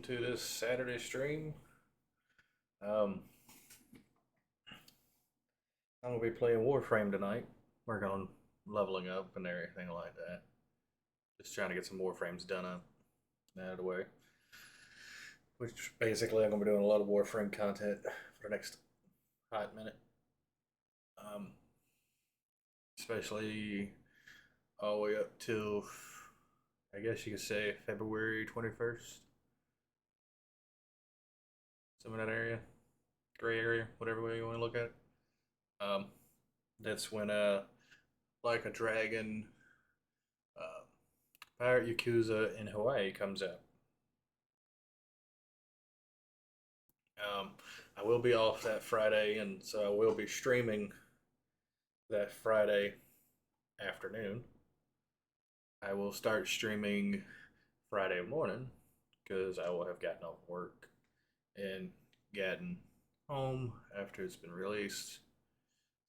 to this Saturday stream. Um, I'm gonna be playing Warframe tonight, working on leveling up and everything like that. Just trying to get some Warframes done up and out of the way. Which basically I'm gonna be doing a lot of Warframe content for the next hot minute. Um, Especially all the way up till I guess you could say February 21st, some of that area, gray area, whatever way you want to look at it. Um, that's when like a dragon uh, pirate yakuza in Hawaii comes out. Um, I will be off that Friday, and so I will be streaming that Friday afternoon. I will start streaming Friday morning because I will have gotten off work and gotten home after it's been released.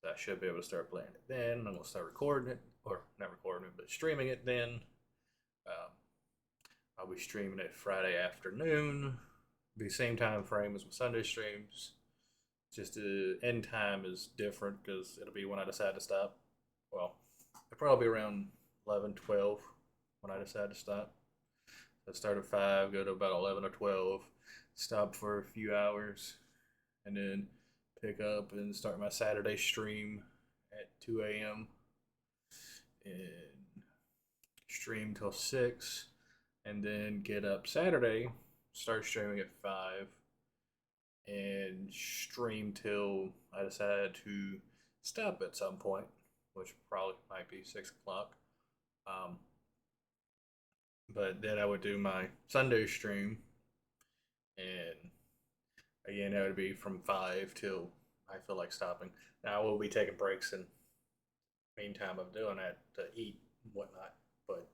So I should be able to start playing it then. I'm going to start recording it, or not recording it, but streaming it then. Um, I'll be streaming it Friday afternoon. Be same time frame as my Sunday streams. Just the end time is different because it'll be when I decide to stop. Well, it'll probably be around 11, 12 when I decide to stop. So I start at 5, go to about 11 or 12, stop for a few hours, and then pick up and start my Saturday stream at 2 a.m. and stream till 6, and then get up Saturday, start streaming at 5, and stream till I decide to stop at some point, which probably might be 6 o'clock. Um, but then I would do my Sunday stream, and again, that would be from 5 till I feel like stopping. Now, I will be taking breaks in the meantime of doing that to eat and whatnot, but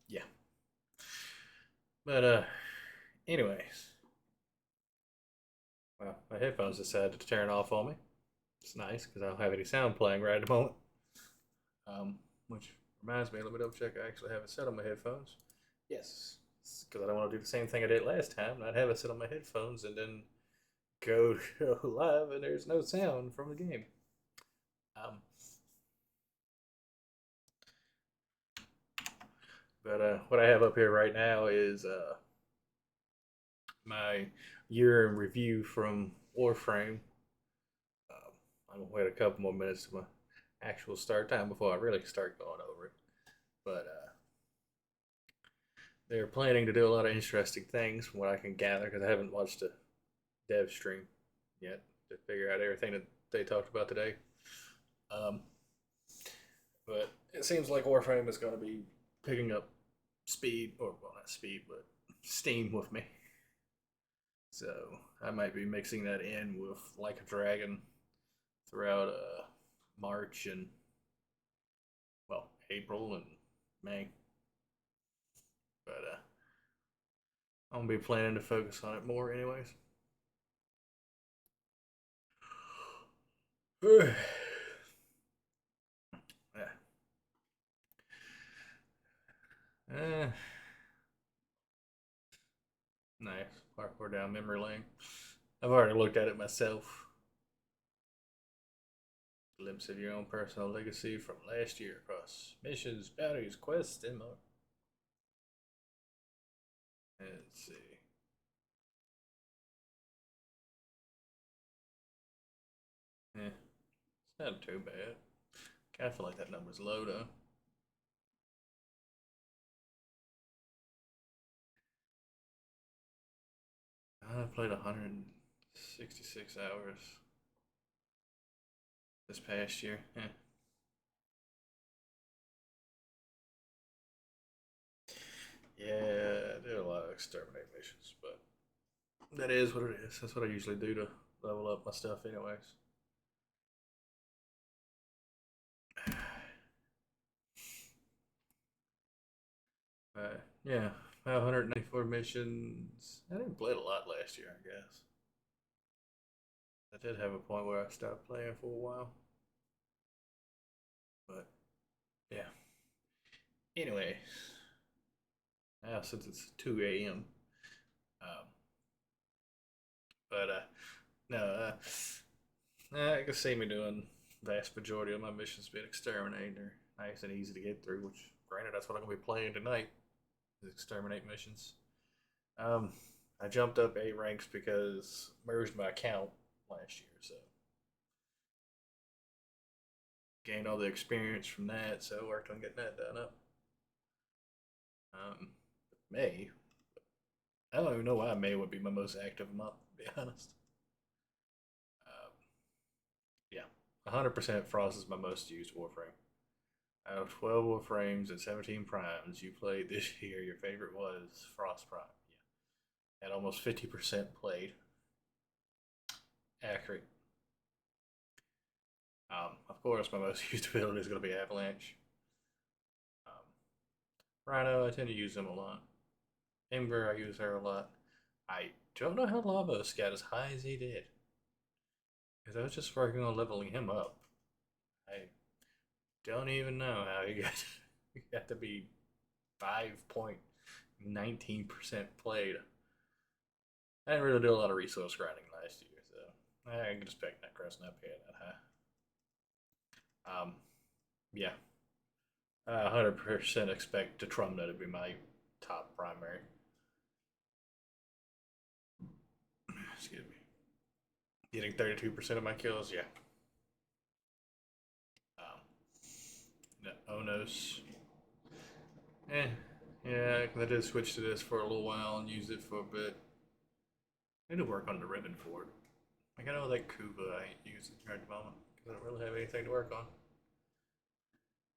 yeah. But, anyways, well, my headphones decided to turn off on me. It's nice because I don't have any sound playing right at the moment. Which reminds me, let me double check. I actually have it set on my headphones. Yes, because I don't want to do the same thing I did last time. Not have it set on my headphones and then go live and there's no sound from the game. Um, but what I have up here right now is my year in review from Warframe. I'm gonna wait a couple more minutes to my actual start time before I really start going over it. But they're planning to do a lot of interesting things from what I can gather because I haven't watched a dev stream yet to figure out everything that they talked about today. Um, but it seems like Warframe is going to be picking up speed, or well, not speed, but steam with me. So I might be mixing that in with Like a Dragon throughout March and well April and May. But I'm gonna be planning to focus on it more, anyways. Yeah. Eh, nice. Parkour down memory lane. I've already looked at it myself. Glimpse of your own personal legacy from last year across missions, bounties, quests, and more. Let's see. It's not too bad. Kind of feel like that number's low though. I played 166 hours this past year. Yeah, I did a lot of exterminate missions, but that is what it is. That's what I usually do to level up my stuff, anyways. Yeah, 594 missions. I didn't play it a lot last year, I guess. I did have a point where I stopped playing for a while. But yeah. Anyway, now since it's 2 a.m., But no, I can see me doing vast majority of my missions being exterminate. They're nice and easy to get through. Which, granted, that's what I'm gonna be playing tonight. Is exterminate missions. Um, I jumped up 8 ranks because merged my account last year, so gained all the experience from that. So worked on getting that done up. Um, May. I don't even know why May would be my most active month, to be honest. Um, yeah, 100% Frost is my most used Warframe. Out of 12 Warframes and 17 Primes you played this year, your favorite was Frost Prime. Yeah, at almost 50% played. Accurate. Of course, my most used ability is going to be Avalanche. Um, Rhino, I tend to use them a lot. Ember, I use her a lot. I don't know how Lavos got as high as he did. Because I was just working on leveling him up. I don't even know how he got, he got to be 5.19% played. I didn't really do a lot of resource grinding last year, so I can expect that crossing up here that high. Yeah, I 100% expect Detrumna to be my top primary. Excuse me. Getting 32% of my kills, yeah. Um, no, Onos. Eh, yeah, I did switch to this for a little while and use it for a bit. I need to work on the ribbon for it. I got all that Kuba I ain't using here at the moment because I don't really have anything to work on.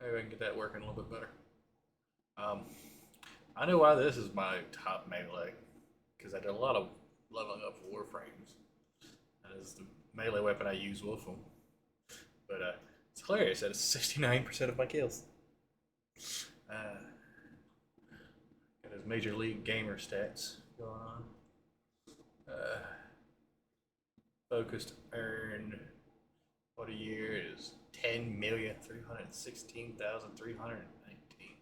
Maybe I can get that working a little bit better. Um, I know why this is my top melee because I did a lot of leveling up Warframes. That is the melee weapon I use with them. But it's hilarious that it's 69% of my kills. Got his Major League Gamer stats going on. Focused earn what a year is 10,316,319.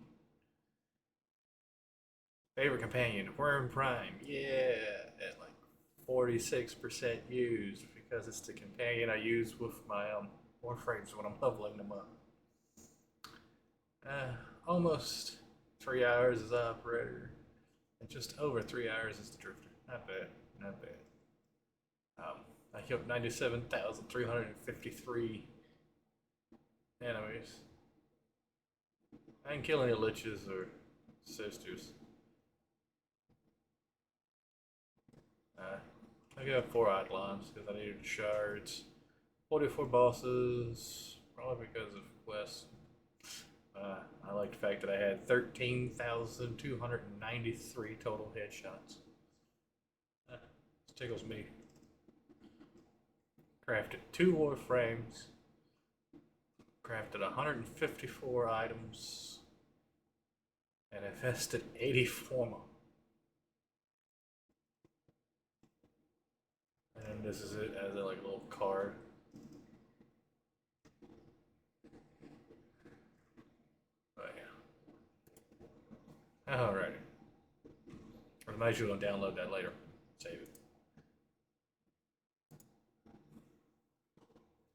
Favorite companion, Worm Prime. Yeah, at like 46% used because it's the companion I use with my Warframes when I'm leveling them up. Almost 3 hours as operator, and just over 3 hours as the drifter. Not bad, not bad. I killed 97,353 enemies. I didn't kill any liches or sisters. I got 4 icons because I needed shards. 44 bosses, probably because of quests. I like the fact that I had 13,293 total headshots. This tickles me. Crafted 2 Warframes. Crafted 154 items. And invested 84 more. And this is it as a like little card. But yeah. Alrighty. I might sure gonna download that later. Save it.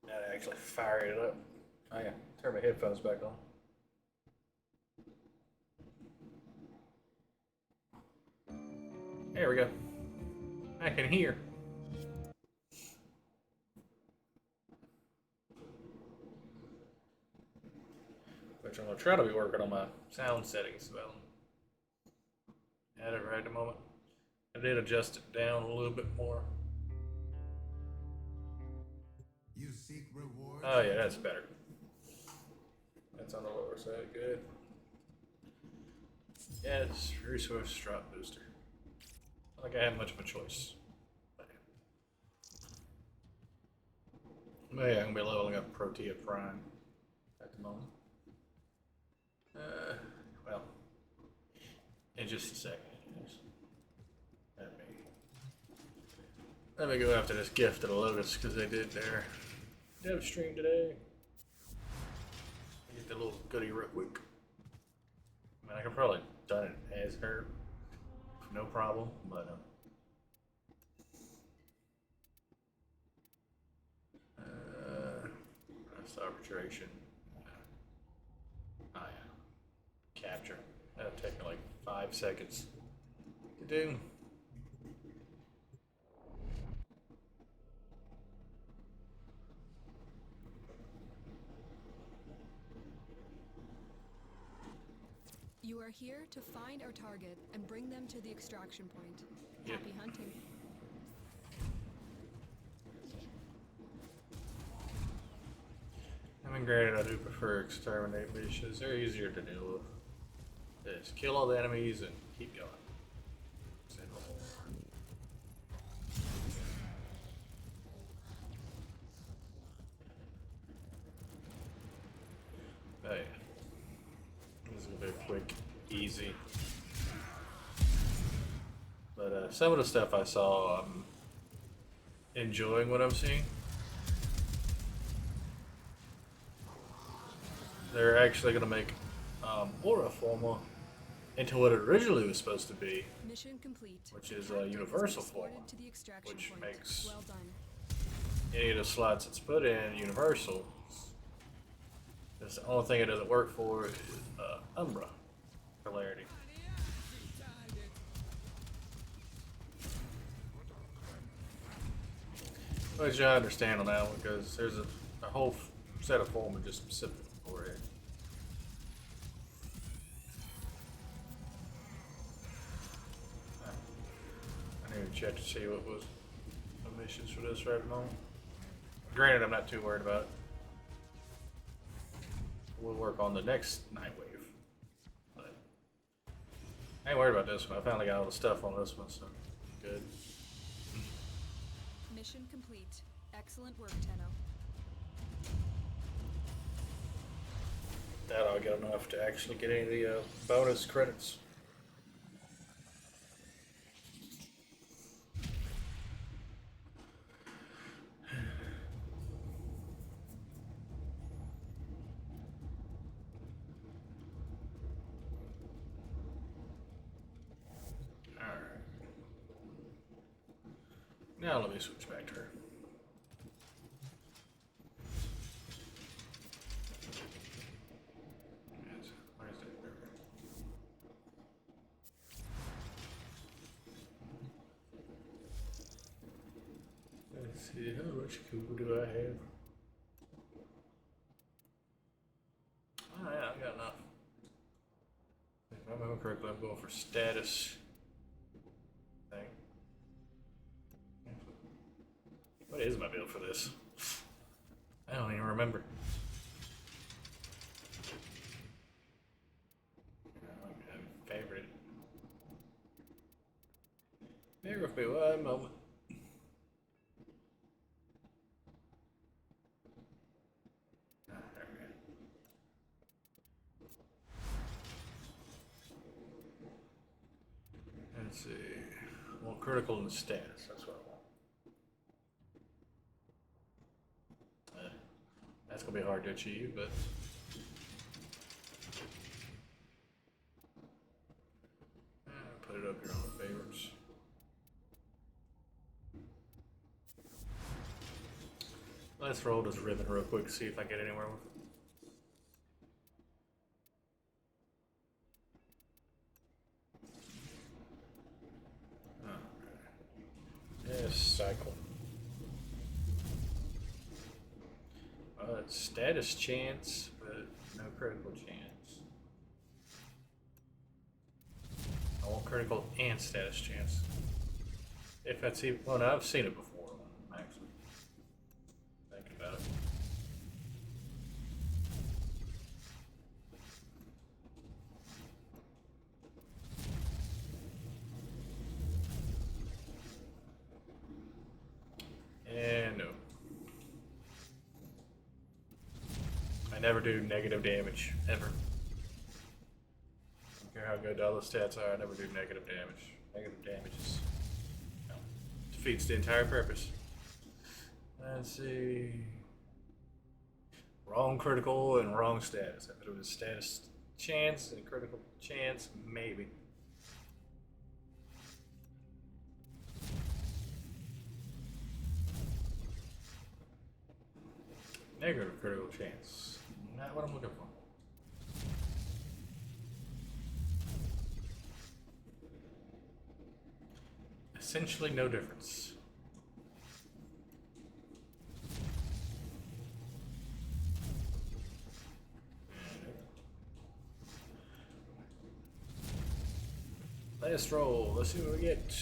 Now to actually fire it up. Oh yeah. Turn my headphones back on. There we go. I can hear. Which I'm gonna try to be working on my sound settings well. At it right at the moment. I did adjust it down a little bit more. You seek rewards. Oh yeah, that's better. That's on the lower side, good. Yes, resource drop booster. Not like I have much of a choice. But yeah, I'm gonna be leveling up Protea Prime at the moment. Well, in just a second. Let me go after this gift of the Lotus because they did their dev stream today. Get the little goodie real quick. I mean, I could probably done it as her, no problem, but arbitration. Oh yeah, capture. That'll take me like 5 seconds to do. You are here to find our target and bring them to the extraction point. Yep. Happy hunting. I mean, granted, I do prefer exterminate missions. They're easier to deal with. Just kill all the enemies and keep going. Oh yeah. This is gonna be quick, easy. But some of the stuff I saw, I'm enjoying what I'm seeing. They're actually gonna make Warframe into what it originally was supposed to be, Mission complete. which is a universal form, To the extraction which point. makes Well done. any of the slots it's put in universal. That's the only thing it doesn't work for is Umbra polarity. Which I understand on that one because there's a whole set of form just specific for it. I need to check to see what was the missions for this right at the moment. Granted, I'm not too worried about it. We'll work on the next night wave. But I ain't worried about this one. I finally got all the stuff on this one, so good. Mission complete. Excellent work, Tenno. That I'll get enough to actually get any of the bonus credits. Alright. Now let me switch back to her. Where's that? Let's see, how much Cuba do I have? Oh yeah, I got enough. If I remember correctly, I'm going for status thing. What is my build for this? I don't even remember. Favorite. Bear with me one moment. Let's see. Well, critical and status. That's what I want. That's gonna be hard to achieve, but put it up here on the favorites. Let's roll this ribbon real quick, see if I get anywhere with it. Yes, cycle. It's status chance, but no critical chance. I want critical and status chance. If that's even, well, no, I've seen it before, actually. Thinking about it. And no. I never do negative damage, ever. I don't care how good all the stats are, I never do negative damage. Negative damage is, you know, defeats the entire purpose. Let's see. Wrong critical and wrong status. If it was status chance and critical chance, maybe. Negative critical chance. Not what I'm looking for. Essentially no difference. Last roll. Let's see what we get.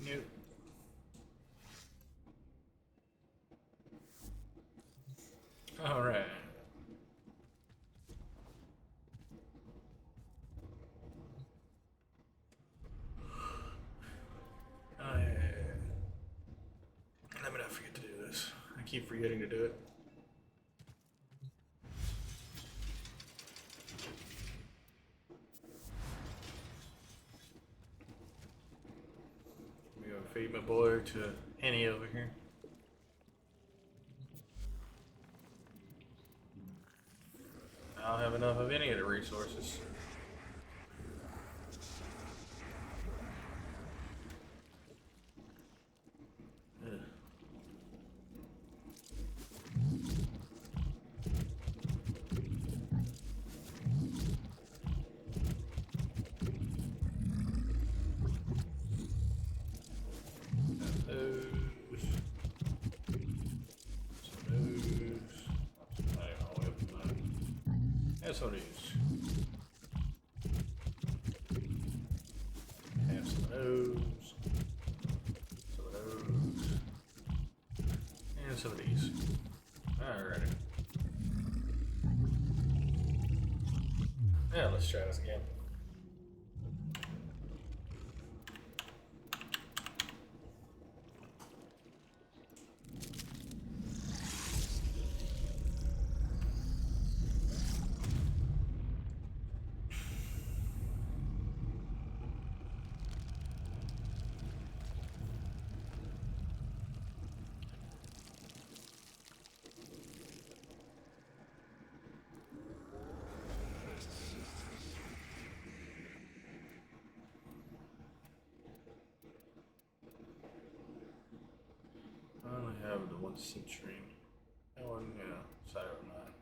Nope. All right. Let me not forget to do this. I keep forgetting to do it. We gonna feed my boy to Henny over here. I don't have enough of any of the resources. Ugh. That's what it is. Have some of those. Some of those. And some of these. Alrighty. Yeah, let's try this again. I only have the one Citrine. That one, yeah, Cyberman.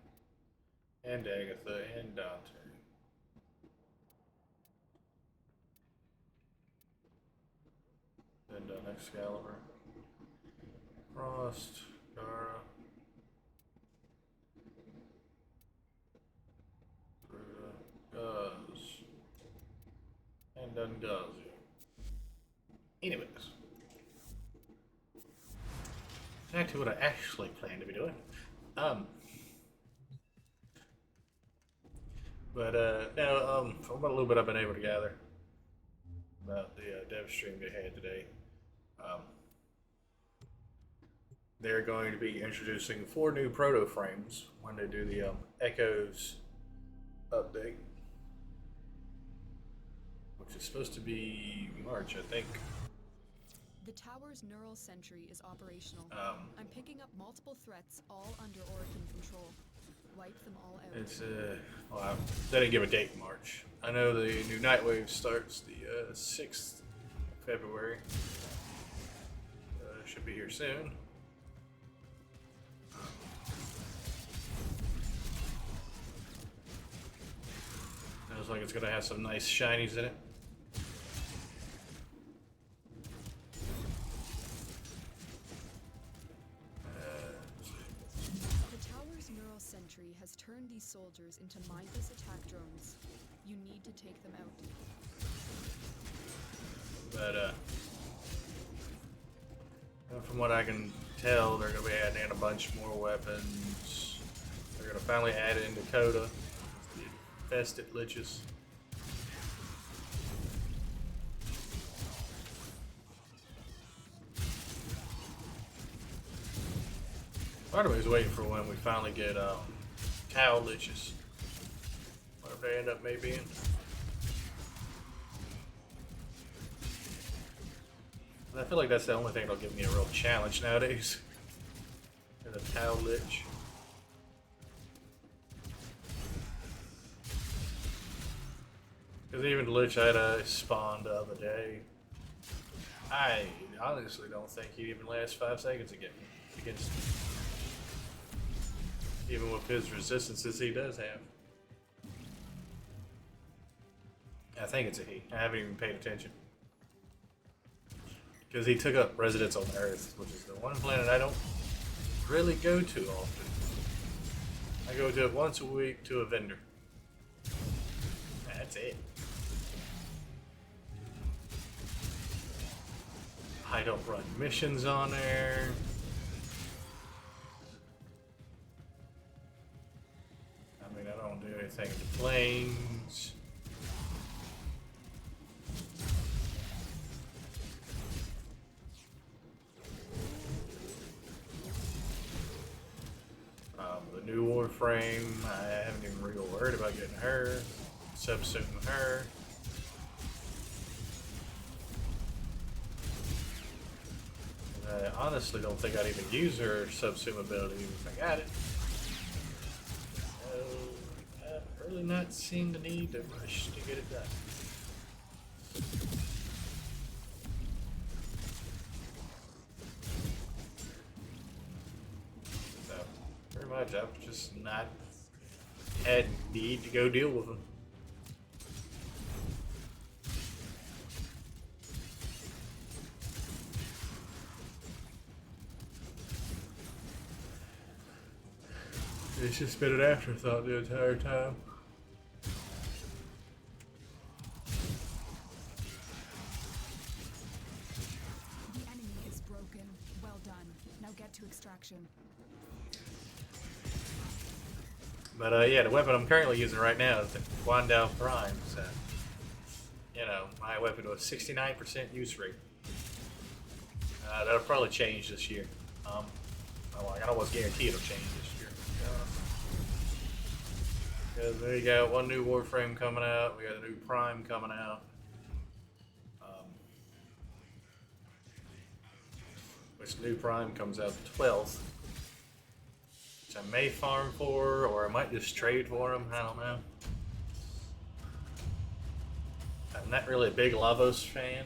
And Agatha and Dante. And Excalibur. Frost, Dara. Guz. And Dungazi. Anyways. Back to what I actually plan to be doing. From what little bit I've been able to gather about the dev stream they had today, they're going to be introducing 4 new proto frames when they do the Echoes update, which is supposed to be March, I think. The tower's neural sentry is operational. I'm picking up multiple threats, all under Orokin control. Wipe them all out. It's they didn't give a date in March. I know the new Nightwave starts the 6th of February. Should be here soon. Looks like it's gonna have some nice shinies in it. Has turned these soldiers into mindless attack drones. You need to take them out. But from what I can tell, they're going to be adding in a bunch more weapons. They're going to finally add in Dakota, the infested liches. Part of me is waiting for when we finally get cow liches. Whatever they end up maybe being. I feel like that's the only thing that'll give me a real challenge nowadays. The cow lich. Because even the lich I had spawned the other day, I honestly don't think he'd even last 5 seconds against me. even with his resistances he does have. I think it's a he. I haven't even paid attention. Because he took up residence on Earth, which is the one planet I don't really go to often. I go to it once a week to a vendor. That's it. I don't run missions on there. I mean, I don't do anything with the planes. The new Warframe, I haven't even real worried about getting her. Subsume her. I honestly don't think I'd even use her subsume ability if I got it. So, I've really not seen the need to rush to get it done. So, pretty much I've just not had need to go deal with them. It's just been an afterthought the entire time. The enemy is broken. Well done. Now get to extraction. But yeah, the weapon I'm currently using right now is the Guandao Prime. So, you know, my weapon was 69% use rate. That'll probably change this year. I can almost guarantee it'll change this year. Because we got one new Warframe coming out, we got a new Prime coming out. Which new Prime comes out the 12th. Which I may farm for, or I might just trade for him, I don't know. I'm not really a big Lavos fan,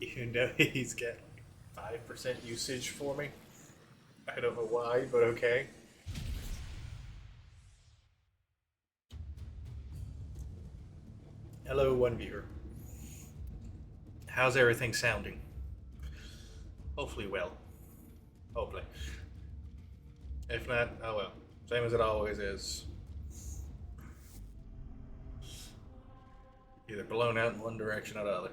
even though he's got like 5% usage for me. I don't know why, but okay. Hello, one viewer. How's everything sounding? Hopefully well. Hopefully. If not, oh well. Same as it always is. Either blown out in one direction or the other.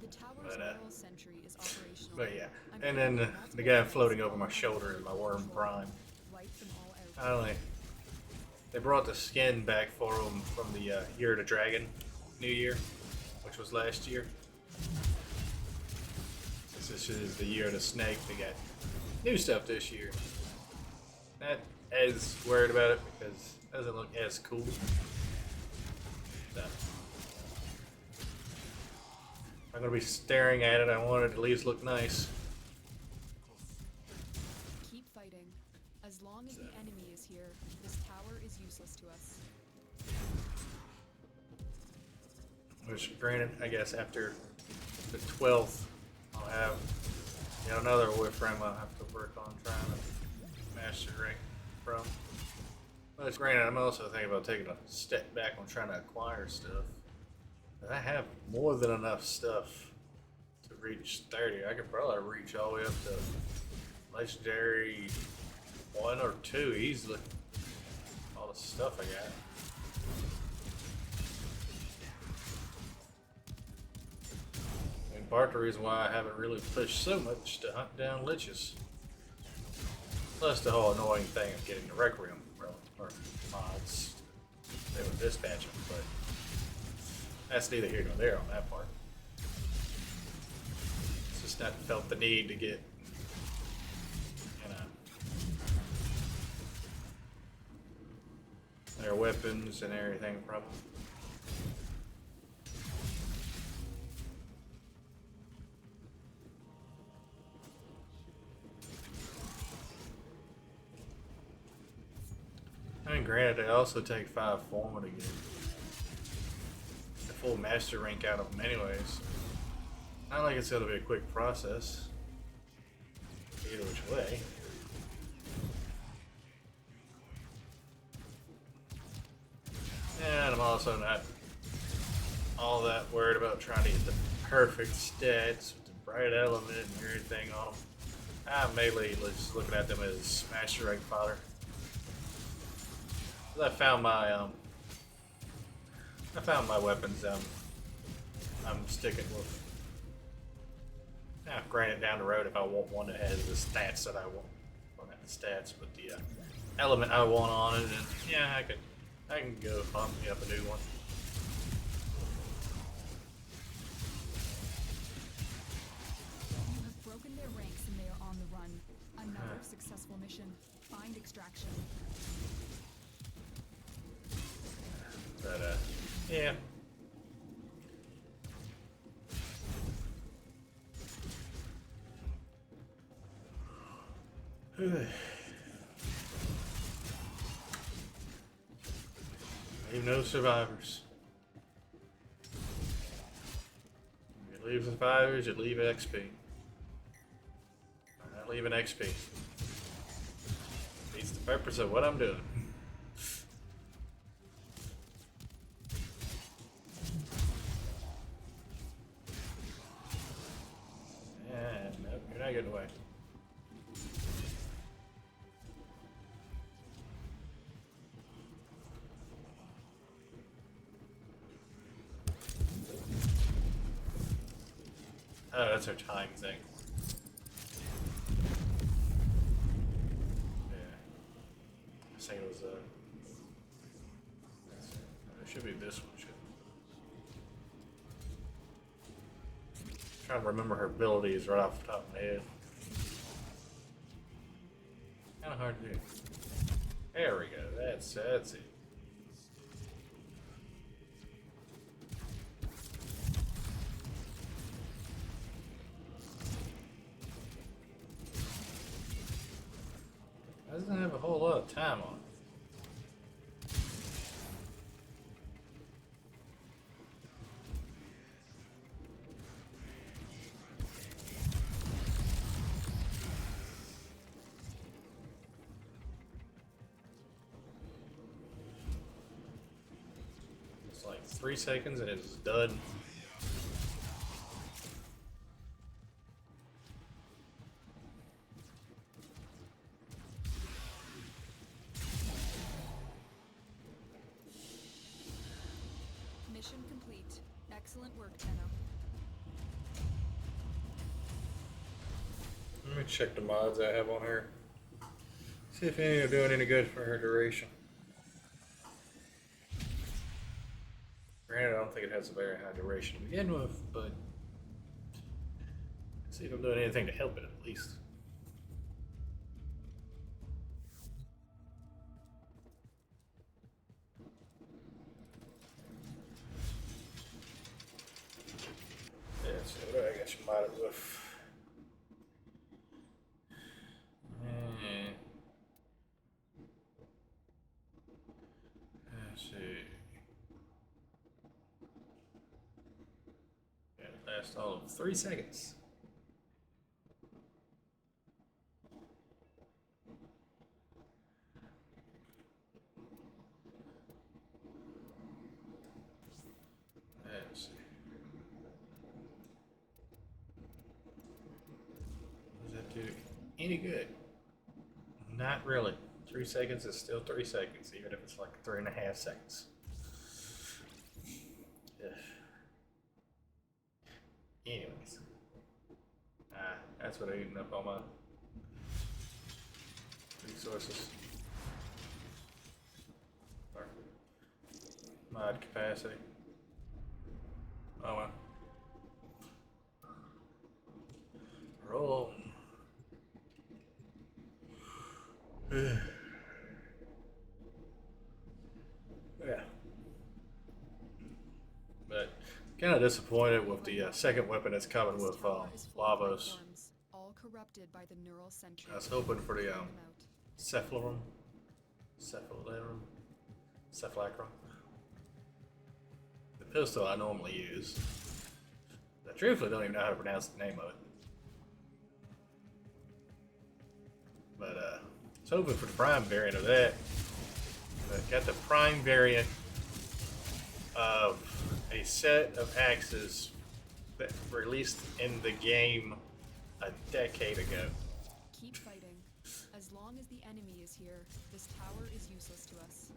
The tower's neural sentry is operational. But yeah, and then the guy floating over my shoulder is my Worm Prime. Wipe them all out. Finally, they brought the skin back for him from the Year of the Dragon, New Year, which was last year. Since this is the Year of the Snake, they got new stuff this year. Not as worried about it because it doesn't look as cool. So, I'm gonna be staring at it. I want it to at least look nice. Keep fighting. As long as the enemy is here, this tower is useless to us. Which, granted, I guess after the 12th, I'll have another Warframe I'll have to work on trying to master rank from. But it's granted, I'm also thinking about taking a step back on trying to acquire stuff. I have more than enough stuff to reach 30. I could probably reach all the way up to Legendary 1 or 2 easily. All the stuff I got. And part of the reason why I haven't really pushed so much to hunt down liches. Plus the whole annoying thing of getting the Requiem or mods. They would dispatch them, but that's neither here nor there on that part. It's just not felt the need to get, their weapons and everything from them. I mean, granted, they also take 5 form to get full master rank out of them anyways. Not like it's gonna be a quick process. Either which way. And I'm also not all that worried about trying to get the perfect stats with the bright element and everything on them. I'm mainly just looking at them as master rank fodder. I found my weapons. I'm sticking with. Now, granted, down the road, if I want one that has the stats that I want, well, not the stats, but the element I want on it, and yeah, I can go bump me up a new one. You have broken their ranks and they are on the run. Another successful mission. Find extraction. But yeah. Leave no survivors. You leave survivors, you leave XP. I'm not leaving XP. It's the purpose of what I'm doing. And nope, you're not getting away. Oh, that's our time thing. Yeah. I think it was, it should be this one, shouldn't it? I'm trying to remember her abilities right off the top of my head. Kinda hard to do. There we go, that's it. Doesn't have a whole lot of time on it. It's like 3 seconds and it's done. Mission complete. Excellent work, Tenno. Let me check the mods I have on her. See if any are doing any good for her duration. Granted, I don't think it has a very high duration to begin with, but see if I'm doing anything to help it at least. Yeah, so what do I got you modded with? Let's see. Yeah, it lasts all of 3 seconds. Let's see. Does that do any good? Not really. 3 seconds is still 3 seconds, even if it's like 3.5 seconds. Ugh. Anyways. That's what I'm eating up all my resources. Or mod capacity. Oh well. Roll. Yeah. But kind of disappointed with the second weapon that's coming with Lavos. All corrupted by the neural sentry. I was hoping for the Cephalorum. Cephalorum. Cephalacrum. The pistol I normally use. I truthfully don't even know how to pronounce the name of it. But I was hoping for the prime variant of that. But got the prime variant of a set of axes that were released in the game a decade ago. Keep fighting. As long as the enemy is here, this tower is useless to us.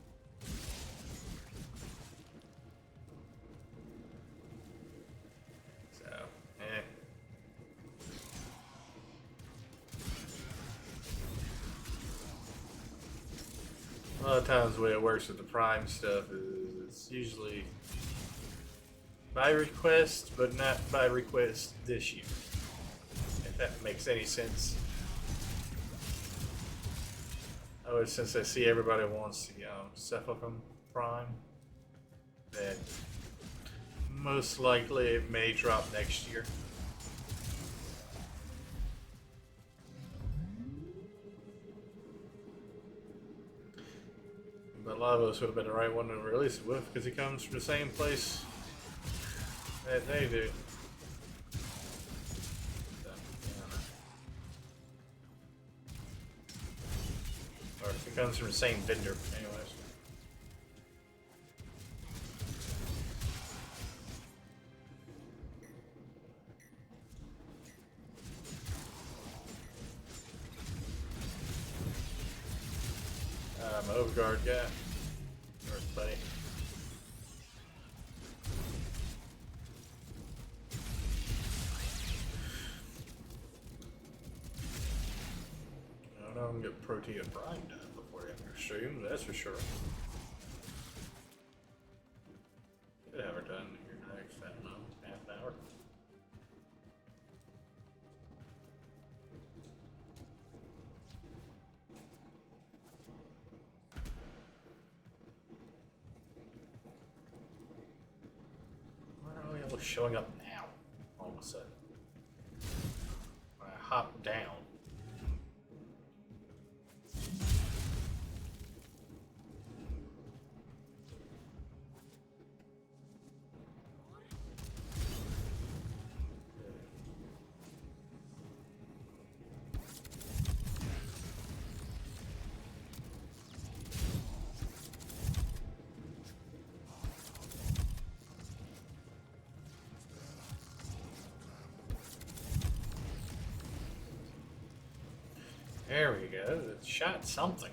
So, eh. A lot of times the way it works with the prime stuff is it's usually by request, but not by request this year. If that makes any sense. Oh, since I see everybody wants the stuff up from Prime, then most likely it may drop next year. But Lavos would have been the right one to release it with because he comes from the same place that they do. So, or if it comes from the same vendor, anyways. My overguard guy. North buddy. I don't know, I'm gonna get Protea Prime done before the end of the stream, that's for sure. Could have her done here in the next, I don't know, half an hour. Why are we all showing up now, all of a sudden? When I hop down. There we go. It shot something.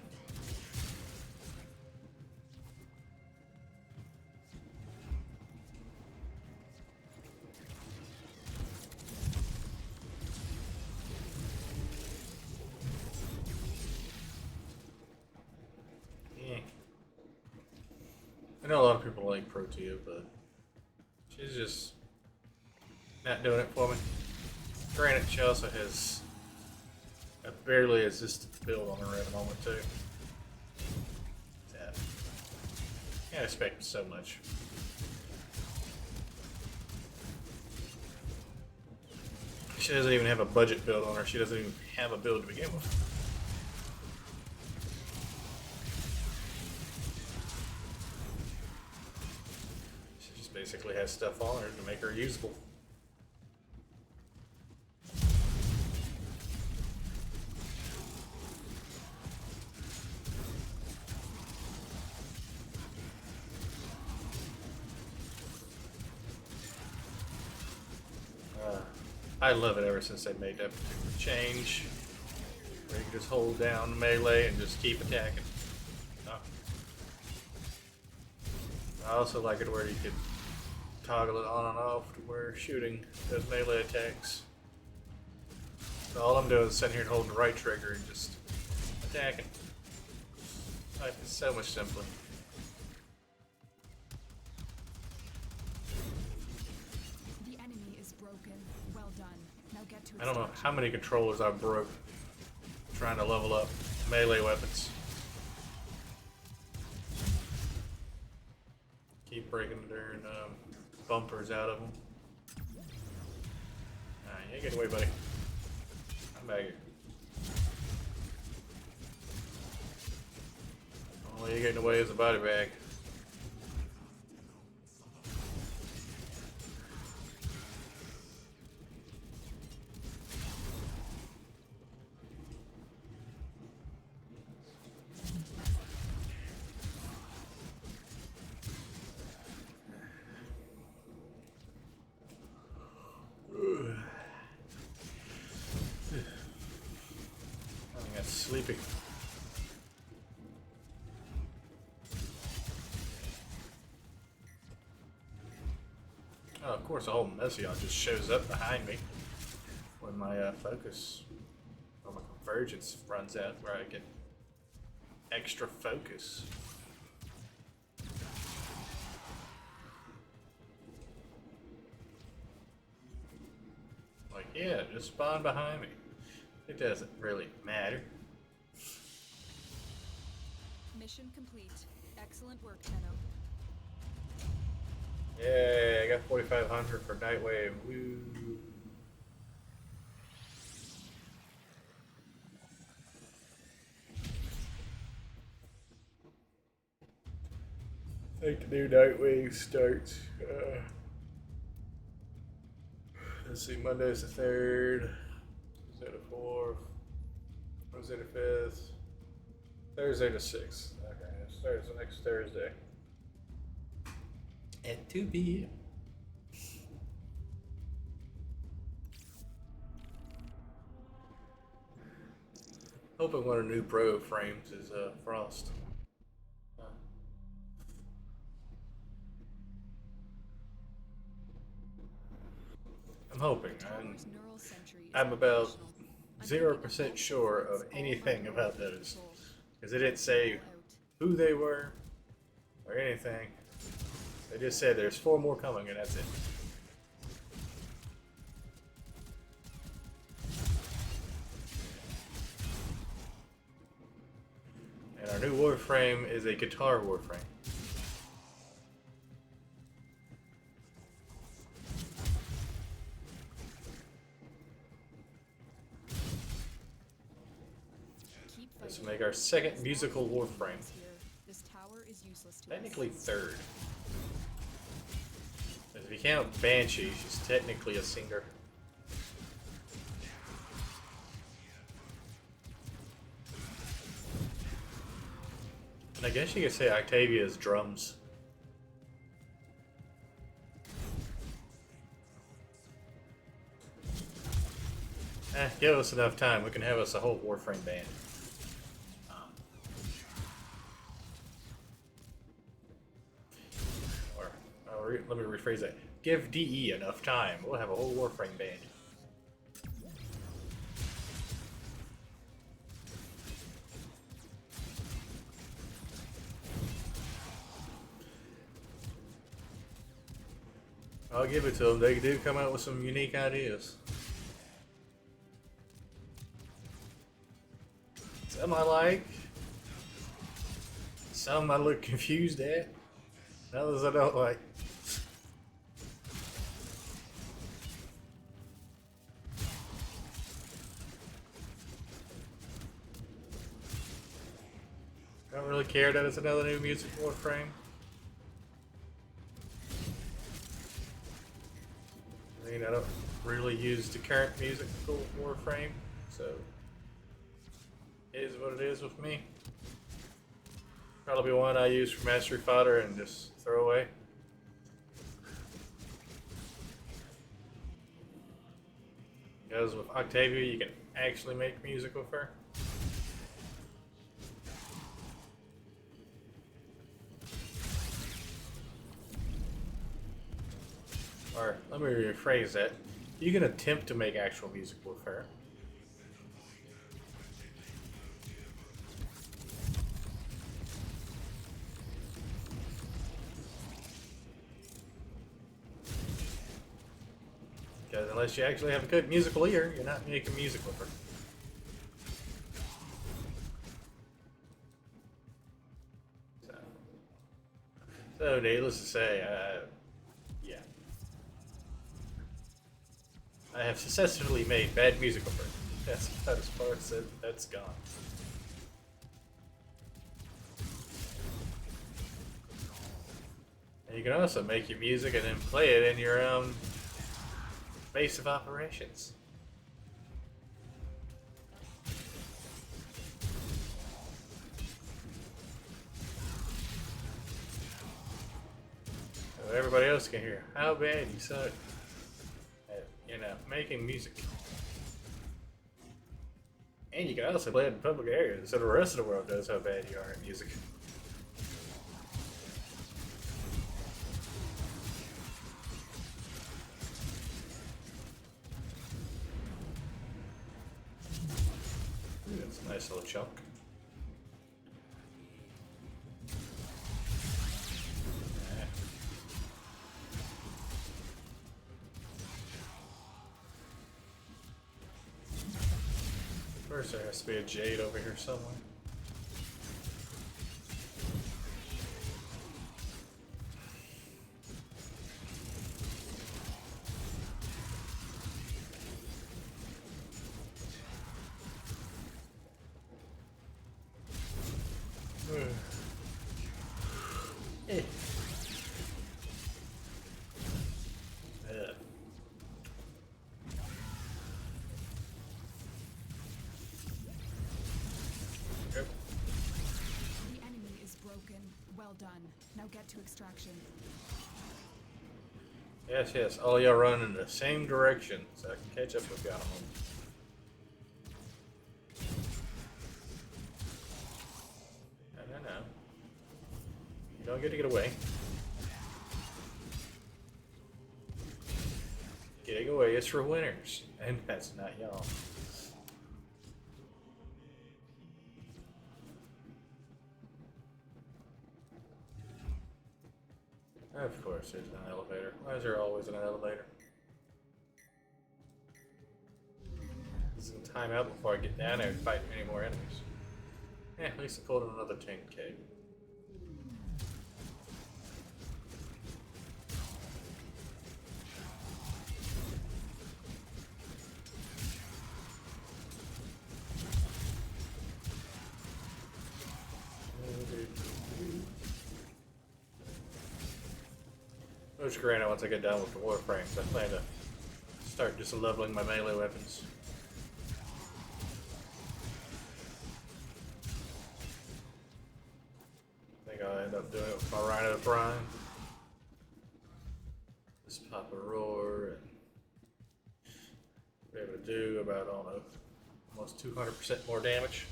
Yeah. I know a lot of people like Protea, but she's just not doing it for me. Granted, she also has a barely existent build on her at the moment too. Yeah. Can't expect so much. She doesn't even have a budget build on her. She doesn't even have a build to begin with. She just basically has stuff on her to make her usable. I love it ever since they made that particular change. Where you can just hold down melee and just keep attacking. Oh. I also like it where you can toggle it on and off to where shooting does melee attacks. So all I'm doing is sitting here and holding the right trigger and just attacking. Life is so much simpler. I don't know how many controllers I broke trying to level up melee weapons. Keep breaking their bumpers out of them. Alright, you get away, buddy. I'm back here. All you getting away is a body bag. sleeping. Oh, of course, a whole Mession just shows up behind me when my focus or my convergence runs out, where I get extra focus. Like, yeah, just spawn behind me. It doesn't really matter. Mission complete. Excellent work, Tenno. Yeah, I got 4,500 for Nightwave. Woo. I think the new Nightwave starts. Let's see, Monday's the 3rd. Tuesday the 4th. Wednesday the 5th. Thursday the 6th. Okay, it starts next Thursday. At 2 p.m. Hoping one of the new Pro frames is Frost. I'm hoping. I'm about 0% sure of anything about those, because they didn't say who they were or anything. They just said there's 4 more coming, and that's it. And our new Warframe is a guitar Warframe. This will make our 2nd musical Warframe. This tower is useless to Technically 3rd. If you count Banshee, she's technically a singer. And I guess you could say Octavia's drums. Give us enough time, we can have us a whole Warframe band. Let me rephrase that. Give DE enough time, we'll have a whole Warframe band. I'll give it to them. They do come out with some unique ideas. Some I like. Some I look confused at. Others I don't like. I don't really care that it's another new music Warframe. I mean, I don't really use the current musical Warframe, so it is what it is with me. Probably one I use for Mastery Fodder and just throw away. Because with Octavia, you can actually make music with her. Or, let me rephrase that. You can attempt to make actual music with her. Because unless you actually have a good musical ear, you're not making music with her. So needless to say, yeah. I have successfully made bad music with her. That's about as far as that's gone. And you can also make your music and then play it in your own base of operations. So everybody else can hear how bad you suck at, making music. And you can also play it in public areas, so the rest of the world knows how bad you are at music. Ooh, that's a nice little chunk. First, there has to be a jade over here somewhere. Eh. Yep. The enemy is broken. Well done. Now get to extraction. Yes, yes. All y'all run in the same direction, so I can catch up with y'all. No. You don't get to get away. Getting away is for winners, and that's not y'all. Of course, there's an elevator. Why is there always an elevator? This is in time out before I get down there and fight any more enemies. Yeah, at least I pulled in another 10k. Which granted, once I get done with the Warframes, I plan to start just leveling my melee weapons. I think I'll end up doing it with my Rhino Prime. Just pop a roar and be able to do about, I don't know, almost 200% more damage.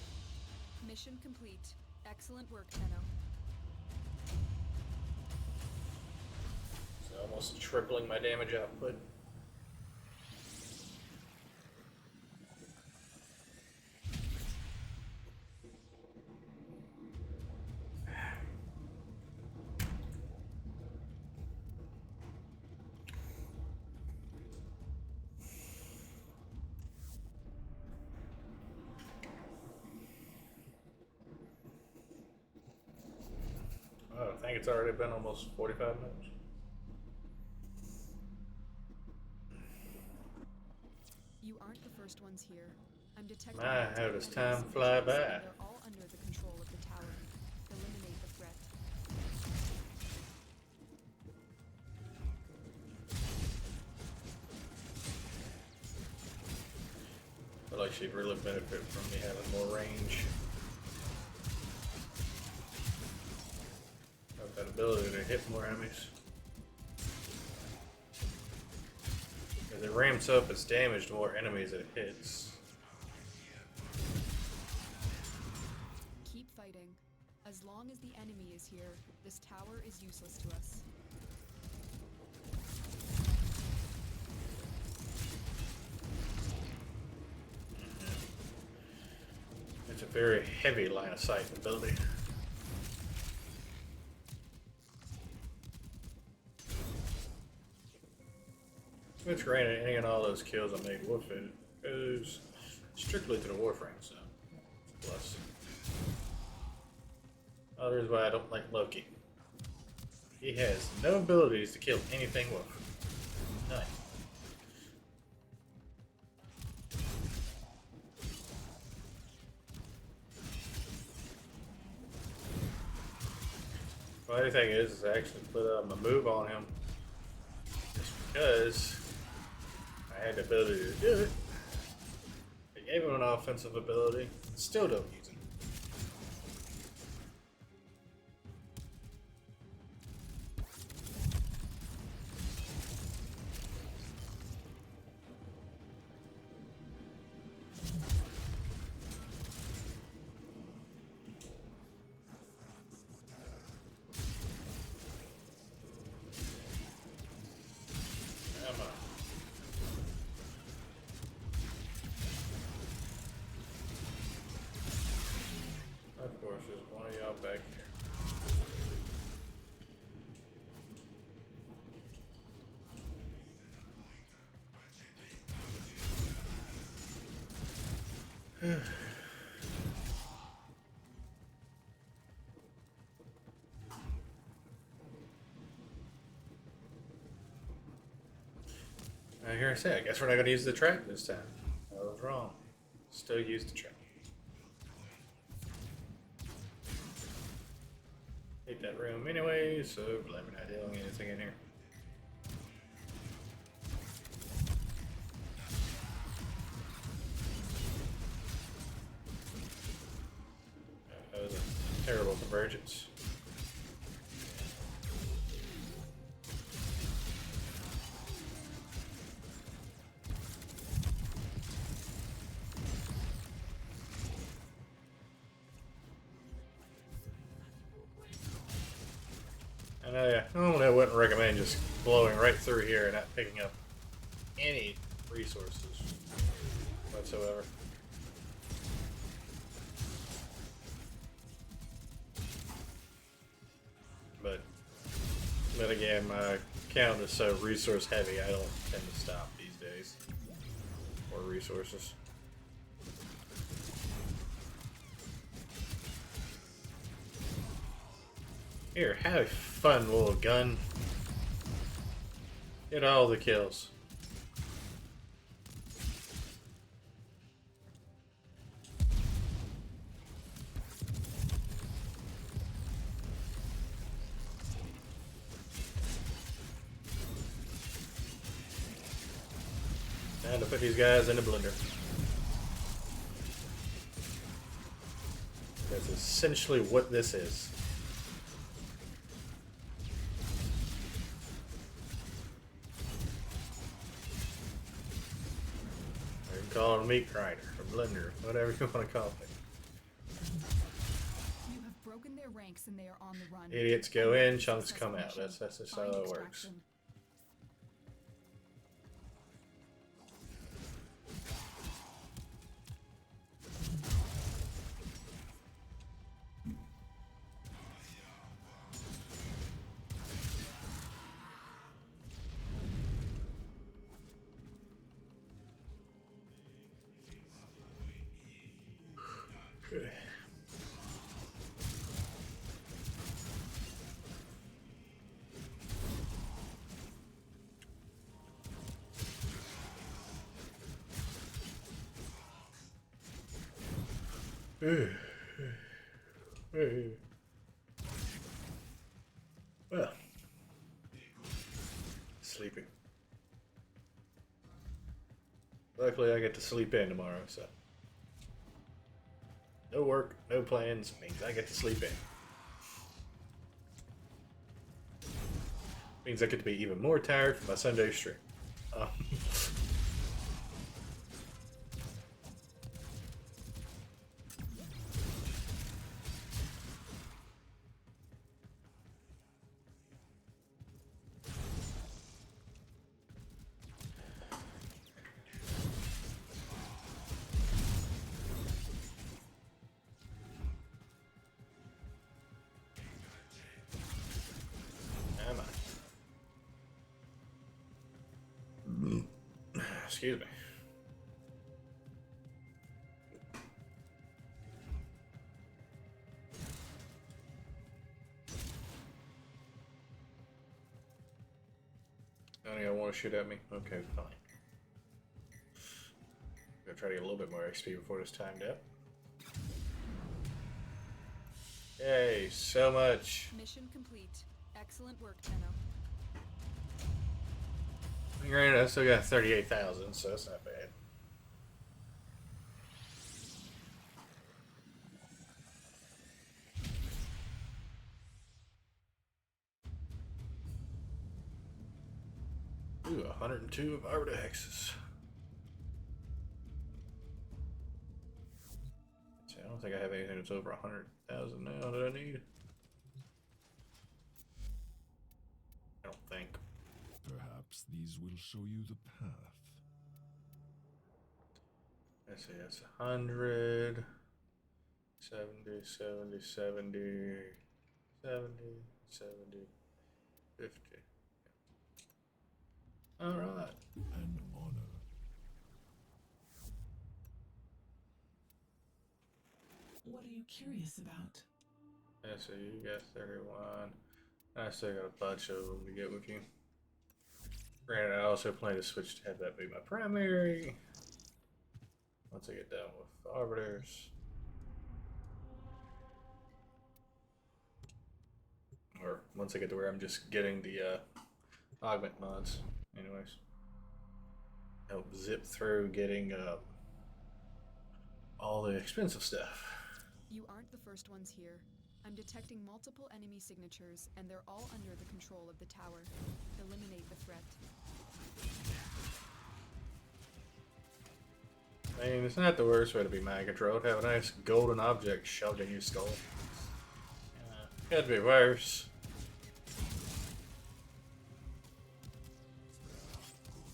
Mission complete. Excellent work, Tenno. So almost tripling my damage output. Oh, I think it's already been almost 45 minutes. You aren't the first ones here. I'm detecting. My, how does time fly by? They're all under the control of the tower. Eliminate the threat. I feel like she'd really benefit from me having more range. Have that ability to hit more enemies. As it ramps up its damage to more enemies it hits. Keep fighting. As long as the enemy is here, this tower is useless to us. It's a very heavy line of sight ability. Which granted, any and all those kills I made Warframe goes strictly to the Warframe, so plus. Oh, there's why I don't like Loki. He has no abilities to kill anything with. None. Funny thing is I actually put a move on him just because I had the ability to do it. I gave him an offensive ability, still don't use it. I hear I say, I guess we're not going to use the trap this time. I was wrong. Still use the trap. Hate that room anyway, so glad we're not doing anything in here. That was a terrible convergence. I normally wouldn't recommend just blowing right through here and not picking up any resources whatsoever. But again, my account is so resource heavy, I don't tend to stop these days for resources. Here, have a fun little gun. Get all the kills. Time to put these guys in the blender. That's essentially what this is. Call it a meat grinder or blender, whatever you want to call it. You have broken their ranks and they are on the run. Idiots go in, chunks come out. That's just how it works. Good. Well, sleeping. Luckily, I get to sleep in tomorrow, so no work, no plans means I get to sleep in. Means I get to be even more tired for my Sunday stream. Excuse me. Only I want to shoot at me? Okay, fine. I'm gonna try to get a little bit more XP before this timed out. Yay, so much. Mission complete. Excellent work, Tenno. Granted, I still got 38,000, so that's not bad. Ooh, 102 of Ardexes. See, I don't think I have anything that's over 100,000 now that I need. I don't think. Perhaps these will show you the path. Let's see, that's 100, 70, 70, 70, 70, 70, 50. All right. An honor. What are you curious about? Yeah, so you got 31. I still got a bunch of them to get with you. Granted, I also plan to switch to have that be my primary. Once I get done with arbiters. Or once I get to where I'm just getting the augment mods. Anyways. Help zip through getting all the expensive stuff. You aren't the first ones here. I'm detecting multiple enemy signatures, and they're all under the control of the tower. Eliminate the threat. I mean, it's not the worst way to be mind controlled. Have a nice golden object shoved in your skull. Could be worse.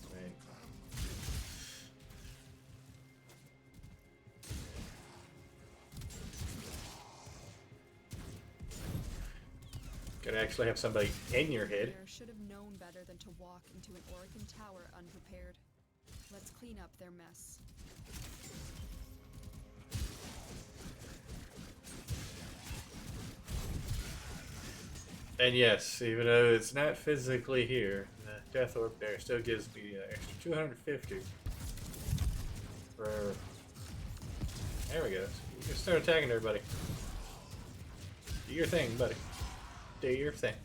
I mean, could actually have somebody in your head. Should have known better than to walk into an Orokin tower unprepared. Let's clean up their mess. And yes, even though it's not physically here, the death orb there still gives me extra 250 for. There we go. You can start attacking everybody. Do your thing, buddy. Do your thing.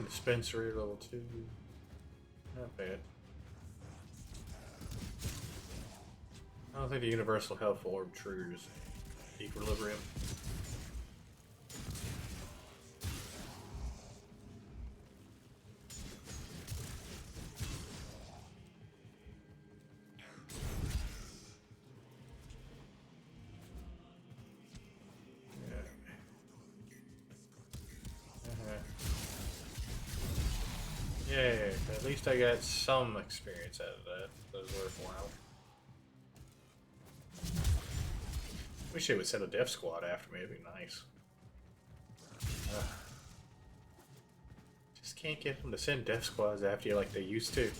Dispensary level 2. Not bad. I don't think the universal health orb triggers equilibrium. Yeah, at least I got some experience out of that. That was worthwhile. Wish they would send a death squad after me, it'd be nice. Just can't get them to send death squads after you like they used to.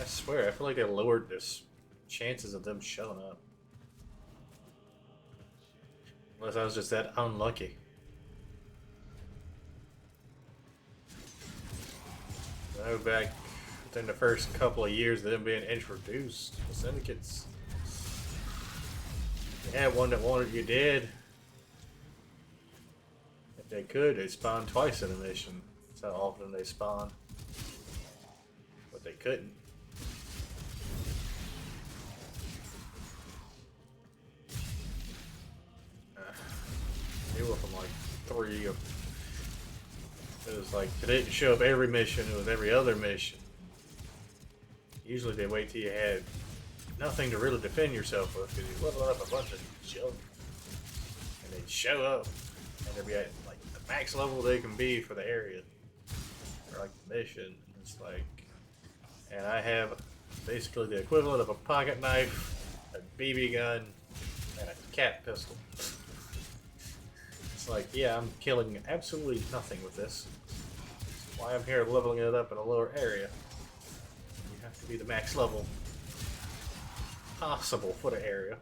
I swear, I feel like they lowered this chances of them showing up. Unless I was just that unlucky. I know back within the first couple of years of them being introduced, the syndicates. They had one that wanted you dead. If they could, they'd spawn twice in a mission. That's how often they spawn. But they couldn't. They were from like 3 of. It was like, they didn't show up every mission, it was every other mission. Usually they wait till you had nothing to really defend yourself with, because you level up a bunch of junk. And they'd show up, and they'd be at like the max level they can be for the area. Or like the mission, and it's like, and I have basically the equivalent of a pocket knife, a BB gun, and a cat pistol. It's like, yeah, I'm killing absolutely nothing with this. That's why I'm here leveling it up in a lower area. You have to be the max level possible for the area.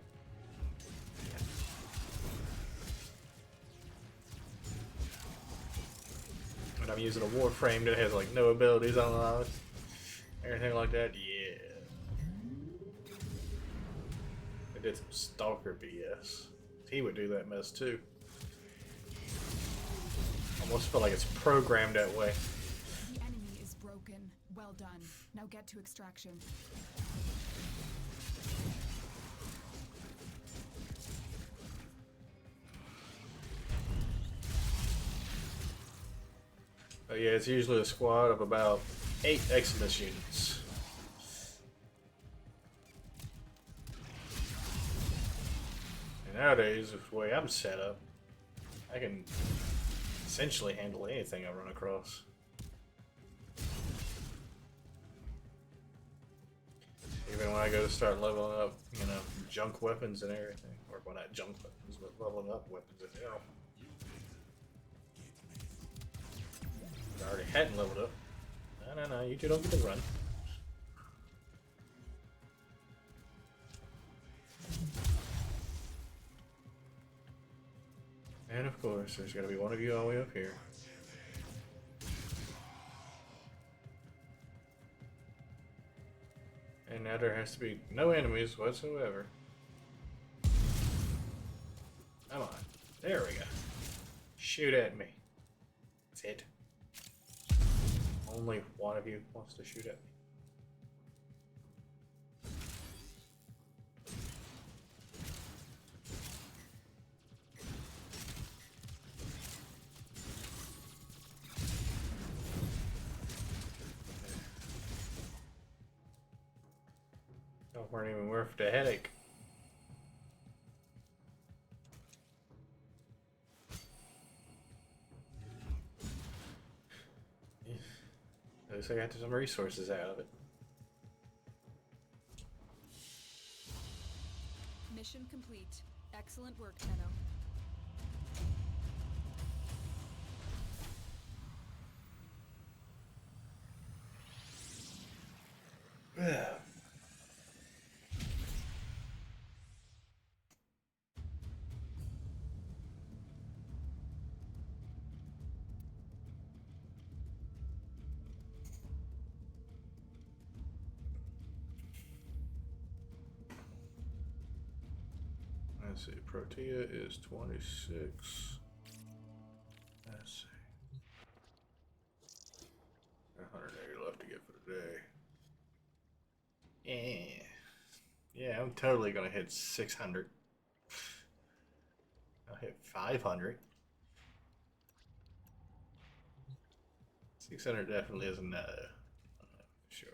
And I'm using a Warframe that has like no abilities unlocked. Anything like that, yeah. I did some Stalker BS. He would do that mess too. Almost feel like it's programmed that way. The enemy is broken. Well done. Now get to extraction. But yeah, it's usually a squad of about 8 Eximus units. And nowadays, the way I'm set up, I can essentially handle anything I run across. Even when I go to start leveling up, you know, junk weapons and everything. Or, well, not junk weapons, but leveling up weapons in general. I already hadn't leveled up. No, you two don't get to run. And of course, there's gotta be one of you all the way up here. And now there has to be no enemies whatsoever. Come on. There we go. Shoot at me. That's it. Only one of you wants to shoot at me. Oh, weren't even worth the headache. At least I got some resources out of it. Mission complete. Excellent work, Tenno. Let's see, Protea is 26. Let's see. 180 left to get for the day. Yeah, I'm totally gonna hit 600. I'll hit 500. 600 definitely isn't for sure.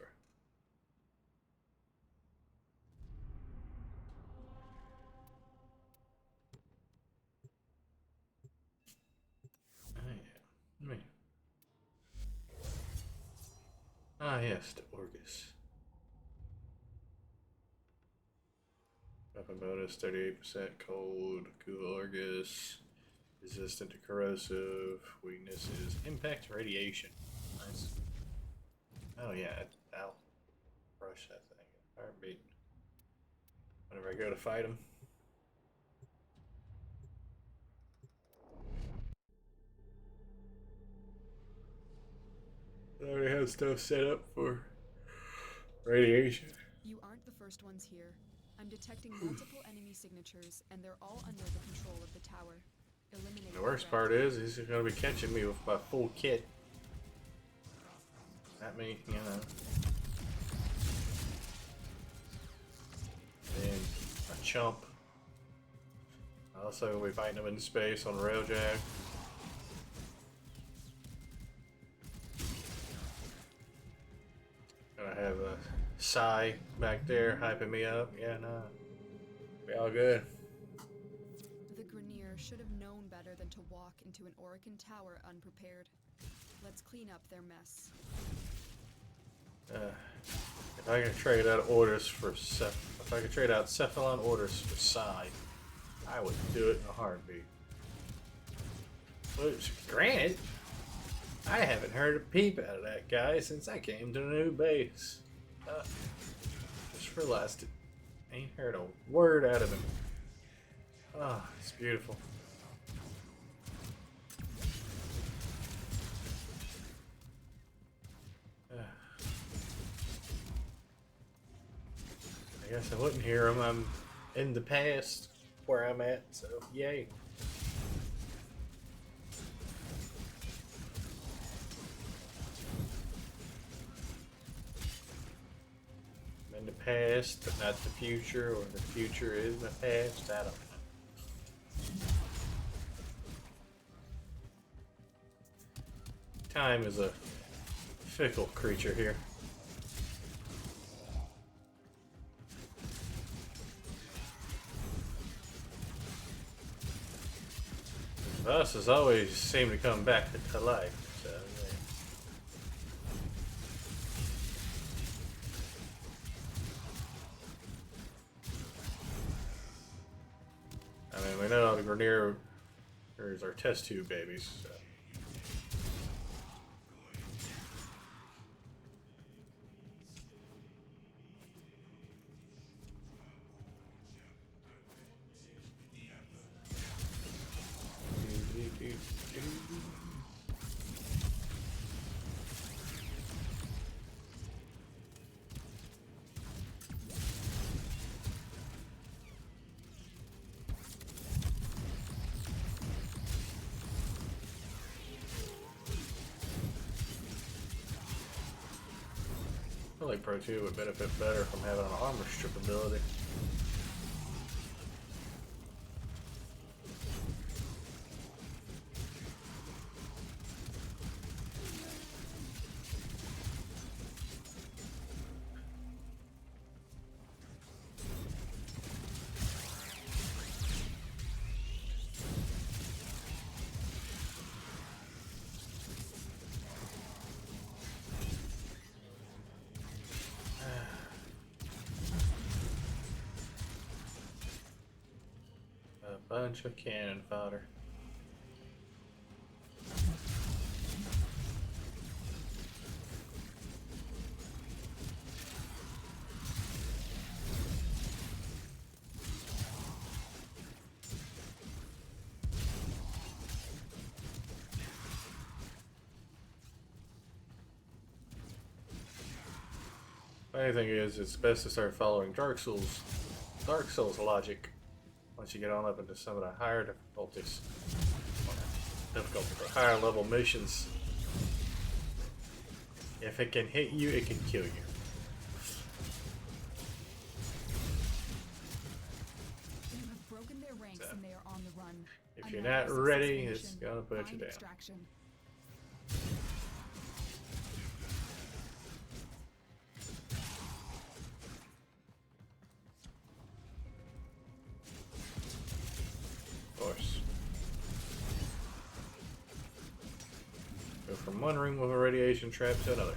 Me. Ah, yes, the Orgus. Weapon bonus 38% cold, cool Orgus. Resistant to corrosive. Weakness is impact radiation. Nice. Oh, yeah, I'll brush that thing. Heartbeat. Whenever I go to fight him. I already have stuff set up for radiation. You aren't the first ones here. I'm detecting multiple enemy signatures, and they're all under the control of the tower. Eliminate The worst part is he's going to be catching me with my full kit. That me, you know. And a chump. Also, we'll be fighting him in space on Railjack. Gonna have a Psy back there hyping me up. Yeah, no. Be all good. The Grenier should have known better than to walk into an Orokin tower unprepared. Let's clean up their mess. If I can trade out orders for if I could trade out Cephalon orders for Psy, I would do it in a heartbeat. Which, granted, I haven't heard a peep out of that guy since I came to the new base. Just realized it. Ain't heard a word out of him. Ah, oh, it's beautiful. I guess I wouldn't hear him. I'm in the past where I'm at, so yay. I'm in the past, but not the future, or the future is the past. I don't know. Time is a fickle creature here. Us has always seemed to come back to life. So, yeah. the Grenier. There's our test tube babies. So. I feel like Pro 2 would benefit better from having an armor strip ability. Bunch of cannon fodder. Funny thing is, it's best to start following Dark Souls logic. Once you get on up into some of the higher difficulties, higher level missions, if it can hit you, it can kill you. You have broken their ranks and they are on the run. If you're not ready, it's gonna put you down. Extraction. Go from one room with a radiation trap to another.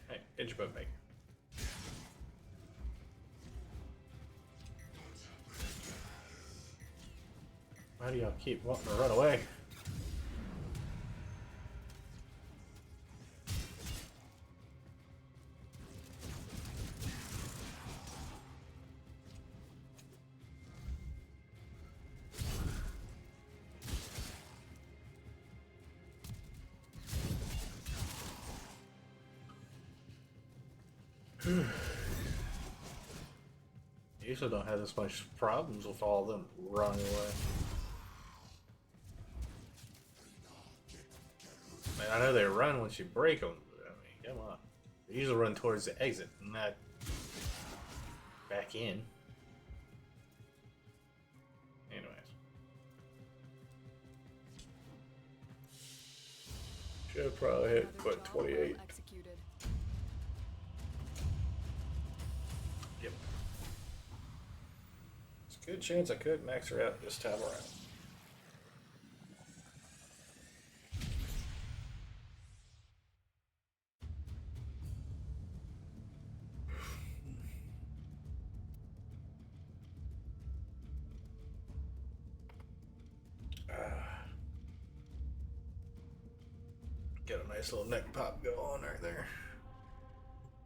Hey, get your boat maker. Why do y'all keep wanting to run away? You usually don't have this much problems with all of them running away. I mean, I know they run once you break them, but I mean, come on. They usually run towards the exit, not back in. Anyways. Should probably hit, what, 28? Yep. It's a good chance I could max her out this time around. Got a nice little neck pop going right there.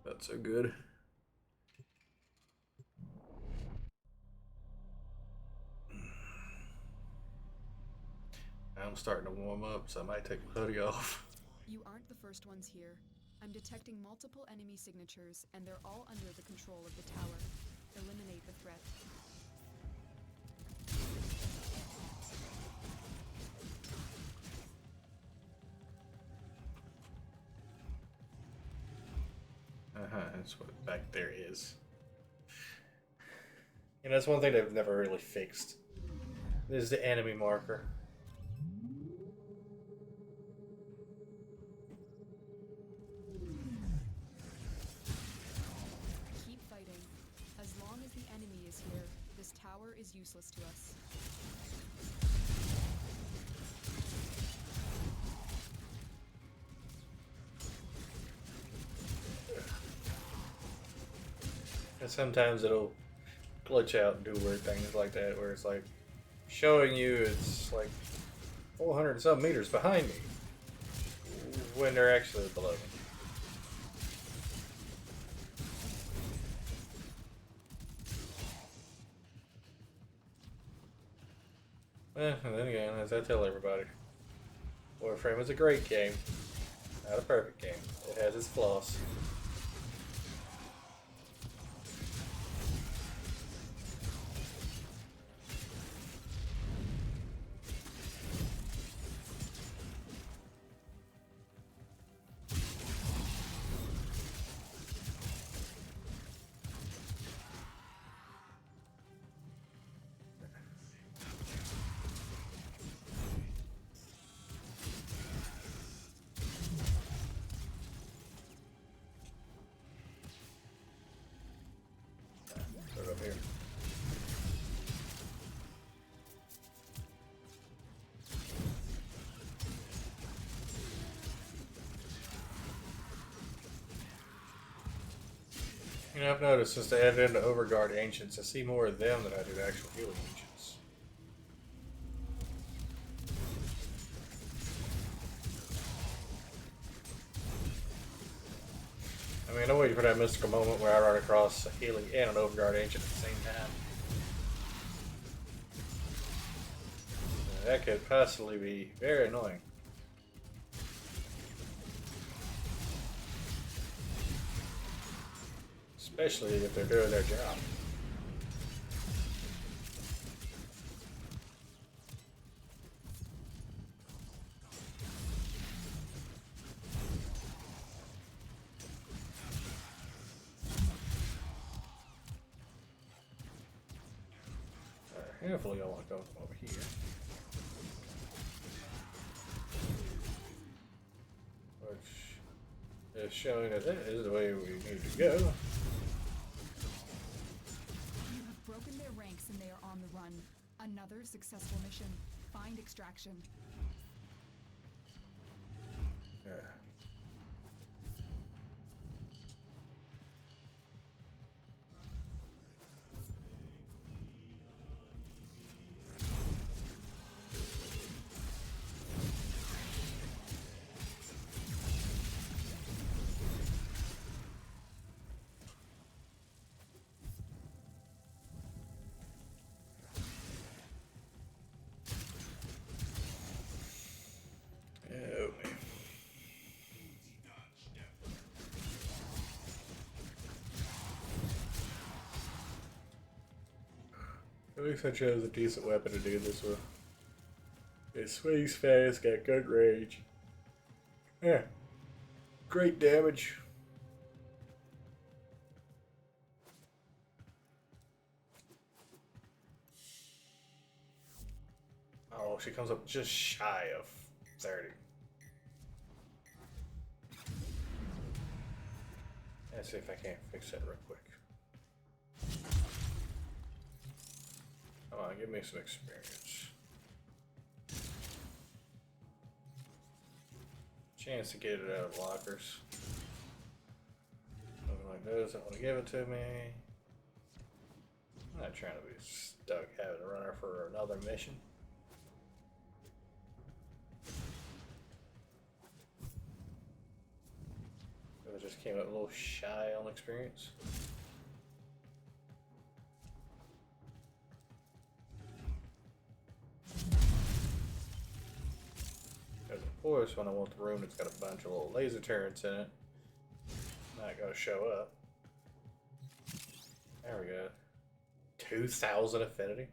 That's so good. I'm starting to warm up, so I might take the hoodie off. You aren't the first ones here. I'm detecting multiple enemy signatures, and they're all under the control of the tower. Eliminate the threat. That's what back there is. You know, that's one thing they've never really fixed. This is the enemy marker. Keep fighting. As long as the enemy is here, this tower is useless to us. sometimes it'll glitch out and do weird things like that, where it's like showing you it's like 400 and some meters behind me when they're actually below me. And then again, as I tell everybody, Warframe is a great game, not a perfect game. It has its flaws. Put it up here. You know, I've noticed since they added into Overguard Ancients, I see more of them than I do the actual healing Ancients. I mean, I'm waiting for that mystical moment where I run across a healing and an Overguard Ancient at the same time. That could possibly be very annoying. Especially if they're doing their job. Hopefully, I want to go from over here. Which is showing that that is the way we need to go. You have broken their ranks and they are on the run. Another successful mission. Find extraction. Yeah. Oh, man. At least I chose a decent weapon to do this with. It swings fast, got good range. Yeah. Great damage. Oh, she comes up just shy of 30. Let's see if I can't fix that real quick. Come on, give me some experience. Chance to get it out of lockers. Something like this, I want to give it to me. I'm not trying to be stuck having to run her for another mission. I just came out a little shy on experience. Because of course when I want the room that's got a bunch of little laser turrets in it, not gonna show up. There we go. 2,000 affinity.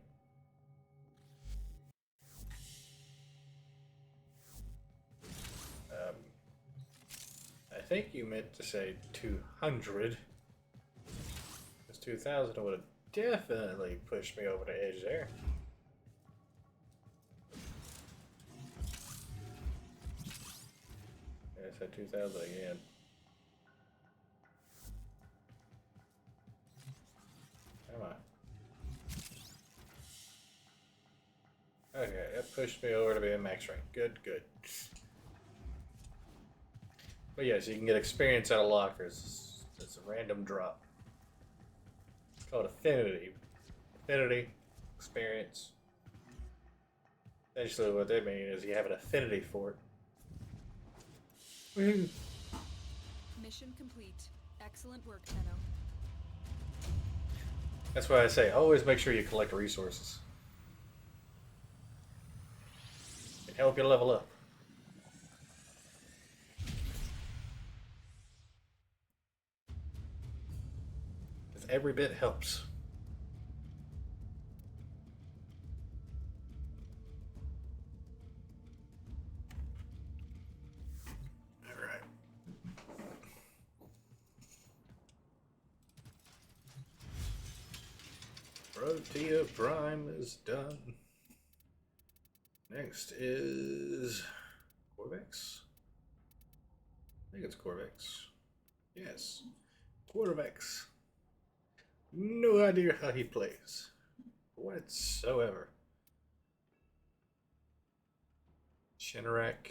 I think you meant to say 200. Because 2,000 would have definitely pushed me over the edge there. Yeah, I said 2,000 again. Come on. Okay, that pushed me over to be a max rank. Good, good. But yes, you can get experience out of lockers. It's a random drop. called affinity. Affinity, experience. Essentially, what they mean is you have an affinity for it. Woohoo! Mission complete. Excellent work, Tenno. That's why I say always make sure you collect resources. It help you level up. Because every bit helps. Alright. Protea Prime is done. Next is Corvex. I think it's Corvex. Yes. Corvex. No idea how he plays. Whatsoever. Chinorak.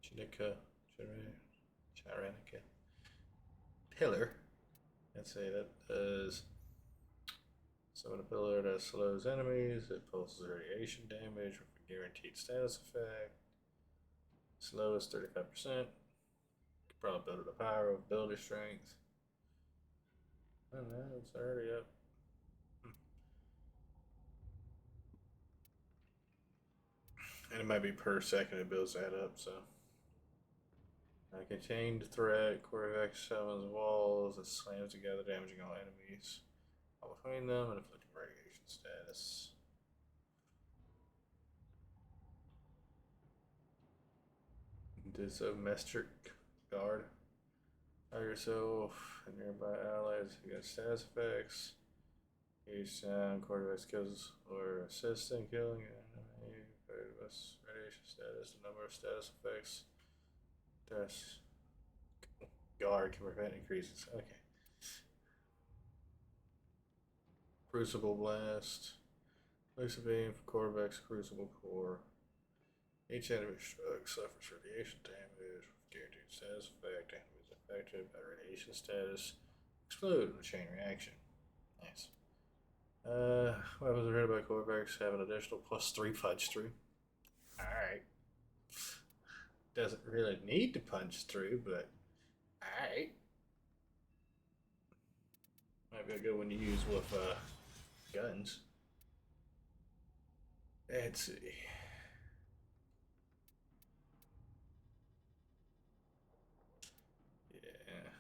Chinika. Charanika. Pillar. Let's say that does summon a pillar that slows enemies. It pulses radiation damage with a guaranteed status effect. Slowest 35%. Could probably build it up higher with ability strength. I don't know, it's already up. And it might be per second it builds that up, so. Contained threat, Corvex summons walls that slams together, damaging all enemies all between them and inflicting radiation status. Disometric guard. Fire yourself and nearby allies against status effects. Each time Corvex kills or assists in killing an enemy, radiation status, the number of status effects. Dash guard can prevent increases. Okay. Crucible blast. Place a beam for Corvex Crucible core. Each enemy struck suffers radiation damage with guaranteed status effect. Enemies affected by radiation status explode in a chain reaction. Nice. Weapons rated by Corvex have an additional +3 punch through. Alright. Doesn't really need to punch through, but alright. Might be a good one to use with guns. Let's see. Yeah.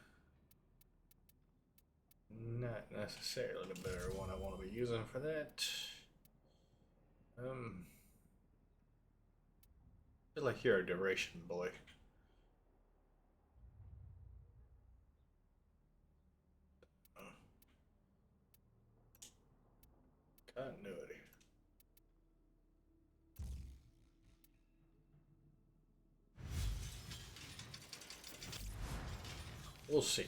Not necessarily the better one I want to be using for that. I feel like you're a duration boy. Continuity. We'll see.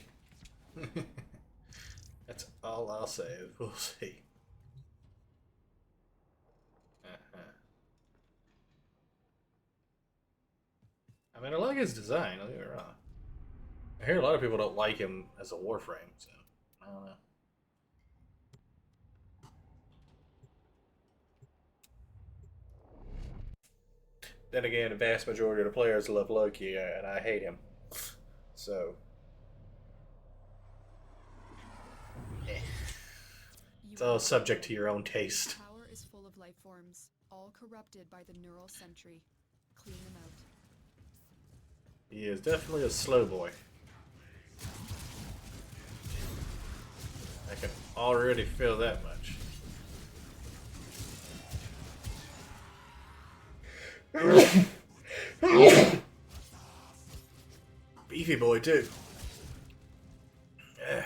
That's all I'll say. We'll see. I mean, I like his design. Don't get me wrong. I hear a lot of people don't like him as a Warframe, so I don't know. Then again, the vast majority of the players love Loki, and I hate him. So, it's all subject to your own taste. The tower is full of life forms, all corrupted by the neural sentry. Clean them out. He is definitely a slow boy. I can already feel that much. Beefy boy too. Yeah.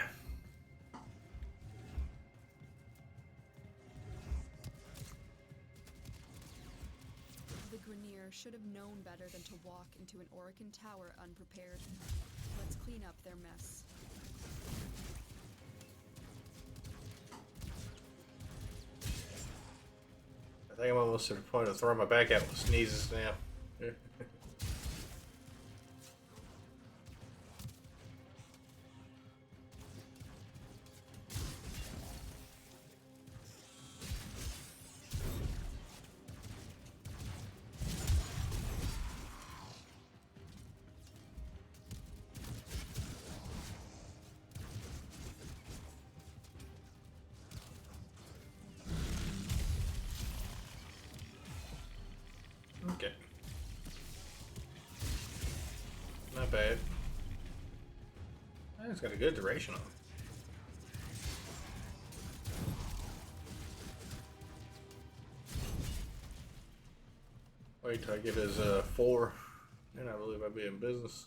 The Grenier should have known better than to walk into an Orokin tower unprepared. Let's clean up their mess. I think I'm almost to the point of throwing my back out with sneezes now. It's got a good duration on it. Wait till I get his 4, and I believe I'll be in business.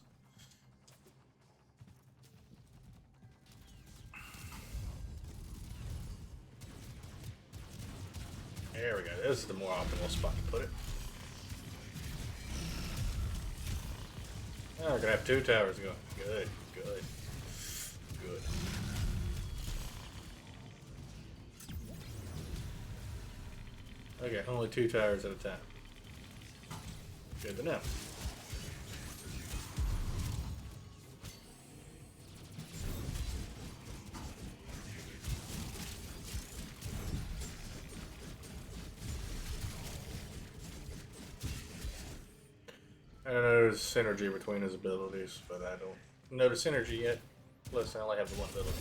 There we go. This is the more optimal spot to put it. Oh, we're gonna have 2 towers going. Good, good, good. Okay, only 2 towers at a time. Good to know. I don't notice synergy between his abilities, but I don't notice synergy yet. Plus, I only have the 1 ability.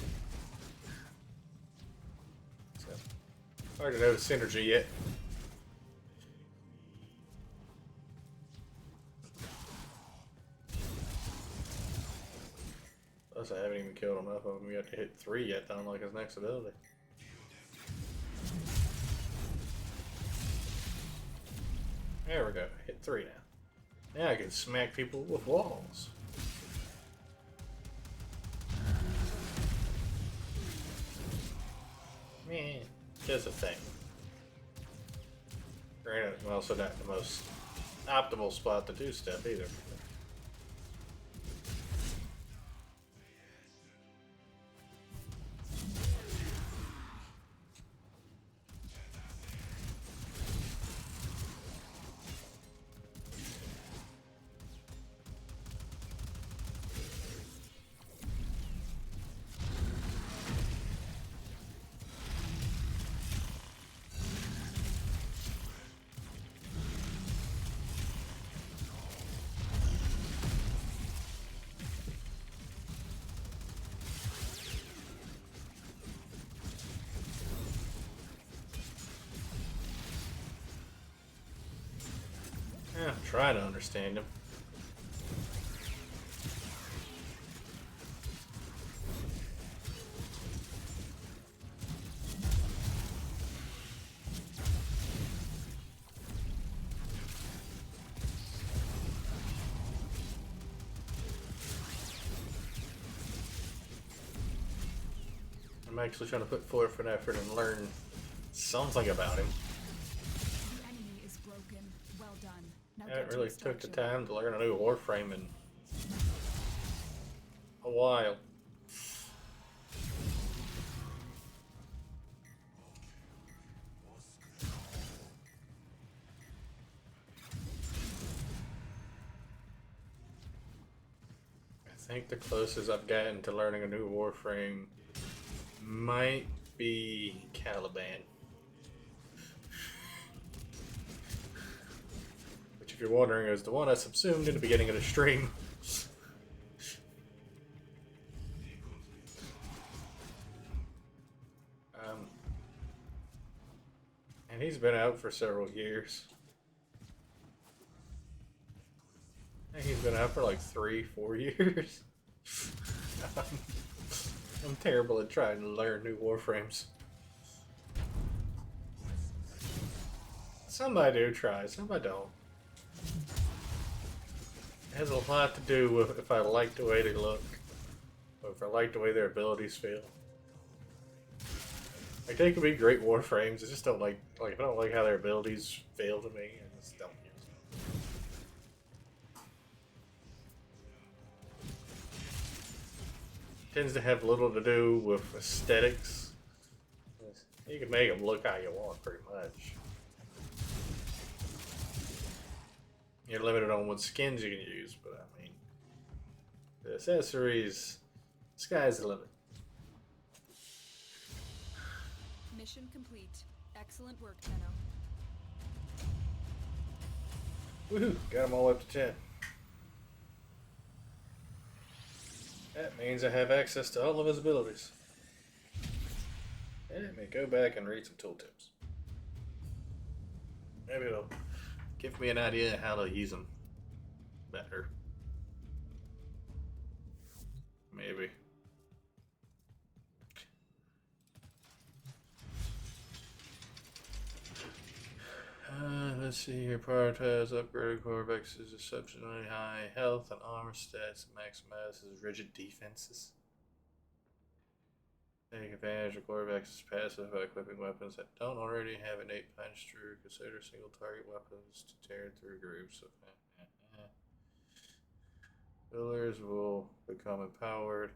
So, hard to notice synergy yet. Plus, I haven't even killed enough of them yet to hit 3 yet, unlike his next ability. There we go. Hit 3 now. Now I can smack people with walls. Man, just a thing. Granted, I'm also not the most optimal spot to do stuff either. Yeah, I'm trying to understand him. I'm actually trying to put forth an effort and learn something about him. The enemy is broken. Well done. Now I get haven't to really took the extraction. time to learn a new Warframe in a while. I think the closest I've gotten to learning a new Warframe might be Caliban. Which, if you're wondering, is the one I subsumed in the beginning of the stream. And he's been out for several years. I think he's been out for like 3-4 years. I'm terrible at trying to learn new Warframes. Some I do try, some I don't. It has a lot to do with if I like the way they look, or if I like the way their abilities feel. Like, they could be great Warframes, I just don't like if I don't like how their abilities feel to me, I just don't use them. Tends to have little to do with aesthetics. You can make them look how you want, pretty much. You're limited on what skins you can use, but I mean, the accessories, sky's the limit. Mission complete. Excellent work, Tenno. Woohoo! Got them all up to 10. That means I have access to all of his abilities. Let me go back and read some tooltips. Maybe it'll give me an idea how to use them better. Maybe. Let's see here. Prioritize upgraded Corvex's exceptionally high health and armor stats and maximize his rigid defenses. Take advantage of Corvex's passive by equipping weapons that don't already have innate punch through. Consider single target weapons to tear through groups. Pillars will become empowered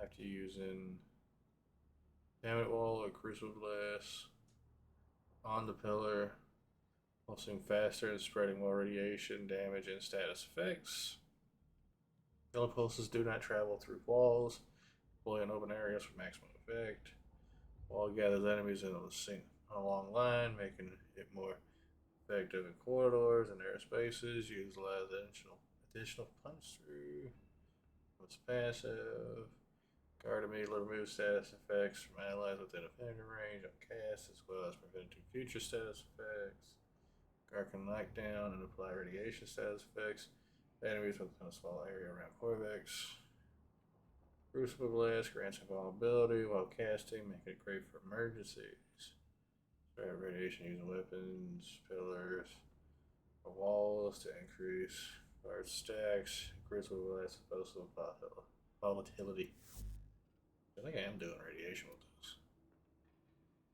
after using Damage Wall or Crucible Blast on the pillar, pulsing faster and spreading more radiation damage and status effects. Pillar pulses do not travel through walls, deploy in open areas for maximum effect. Wall gathers enemies in a long line, making it more effective in corridors and air spaces. Utilize additional punch through. What's passive? Guard immediately removes status effects from allies within affinity range on cast, as well as preventing future status effects. Guard can knock down and apply radiation status effects to enemies within a small area around Corvex. Crucible Blast grants invulnerability while casting, making it great for emergencies. Spread radiation using weapons, pillars, or walls to increase large stacks. Crucible Blast is also volatility. I think I am doing radiation with this.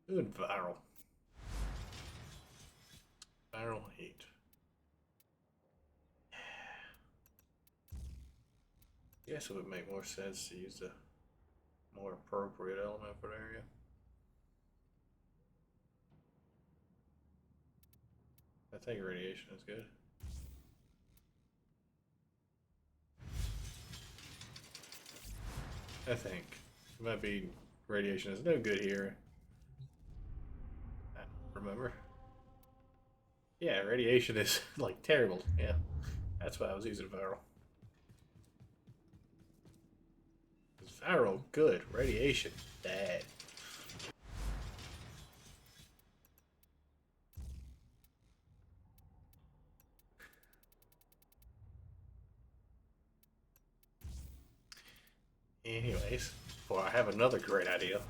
Doing viral. Viral heat. I guess it would make more sense to use the more appropriate element for the area. I think radiation is good. I think. It might be radiation is no good here. I don't remember. Yeah, radiation is like terrible. Yeah. That's why I was using viral. Viral, good. Radiation, bad. Anyways, well, I have another great idea.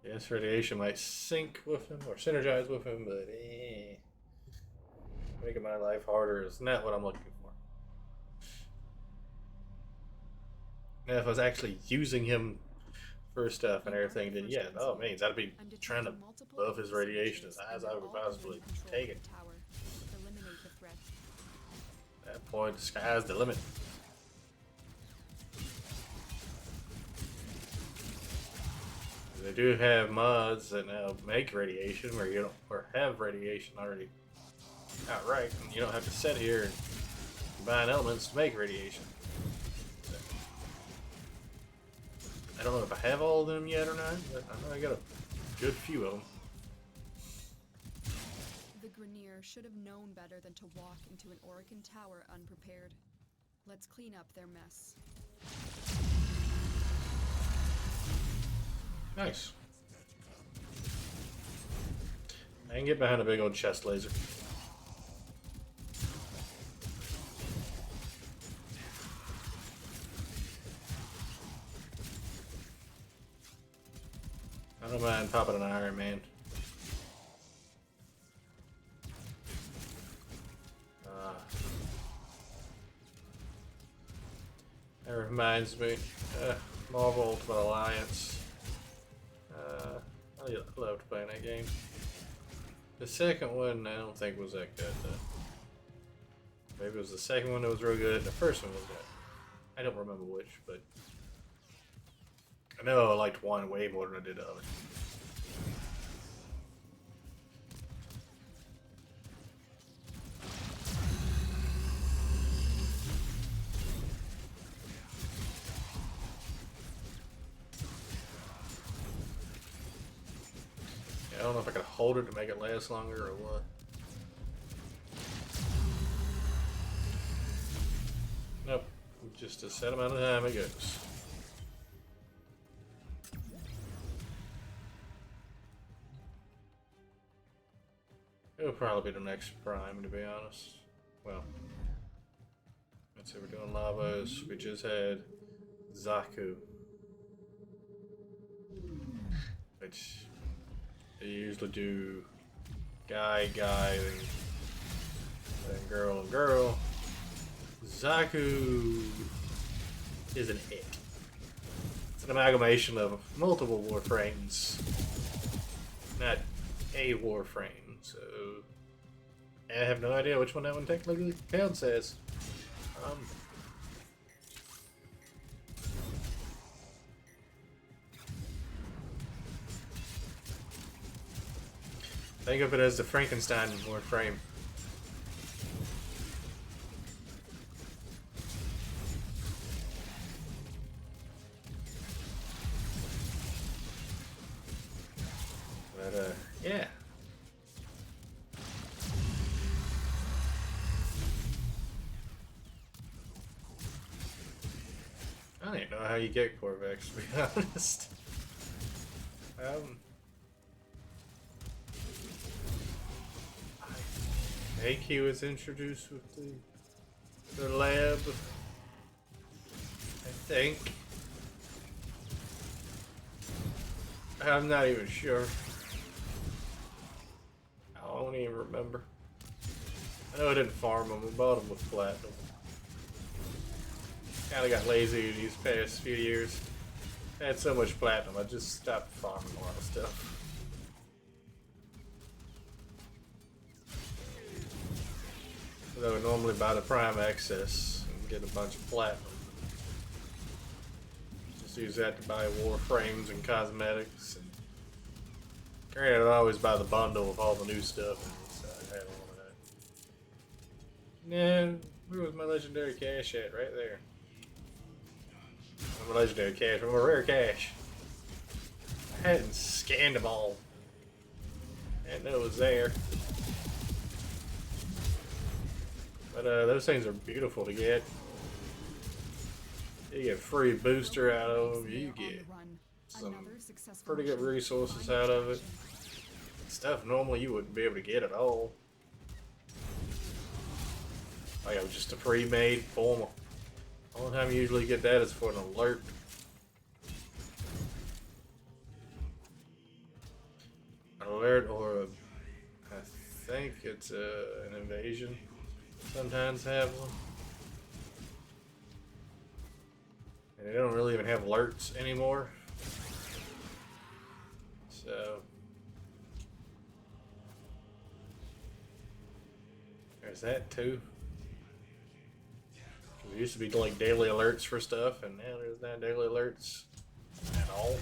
Yes, radiation might sync with him or synergize with him, but making my life harder is not what I'm looking for. Now, if I was actually using him for stuff and everything, then yeah, no, it means I'd be trying to buff his radiation as high as I would possibly take it. At that point, the sky's the limit. They do have mods that now make radiation where you don't, or have radiation already outright, and you don't have to sit here and combine elements to make radiation. So, I don't know if I have all of them yet or not, but I know I got a good few of them. The Grenier should have known better than to walk into an Orokin tower unprepared. Let's clean up their mess. Nice. I can get behind a big old chest laser. I don't mind popping an Iron Man. That reminds me, Marvel Ultimate Alliance. I loved playing that game. The second one I don't think was that good though. Maybe it was the second one that was real good and the first one was good. I don't remember which, but I know I liked one way more than I did the other. I don't know if I could hold it to make it last longer or what. Nope. Just a set amount of time it goes. It'll probably be the next prime, to be honest. Well, let's see, we're doing lavas. We just had Zaku. which they usually do guy, then girl and girl. Zaku isn't it. It's an amalgamation of multiple Warframes, not a Warframe. So I have no idea which one that one technically counts as. Think of it as the Frankenstein Warframe. But yeah. I don't even know how you get Corvex, to be honest. I think he was introduced with the lab. I think. I'm not even sure. I don't even remember. I know I didn't farm them. I bought them with platinum. Kinda got lazy these past few years. I had so much platinum, I just stopped farming a lot of stuff. So I would normally buy the Prime Access and get a bunch of platinum. Just use that to buy Warframes and cosmetics. And granted, I always buy the bundle with all the new stuff. So I had all of that. Yeah, where was my legendary cash at? Right there. I'm a legendary cash. I'm a rare cash. I hadn't scanned them all. I didn't know it was there. But those things are beautiful to get. You get free booster out of them. You get some pretty good resources out of it. Stuff normally you wouldn't be able to get at all. Like just a pre-made form. The only time you usually get that is for an alert. An alert or I think it's an invasion. Sometimes have one. And they don't really even have alerts anymore. So there's that too. There used to be like daily alerts for stuff, and now there's not daily alerts at all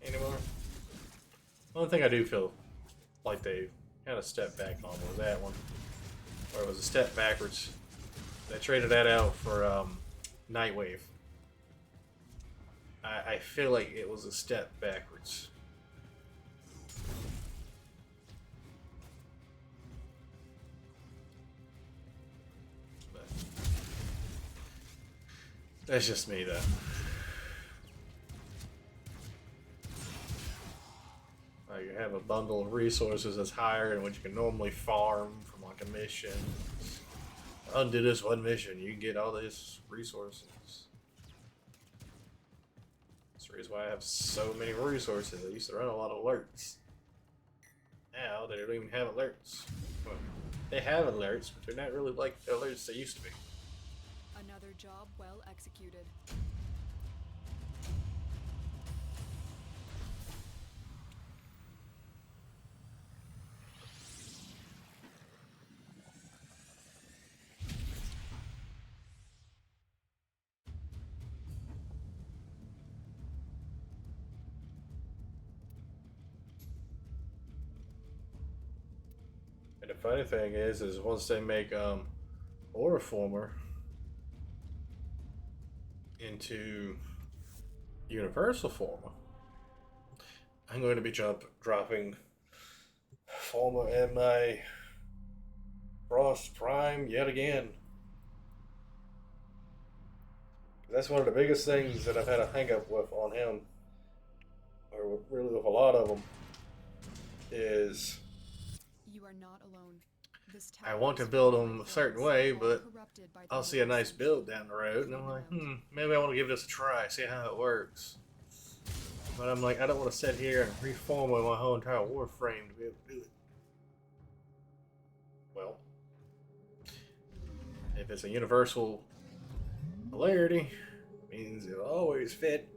anymore. One thing I do feel like they kind of stepped back on was that one, or it was a step backwards. They traded that out for Nightwave. I feel like it was a step backwards. That's just me, though. Like, you have a bundle of resources that's higher than what you can normally farm from like a mission. Undo this one mission, you can get all these resources. That's the reason why I have so many resources. I used to run a lot of alerts. Now they don't even have alerts. Well, they have alerts, but they're not really like the alerts they used to be. Another job well executed. And the funny thing is once they make Warframe into Universal Forma, I'm going to be dropping Forma and my Frost Prime yet again. That's one of the biggest things that I've had a hang up with on him, or really with a lot of them, is You are not alone. This I want to build them a certain way, but I'll see a nice build down the road, and I'm like, maybe I want to give this a try, see how it works. But I'm like, I don't want to sit here and reform with my whole entire Warframe to be able to do it. Well, if it's a universal polarity, it means it'll always fit.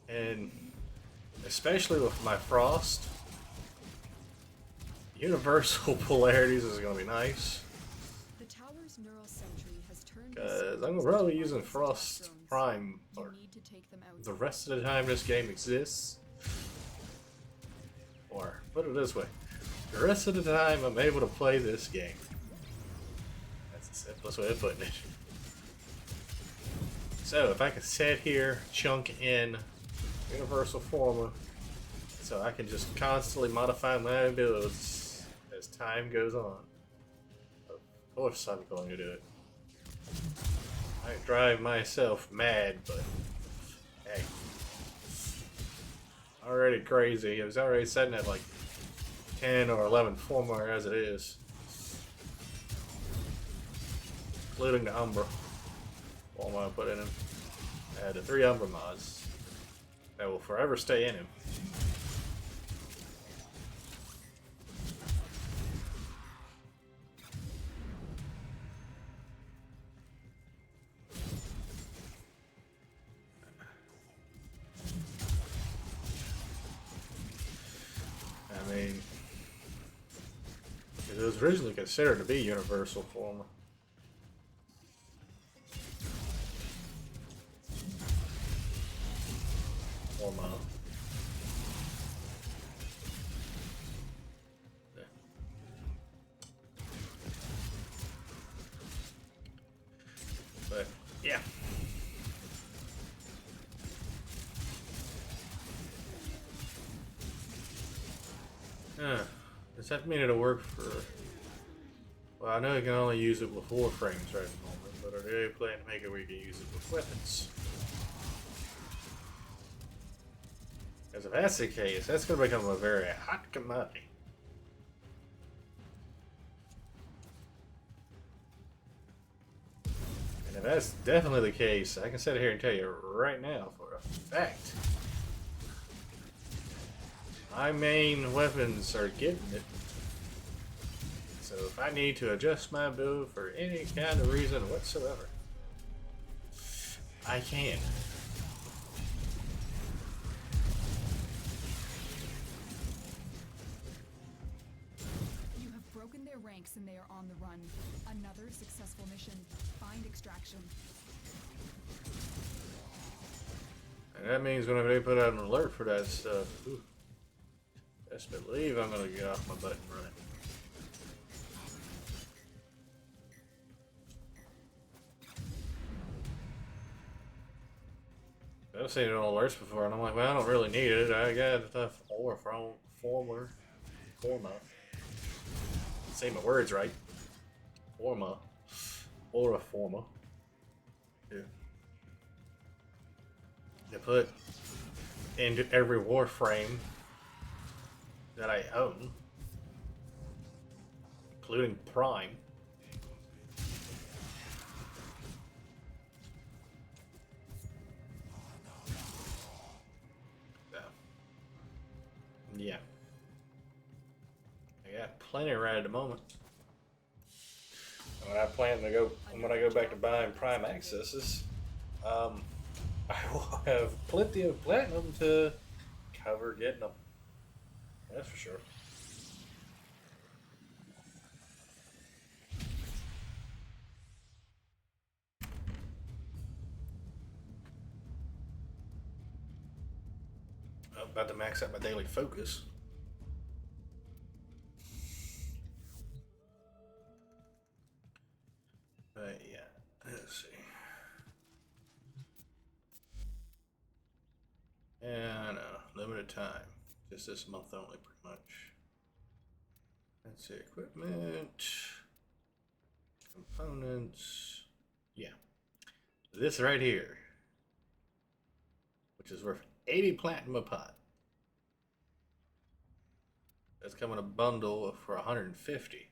And especially with my frost, universal polarities is going to be nice. The tower's neural sentry has turned Because I'm probably using Frost Prime for the rest of the time this game exists. Or, put it this way, the rest of the time I'm able to play this game. That's the simplest way of putting it. So, if I can sit here, chunk in Universal Forma, so I can just constantly modify my builds as time goes on. Of course I'm going to do it. I drive myself mad, but hey. Already crazy. It was already setting at like 10 or 11 Forma as it is. Including the Umbra. Forma I put in him. I had the 3 Umbra mods that will forever stay in him. I mean, it was originally considered to be universal Forma. Forma. But yeah. Does that mean it'll work for... Well, I know you can only use it with Warframes right at the moment, but are they planning to make it where you can use it with weapons? Because if that's the case, that's going to become a very hot commodity. And if that's definitely the case, I can sit here and tell you right now for a fact, my main weapons are getting it. So if I need to adjust my build for any kind of reason whatsoever, I can. You have broken their ranks and they are on the run. Another successful mission. Find extraction. And that means whenever they put out an alert for that stuff, best believe I'm gonna get off my butt and run it. I've seen it on alerts before, and I'm like, well, I don't really need it. I got the Forma. Say my words right. Forma. Forma. Yeah. They put into every Warframe that I own, including Prime. Yeah. I got plenty right at the moment. When I plan to go, when I go back to buying Prime accesses, I will have plenty of platinum to cover getting them. That's for sure. I'm about to max out my daily focus. But yeah, let's see. And limited time. Just this month only, pretty much. Let's see, equipment, components. Yeah. This right here, which is worth 80 platinum a pot. That's coming a bundle for 150.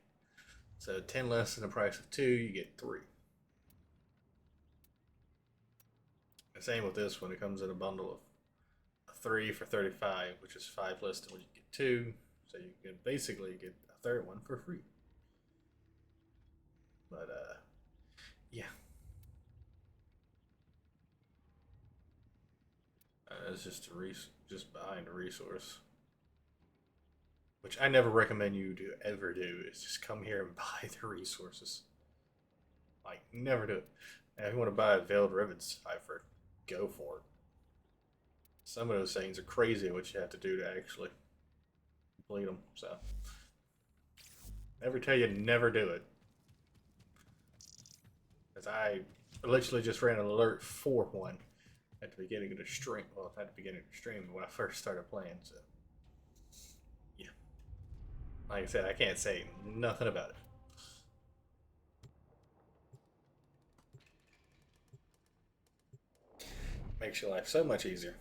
So 10 less than the price of 2, you get 3. Same with this one. It comes in a bundle of 3 for 35, which is 5 less than what you get 2. So you can basically get a third one for free. But yeah, it's just just buying a resource, which I never recommend you to ever do. Is just come here and buy the resources. Like never do it. Now, if you want to buy a Veiled Riven Cipher, go for it. Some of those things are crazy what you have to do to actually complete them. So never tell you never do it. Because I literally just ran an alert for one at the beginning of the stream. Well, at the beginning of the stream when I first started playing. So yeah, like I said, I can't say nothing about it. Makes your life so much easier.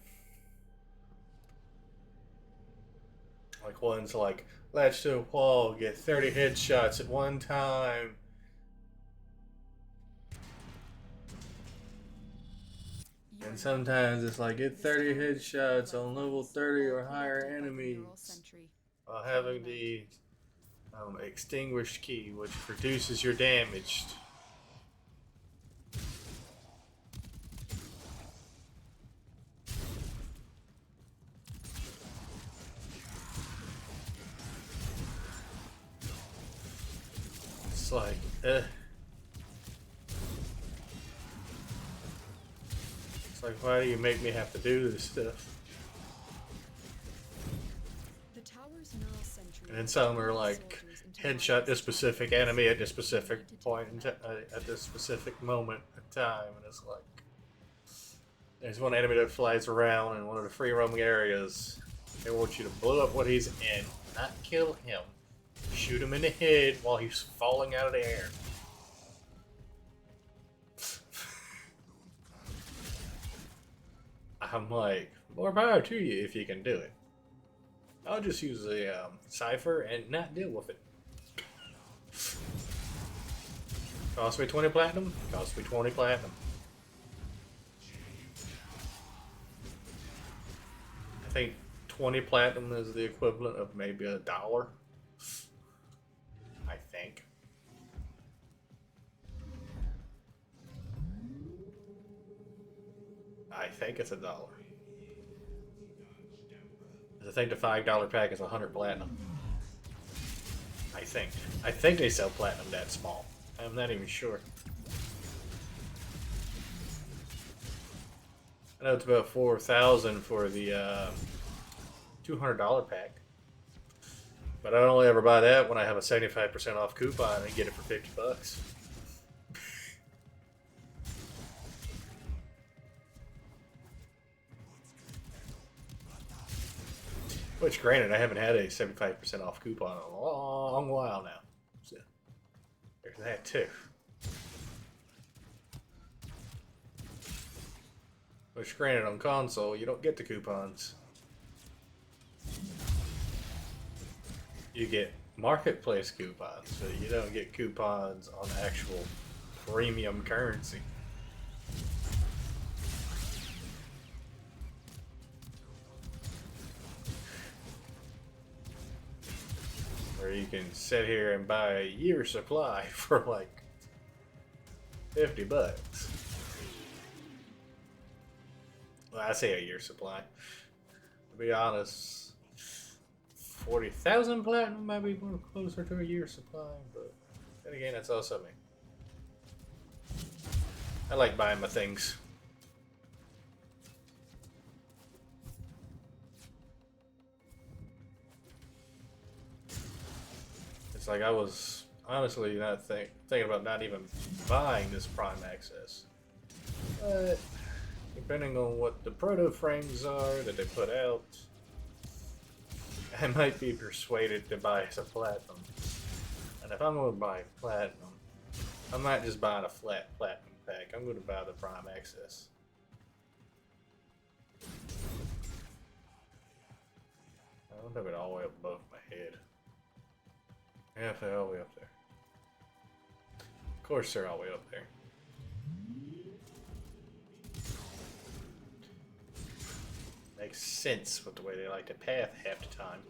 Like ones like latch to a wall, get 30 headshots at one time. And sometimes it's like get 30 headshots on level 30 or higher enemies while having the extinguished key, which reduces your damage. It's like, It's like, why do you make me have to do this stuff? And then some are like, headshot this specific enemy at this specific point, at this specific moment in time. And it's like, there's one enemy that flies around in one of the free roaming areas. They want you to blow up what he's in, not kill him. Shoot him in the head while he's falling out of the air. I'm like, more power to you if you can do it. I'll just use a cipher and not deal with it. Cost me 20 platinum? Cost me 20 platinum. I think 20 platinum is the equivalent of maybe $1. I think. I think it's $1. I think the $5 pack is 100 platinum. I think. I think they sell platinum that small. I'm not even sure. I know it's about 4,000 for the $200 pack. But I only ever buy that when I have a 75% off coupon and get it for $50. Which, granted, I haven't had a 75% off coupon in a long while now. So, there's that too. Which, granted, on console, you don't get the coupons. You get marketplace coupons, but you don't get coupons on actual premium currency. Where you can sit here and buy a year's supply for like $50. Well, I say a year's supply. To be honest, 40,000 platinum might be more closer to a year's supply, but then again, that's also me. I like buying my things. It's like I was honestly not thinking about not even buying this Prime Access. But depending on what the proto frames are that they put out, I might be persuaded to buy some platinum. And if I'm going to buy platinum, I'm not just buying a flat platinum pack. I'm going to buy the Prime Access. I don't have it all the way up above my head. Yeah, they're all the way up there. Of course they're all the way up there. Makes sense with the way they like to path half the time.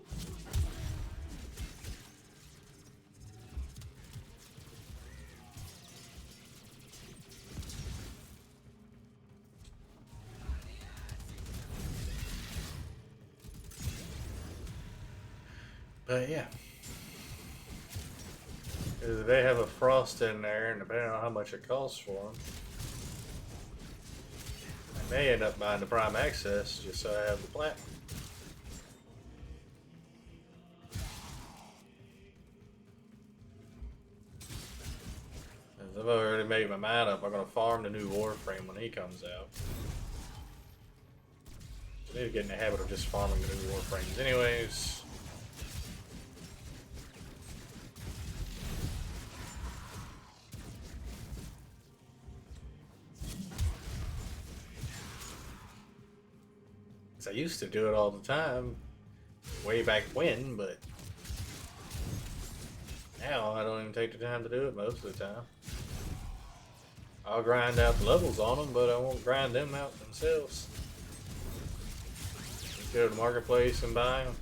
But yeah. Because they have a frost in there, and depending on how much it costs for them, I may end up buying the Prime Access just so I have the Platinum. As I've already made my mind up, I'm going to farm the new Warframe when he comes out. I need to get in the habit of just farming the new Warframes anyways. I used to do it all the time, way back when, but now I don't even take the time to do it most of the time. I'll grind out the levels on them, but I won't grind them out themselves. Just go to the marketplace and buy them.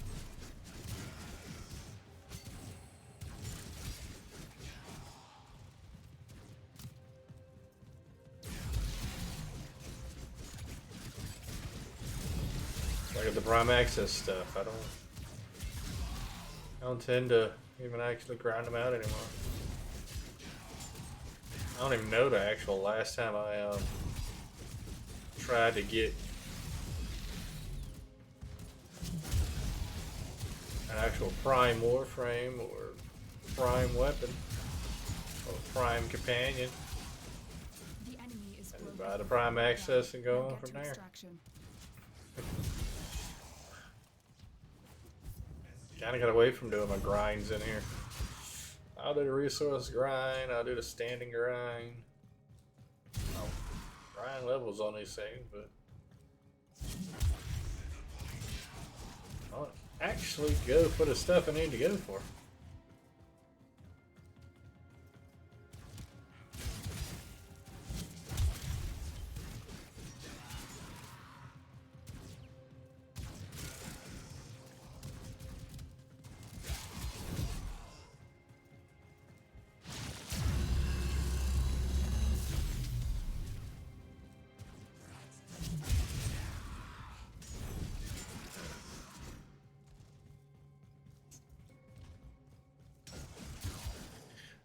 Like the Prime Access stuff, I don't tend to even actually grind them out anymore. I don't even know the actual last time I tried to get an actual Prime Warframe or Prime weapon or Prime companion. The enemy is And buy the Prime Access and go on from there. Kinda got away from doing my grinds in here. I'll do the resource grind, I'll do the standing grind. I'll grind levels on these things, but I'll actually go for the stuff I need to go for.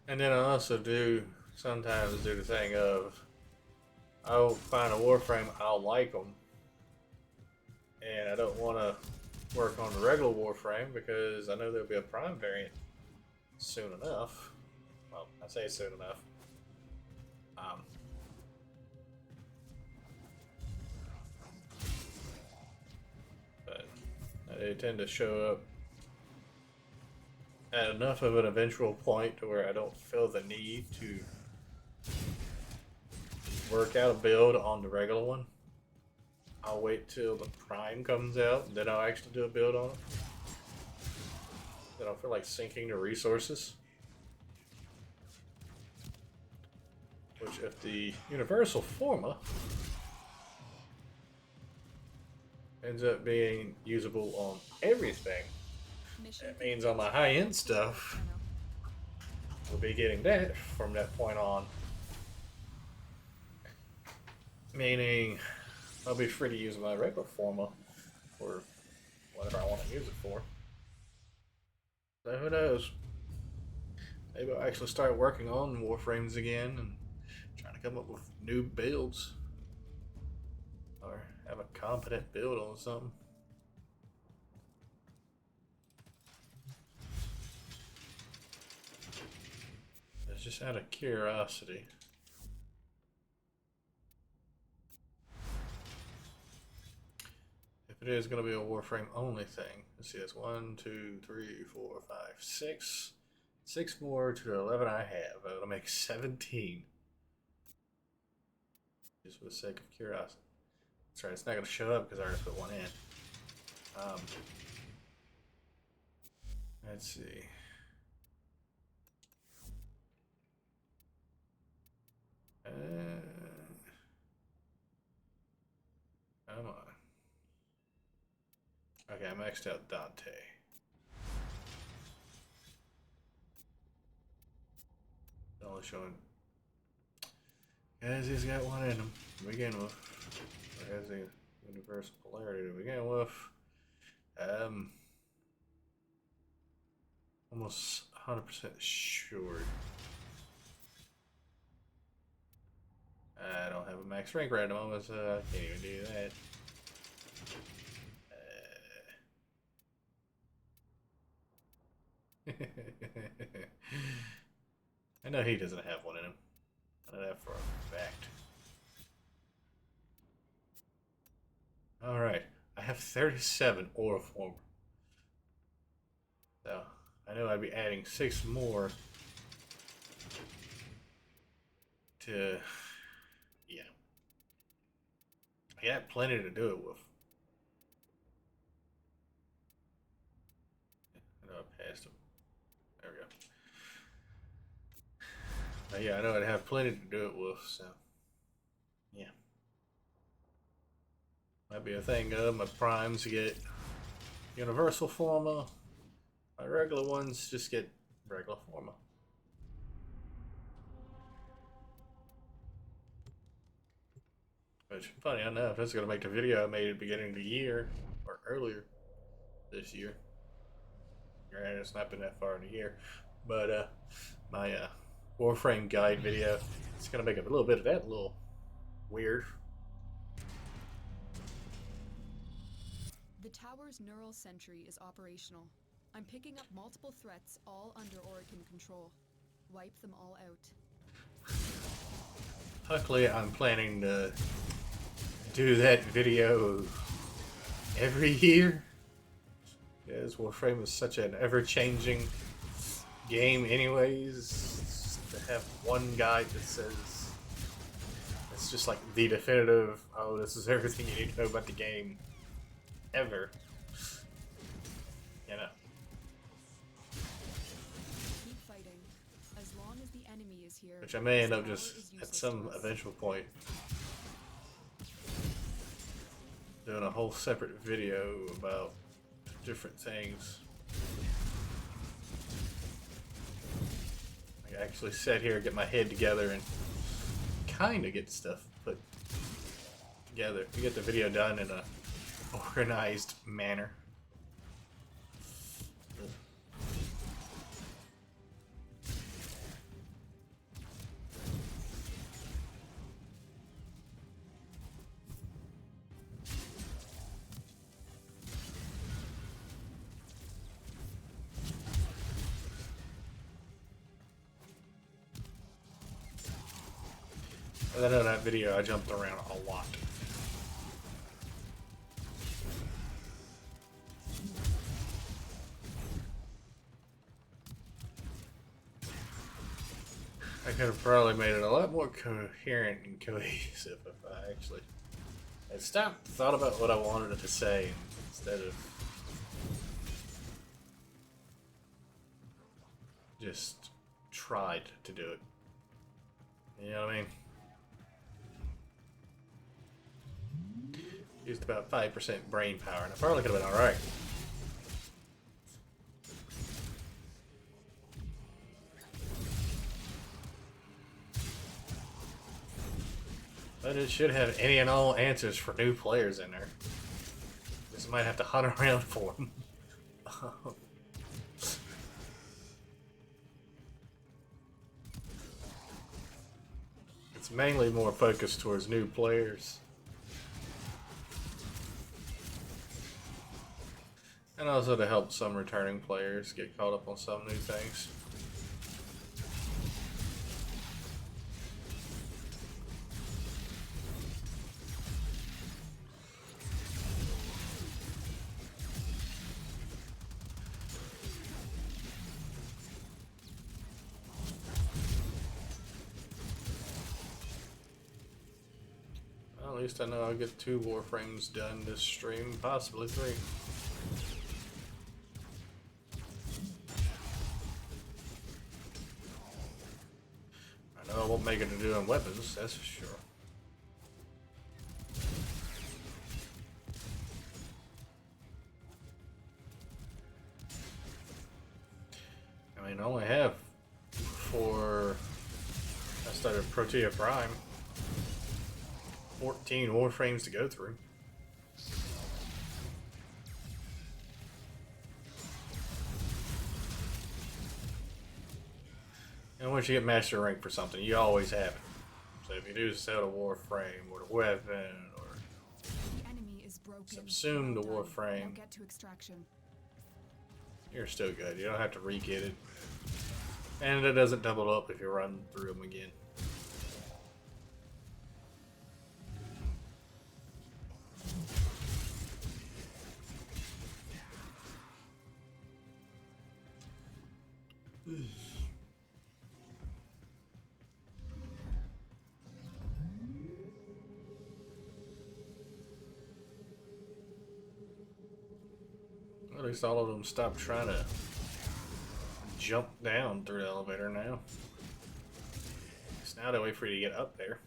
And then I also sometimes do the thing of, I'll find a Warframe, I'll like them, and I don't want to work on the regular Warframe because I know there'll be a Prime variant soon enough. Well, I say soon enough. But they tend to show up at enough of an eventual point to where I don't feel the need to work out a build on the regular one. I'll wait till the Prime comes out, and then I'll actually do a build on it. Then I don't feel like sinking the resources. Which, if the Universal Forma ends up being usable on everything, that means on my high-end stuff, we'll be getting that from that point on. Meaning, I'll be free to use my regular Forma for whatever I want to use it for. So who knows? Maybe I'll actually start working on Warframes again and trying to come up with new builds. Or have a competent build on something. It's just out of curiosity. If it is going to be a Warframe only thing, let's see, it's 1, 2, 3, 4, 5, 6. 6 more to the 11 I have. That'll make 17. Just for the sake of curiosity. That's right, it's not going to show up because I already put one in. Let's see. Come on. Okay, I maxed out Dante. Only showing. As he's got one in him to begin with. Or has a universal polarity to begin with. Almost 100% sure. I don't have a max rank right at the moment, so I can't even do that. I know he doesn't have one in him. I know that for a fact. Alright, I have 37 Warframe. So, I know I'd be adding 6 more to... Yeah. I got plenty to do it with. I know I passed him. There we go. But yeah, I know I'd have plenty to do it with, so... Yeah. Might be a thing of my primes get universal forma. My regular ones just get regular forma. Which, funny enough, that's going to make the video I made at the beginning of the year, or earlier this year. Granted, it's not been that far in the year, but my Warframe guide video, it's going to make a little bit of that a little weird. The tower's neural sentry is operational. I'm picking up multiple threats, all under Orokin control. Wipe them all out. Luckily, I'm planning to do that video every year. Because Warframe is such an ever-changing game anyways. To have one guide that says it's just like the definitive, oh, this is everything you need to know about the game ever. You know. Keep fighting. As long as the enemy is here. Which I may end up just at some eventual point doing a whole separate video about different things. I actually sit here, get my head together, and kind of get stuff put together to get the video done in a organized manner. I know that video I jumped around a lot. I could have probably made it a lot more coherent and cohesive if I actually had stopped, thought about what I wanted it to say instead of just tried to do it. You know what I mean? Used about 5% brain power, and I probably could have been alright. But it should have any and all answers for new players in there. Just might have to hunt around for them. It's mainly more focused towards new players. And also to help some returning players get caught up on some new things. Well, at least I know I'll get 2 Warframes done this stream, possibly 3. I won't make it to doing weapons, that's for sure. I mean, I only have 4. I started Protea Prime. 14 Warframes to go through. And once you get master rank for something, you always have it. So if you do sell a Warframe or a weapon or The enemy is broken. subsume the Well done. Warframe, Now get to extraction. you're still good. You don't have to re-get it. And it doesn't double up if you run through them again. At least all of them stopped trying to jump down through the elevator now. It's now they wait for you to get up there.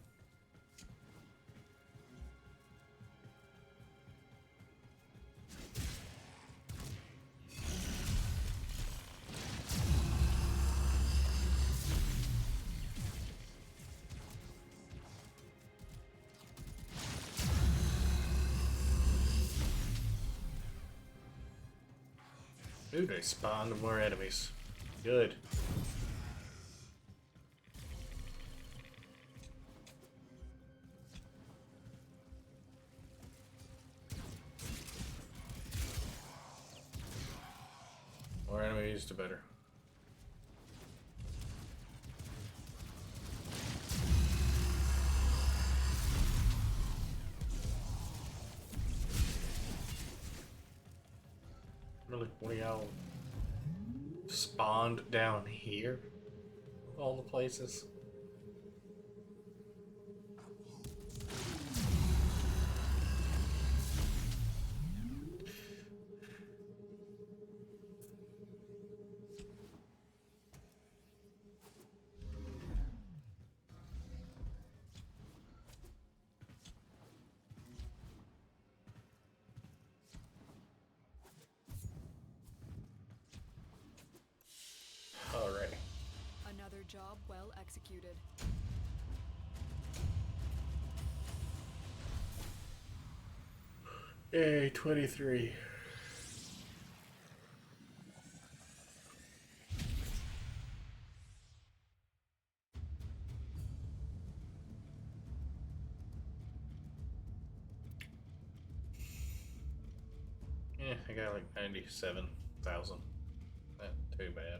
Ooh, they spawned more enemies. Good. More enemies, the better. Really? What are y'all spawned down here? Of all the places? Alrighty. Another job well executed. Yay, 23. Yeah, I got like 97,000. Not too bad.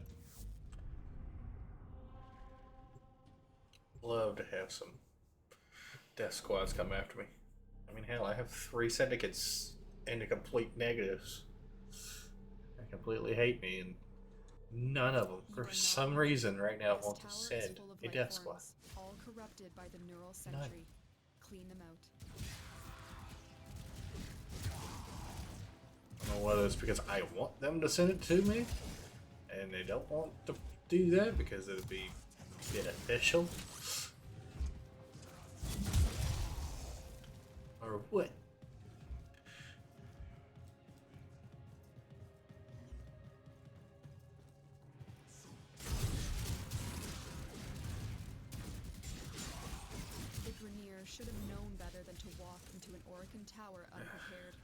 Love to have some death squads come after me. I mean, hell, I have 3 syndicates into complete negatives. They completely hate me, and none of them, You for are not some alone. reason, right now This want to tower is send full of a life death squad. forms, all corrupted by the neural None. sentry. Clean them out. I don't know whether it's because I want them to send it to me, and they don't want to do that because it would be beneficial, or what. The Grenier should have known better than to walk into an Orican tower unprepared.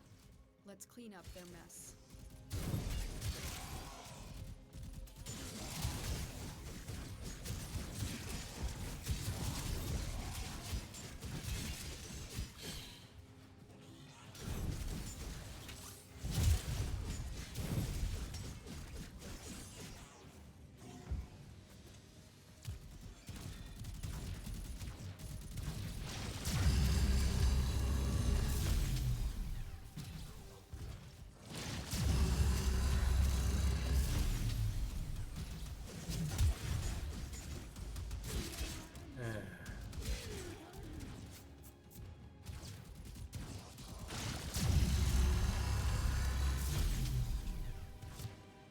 Let's clean up their mess.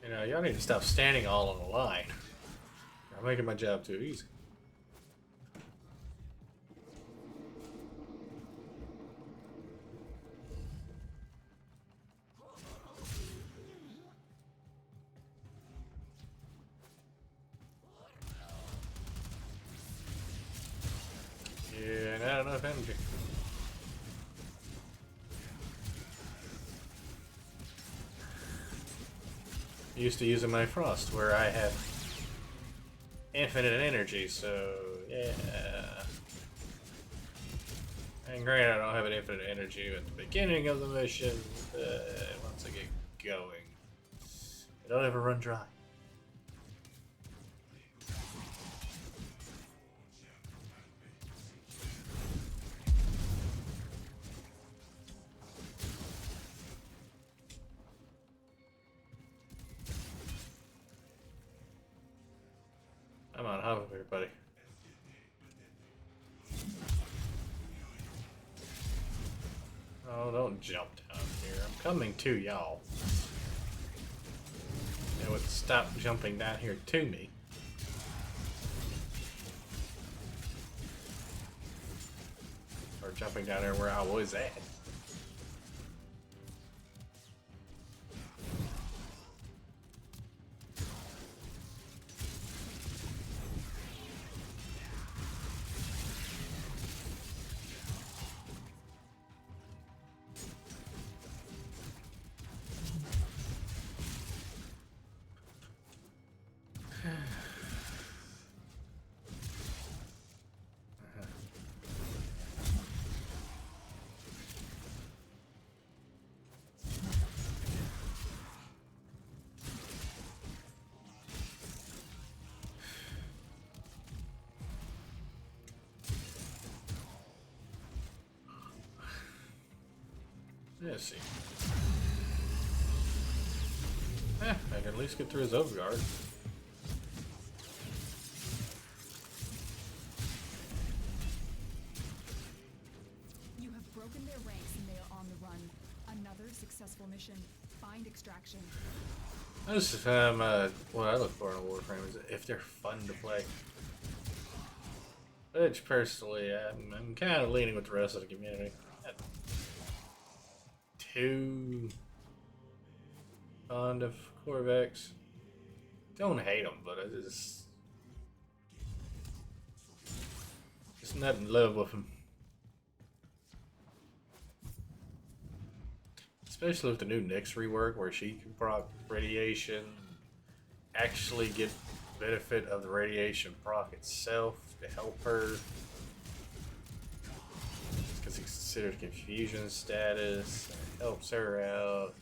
You know, y'all need to stop standing all on the line. I'm making my job too easy. ran out enough energy. Used to using my frost where I have infinite energy, so yeah. And granted, I don't have an infinite energy at the beginning of the mission, but once I get going, it don't ever run dry. I'm on top of everybody. Oh, don't jump down here. I'm coming to y'all. It would stop jumping down here to me. Or jumping down there where I was at. Let's see. I can at least get through his overguard. You have broken their ranks and they are on the run. Another successful mission. Find extraction. This is what I look for in a Warframe is if they're fun to play. Which personally, I'm kind of leaning with the rest of the community. Too fond of Corvex. Don't hate them, but I just not in love with them. Especially with the new Nyx rework, where she can proc radiation, actually get benefit of the radiation proc itself to help her. Because it's considered confusion status, and it helps her out.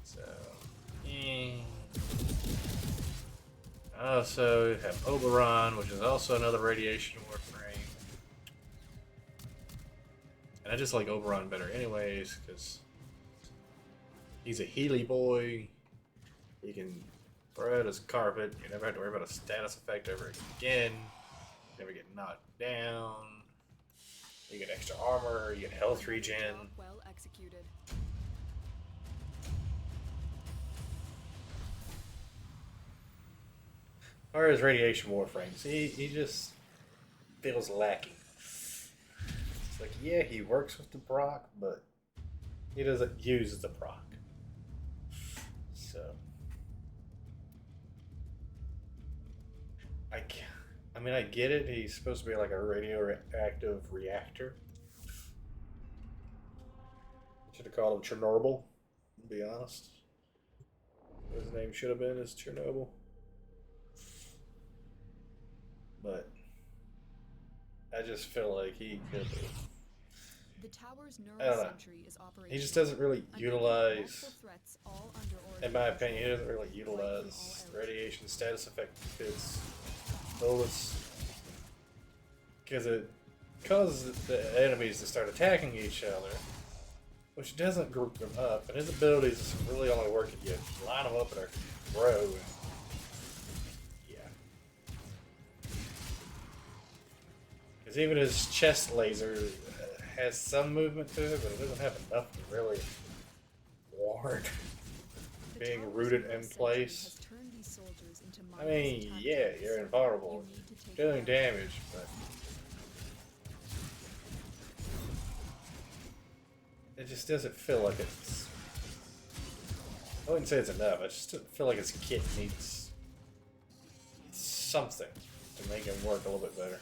So, Also, we have Oberon, which is also another radiation Warframe. And I just like Oberon better anyways, because he's a Healy boy. He can throw out his carpet. You never have to worry about a status effect ever again. You never get knocked down. You get extra armor, you get health regen. Well executed. As far as radiation warframes, he just feels lacking. It's like, yeah, he works with the proc, but he doesn't use the proc. So I mean, I get it. He's supposed to be like a radioactive reactor. Should have called him Chernobyl, to be honest. His name should have been is Chernobyl. But I just feel like he could have. The tower's I don't neural know. sentry is operational. He just doesn't really utilize, Threats all under in my opinion, he doesn't really utilize the radiation status effect fits fullest. Because it causes the enemies to start attacking each other, which doesn't group them up, and his abilities really only work if you line them up in a row. And yeah. Because even his chest laser has some movement to it, but it doesn't have enough to really warrant being rooted in place. I mean, yeah, you're invulnerable, you're doing damage, but it just doesn't feel like it's. I wouldn't say it's enough. I just feel like his kit needs something to make him work a little bit better.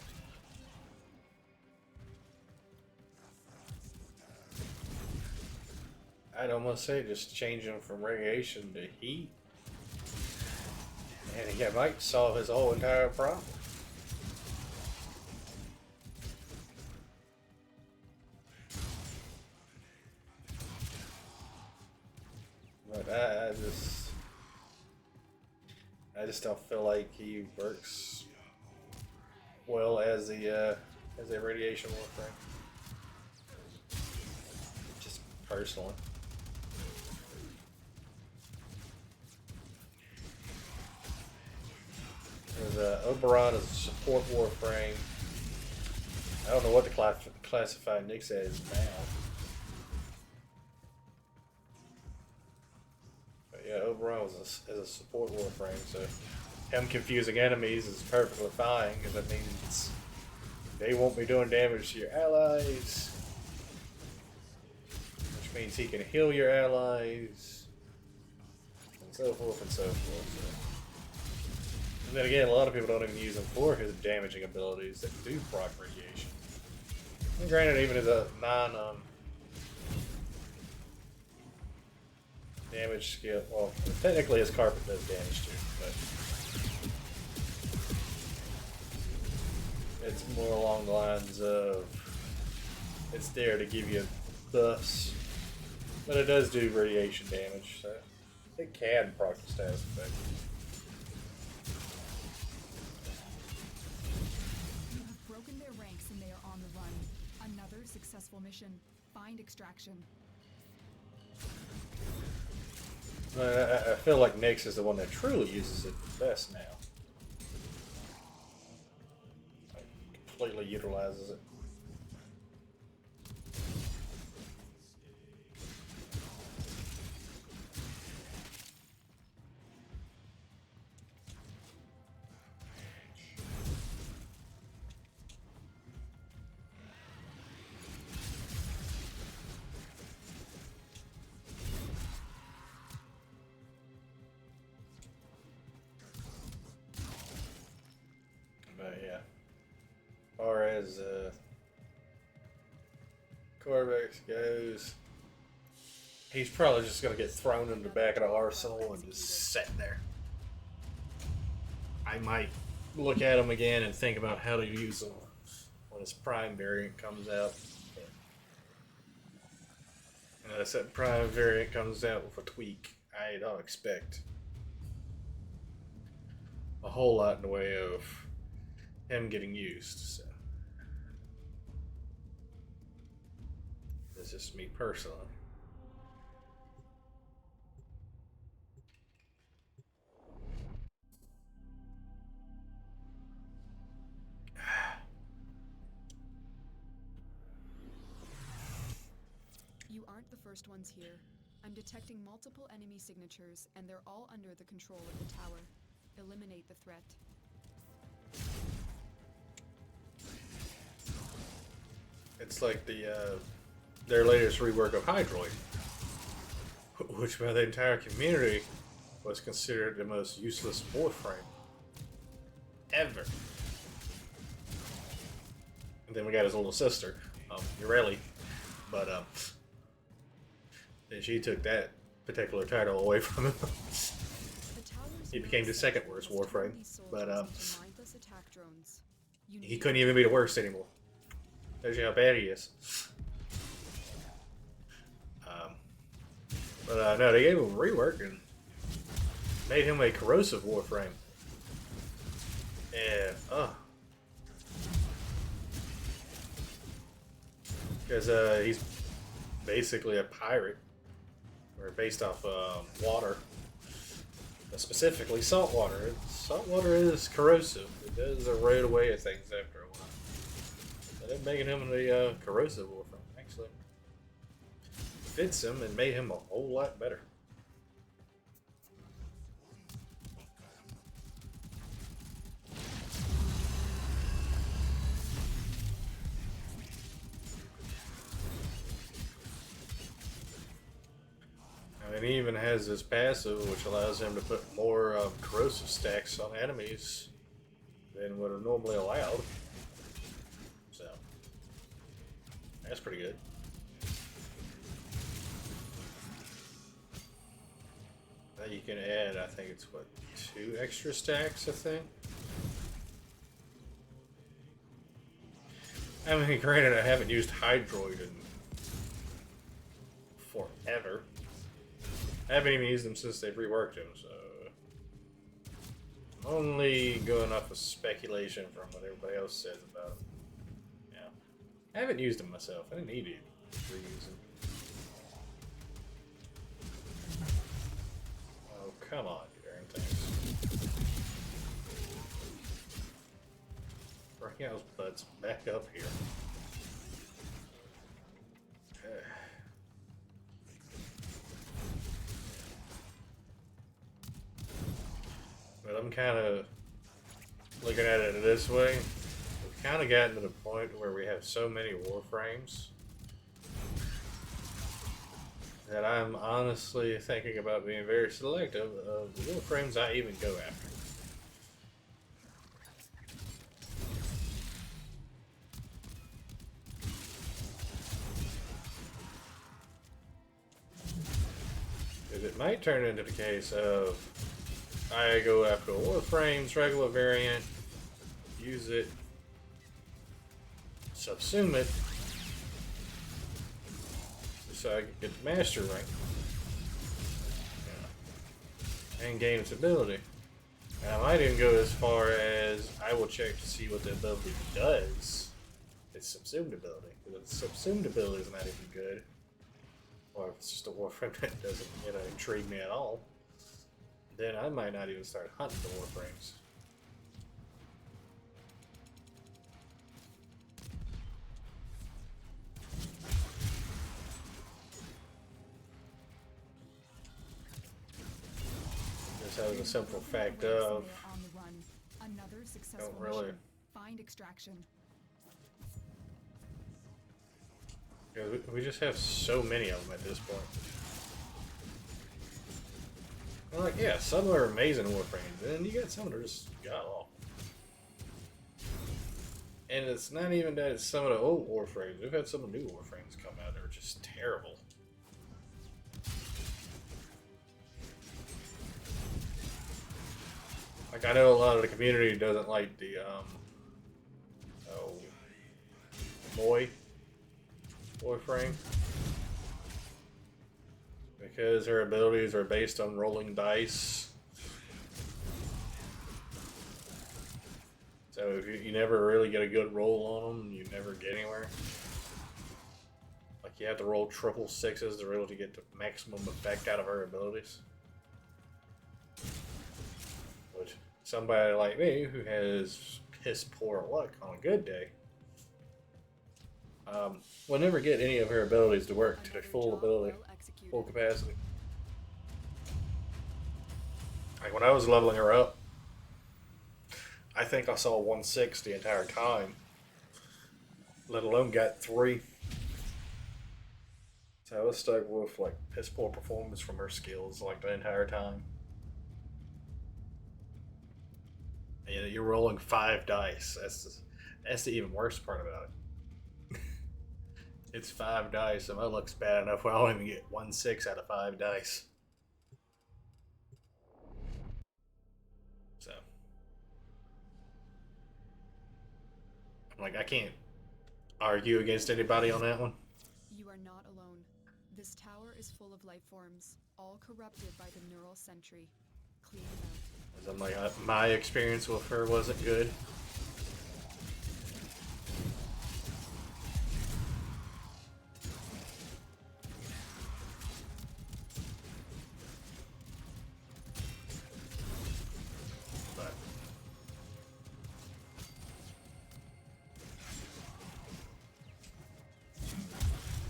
I'd almost say just changing from radiation to heat, and he might solve his whole entire problem. But I just don't feel like he works well as a radiation warframe. Just personally. Because Oberon is a support warframe. I don't know what to classify Nyx as now. But yeah, Oberon is a support warframe, so him confusing enemies is perfectly fine, because that means they won't be doing damage to your allies. Which means he can heal your allies. And so forth and so forth. So. And then again, a lot of people don't even use him for his damaging abilities that do proc radiation. And granted, even as a damage skill, well, technically his carpet does damage too, but it's more along the lines of it's there to give you buffs, but it does do radiation damage, so it can proc the status effect. Successful mission. Find extraction. I feel like Nyx is the one that truly uses it the best now. Like, completely utilizes it. But yeah, as far as Corvex goes, he's probably just going to get thrown in the back of the arsenal and just sit there. I might look at him again and think about how to use him when his Prime variant comes out. And as that Prime variant comes out with a tweak, I don't expect a whole lot in the way of him getting used. So it's just me personally. You aren't the first ones here. I'm detecting multiple enemy signatures, and they're all under the control of the tower. Eliminate the threat. It's like their latest rework of Hydroid, which by the entire community was considered the most useless Warframe ever. And then we got his little sister, Ureli, but then she took that particular title away from him. He became the second worst Warframe, but he couldn't even be the worst anymore. Tells you how bad he is. But no, they gave him a rework and made him a corrosive Warframe. And because he's basically a pirate, or based off water, specifically salt water. Salt water is corrosive. It does erode away at things after a while. But they're making him a corrosive Warframe actually fits him and made him a whole lot better. And he even has this passive, which allows him to put more corrosive stacks on enemies than would have normally allowed. So that's pretty good. you can add, I think it's what, 2 extra stacks, I think. I mean, granted, I haven't used Hydroid in forever. I haven't even used them since they've reworked them, so I'm only going off of speculation from what everybody else says about them. Yeah, I haven't used them myself. I didn't need to reuse them. Oh, come on, you darn things. Bring those butts back up here. But I'm kind of looking at it this way. We've kind of gotten to the point where we have so many Warframes that I'm honestly thinking about being very selective of the Warframes I even go after. Because it might turn into the case of I go after Warframe's regular variant, use it, subsume it, so I can get the master rank, and gain its ability. And I might even go as far as I will check to see what the ability does. Its subsumed ability. If its subsumed ability is not even good, or if it's just a Warframe that doesn't, intrigue me at all, then I might not even start hunting the Warframes. Just having the simple fact of Another successful don't really. mission. Find extraction. Yeah, we just have so many of them at this point. I'm like, yeah, some are amazing Warframes, and you got some that are just god awful. And it's not even that it's some of the old Warframes. We've had some of the new Warframes come out that are just terrible. Like, I know a lot of the community doesn't like the, Warframe. Because her abilities are based on rolling dice. So if you never really get a good roll on them, you never get anywhere. Like you have to roll triple sixes to really get the maximum effect out of her abilities. Which somebody like me who has piss poor luck on a good day will never get any of her abilities to work to their full ability. Full capacity. Like when I was leveling her up, I think I saw 1/6 the entire time. Let alone got 3. So I was stuck with like piss poor performance from her skills like the entire time. And you're rolling 5 dice. That's the even worst part about it. It's 5 dice, and my luck's bad enough where I don't even get 1/6 out of 5 dice. So, I'm like, I can't argue against anybody on that one. You are not alone. This tower is full of life forms, all corrupted by the neural sentry. Clean them out. As I'm like, my experience with her wasn't good.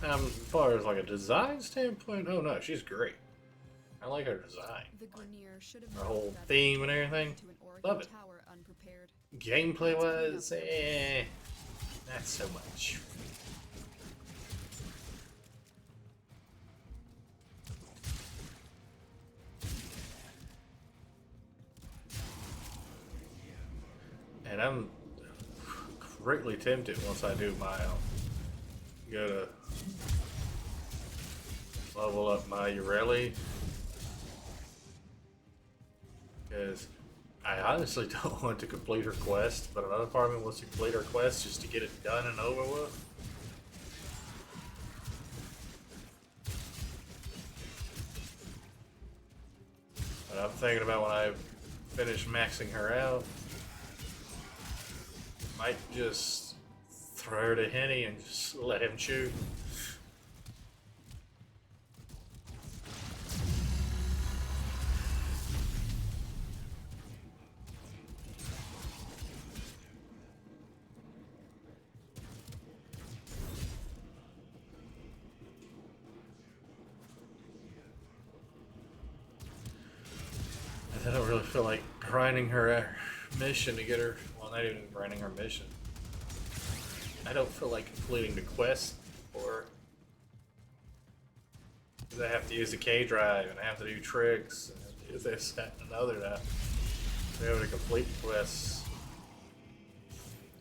As far as like a design standpoint, oh no, she's great. I like her design. The Grineer should have Her whole known that theme and everything. to an Love it. tower unprepared. Gameplay wise, not so much. And I'm greatly tempted once I do my go to level up my Ureli Because I honestly don't want to complete her quest, but another part of me wants to complete her quest just to get it done and over with. But I'm thinking about when I finish maxing her out, might just throw her to Henny and just let him chew. I don't really feel like grinding her mission to get her. Well, not even grinding her mission. I don't feel like completing the quest for her. Because I have to use the K drive and I have to do tricks and I have to do this, that, and another to be able to complete the quests.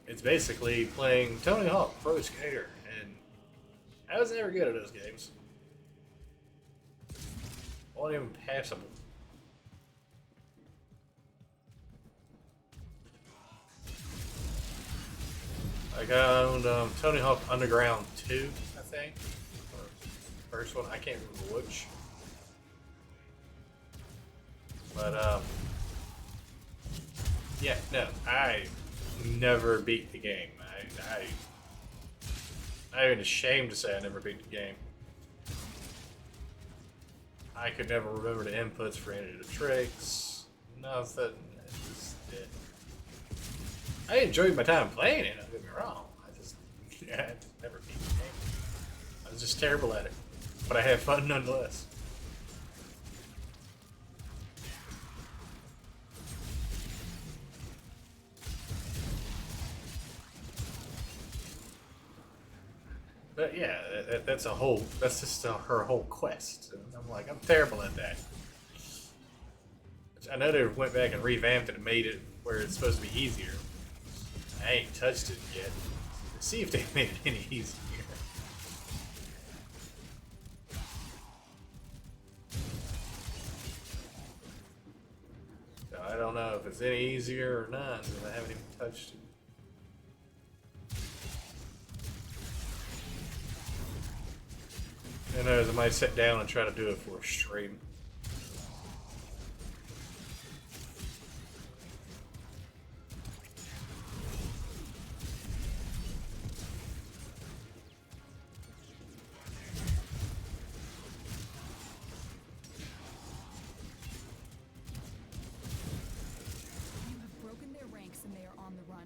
It's basically playing Tony Hawk Pro Skater, and I was never good at those games. Wasn't even passable. Like I owned Tony Hawk Underground 2, I think. Or first one, I can't remember which. But yeah, no, I never beat the game. I'm even ashamed to say I never beat the game. I could never remember the inputs for any of the tricks. Nothing. I enjoyed my time playing it, don't get me wrong. I just never beat the game. I was just terrible at it. But I had fun nonetheless. But yeah, that's just her whole quest. And I'm like, I'm terrible at that. I know they went back and revamped it and made it where it's supposed to be easier. I ain't touched it yet. Let's see if they made it any easier. So I don't know if it's any easier or not, because I haven't even touched it. Who knows, I might sit down and try to do it for a stream. You have broken their ranks and they are on the run.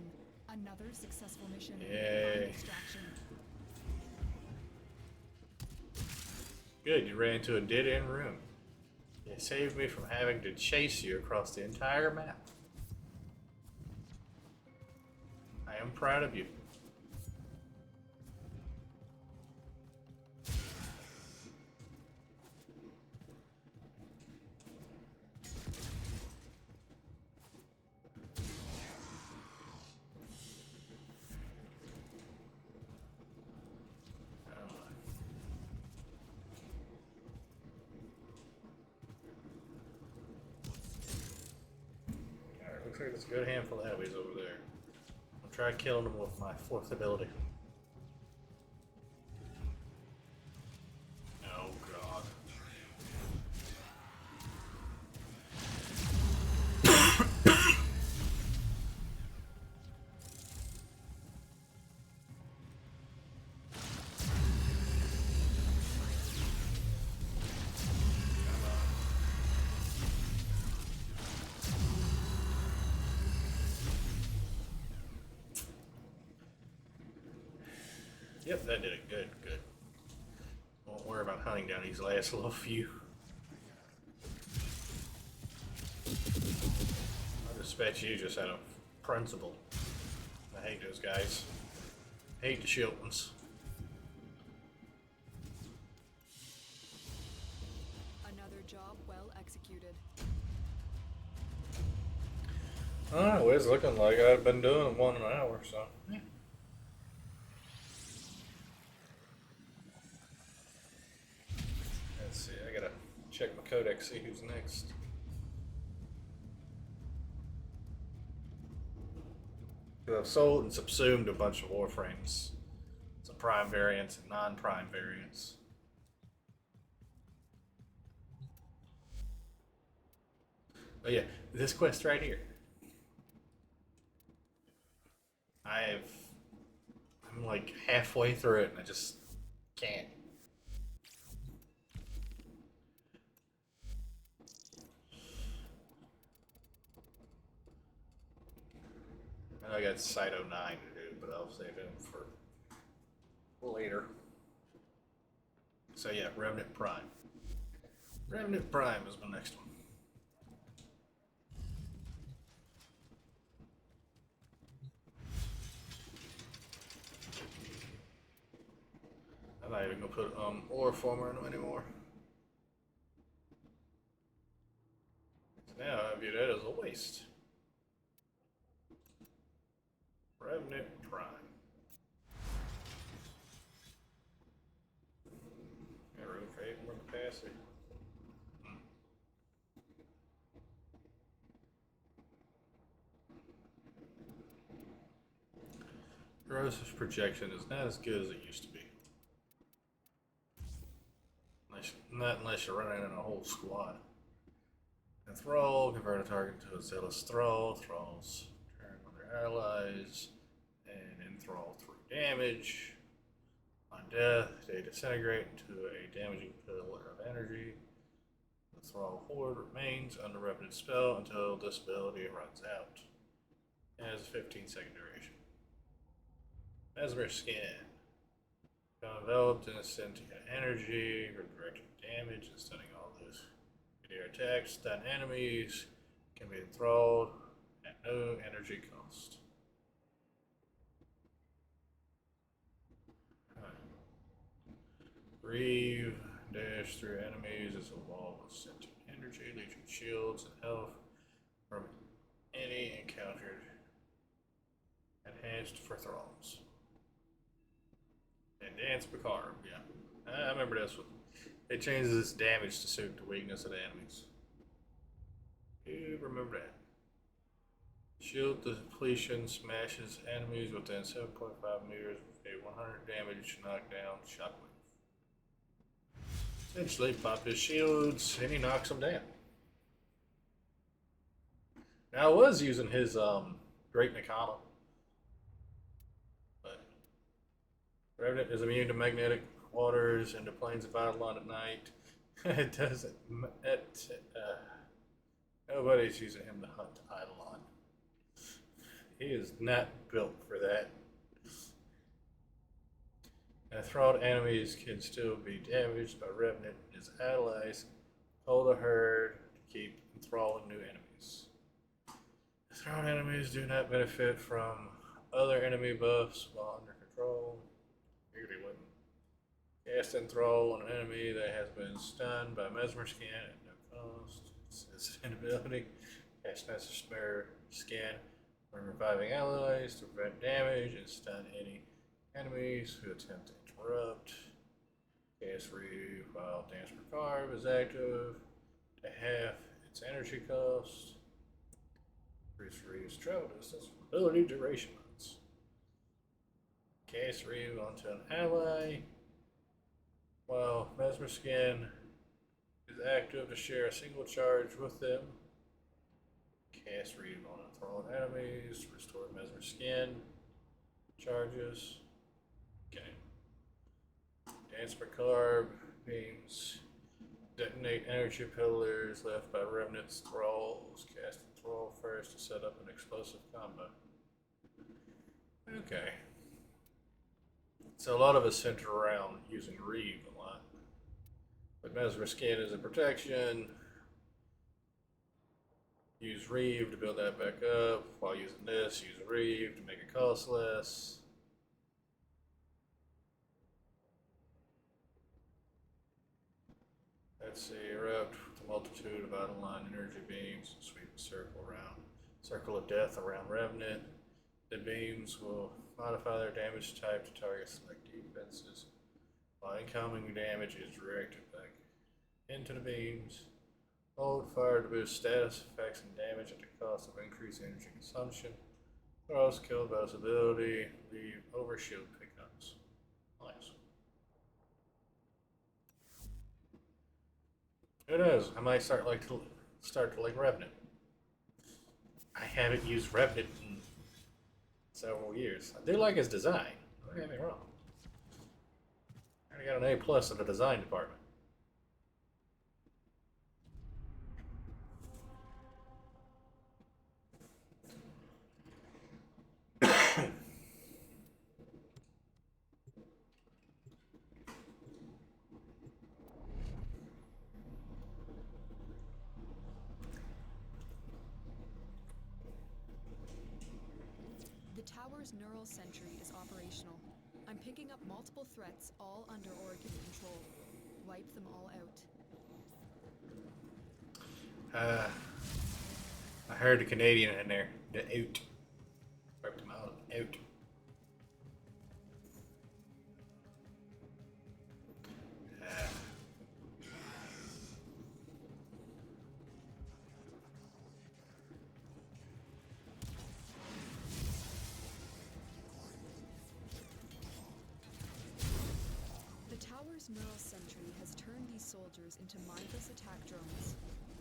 Another successful mission. Yay. Find extraction. Good, you ran into a dead-end room. You saved me from having to chase you across the entire map. I am proud of you. Alright, looks like there's a good handful of enemies over there. I'll try killing them with my fourth ability. Oh god. Yep, that did it. Good, good. Won't worry about hunting down these last little few. I dispatch you just out of principle. I hate those guys. I hate the shield ones. Another job well executed. Alright, well, it's looking like I've been doing 1 hour, so. Yeah. Let's see, I gotta check my codex, see who's next. I've sold and subsumed a bunch of Warframes. Some prime variants and non-prime variants. But yeah, this quest right here. I've I'm like halfway through it and I just can't. And I got Site 09 to do, but I'll save him for later. So yeah, Revenant Prime. Revenant Prime is my next one. I'm not even gonna put Warframe in them anymore. Now I view that as a waste. Revenant Prime. Yeah, room fate, more capacity. Rose's projection is not as good as it used to be. Not unless you're running in a whole squad. Enthrall, convert a target to a zealous thrall. Thralls turn on their allies and enthrall 3 damage. On death, they disintegrate into a damaging pillar of energy. The thrall horde remains under Revenant spell until this ability runs out. It has a 15-second duration. Mesmer Skin. Enveloped in a sentient energy, redirecting damage and stunning all those. Meteor attacks, stun enemies, can be enthralled at no energy cost. Reeve, dash through enemies as a wall of sentient energy, leeching shields and health from any encountered. Enhanced for thralls. And Dance Picard, yeah. I remember this one. It changes its damage to suit the weakness of the enemies. You remember that. Shield depletion smashes enemies within 7.5 meters with a 100 damage knockdown shockwave. Essentially, pop his shields and he knocks them down. Now I was using his Great Nakama, but Revenant is immune to magnetic waters and to planes of Eidolon at night. It doesn't. Nobody's using him to hunt Eidolon. He is not built for that. Enthralled enemies can still be damaged by Revenant and his allies. Hold a herd to keep enthralling new enemies. Enthralled enemies do not benefit from other enemy buffs while under control. Figured he wouldn't. Cast Enthrall on an enemy that has been stunned by Mesmer Skin at no cost. It's an ability. Cast Mesmer Skin when reviving allies to prevent damage and stun any enemies who attempt to interrupt. Cast Reeve while Dance Carve is active to half its energy cost. Increase Reeve's travel distance, ability duration modes. Cast Reeve onto an ally while Mesmer Skin is active to share a single charge with them. Cast Reeve on enthralled enemies to restore Mesmer Skin charges. Okay. Dance Macabre beams detonate energy pillars left by Revenant's thralls. Cast a thrall first to set up an explosive combo. Okay. So a lot of us center around using Reeve a lot. But Mesmer Skin is a protection. Use Reeve to build that back up. While using this, use Reeve to make it cost less. Let's see, erupt with a multitude of out-of-line energy beams and sweep a circle of death around Revenant. The beams will modify their damage type to target select defenses, while incoming damage is directed back into the beams. Hold fire to boost status effects and damage at the cost of increased energy consumption. Cross kill bonus ability. Leave overshield pickups. Nice. Who knows? I might start to like Revenant. I haven't used Revenant in several years. I do like his design. Don't get me wrong. I already got an A plus in the design department. The tower's neural sentry is operational. I'm picking up multiple threats, all under Orokin control. Wipe them all out. I heard the Canadian in there. The out. Wipe them out. Out. The tower's neural sentry has turned these soldiers into mindless attack drones.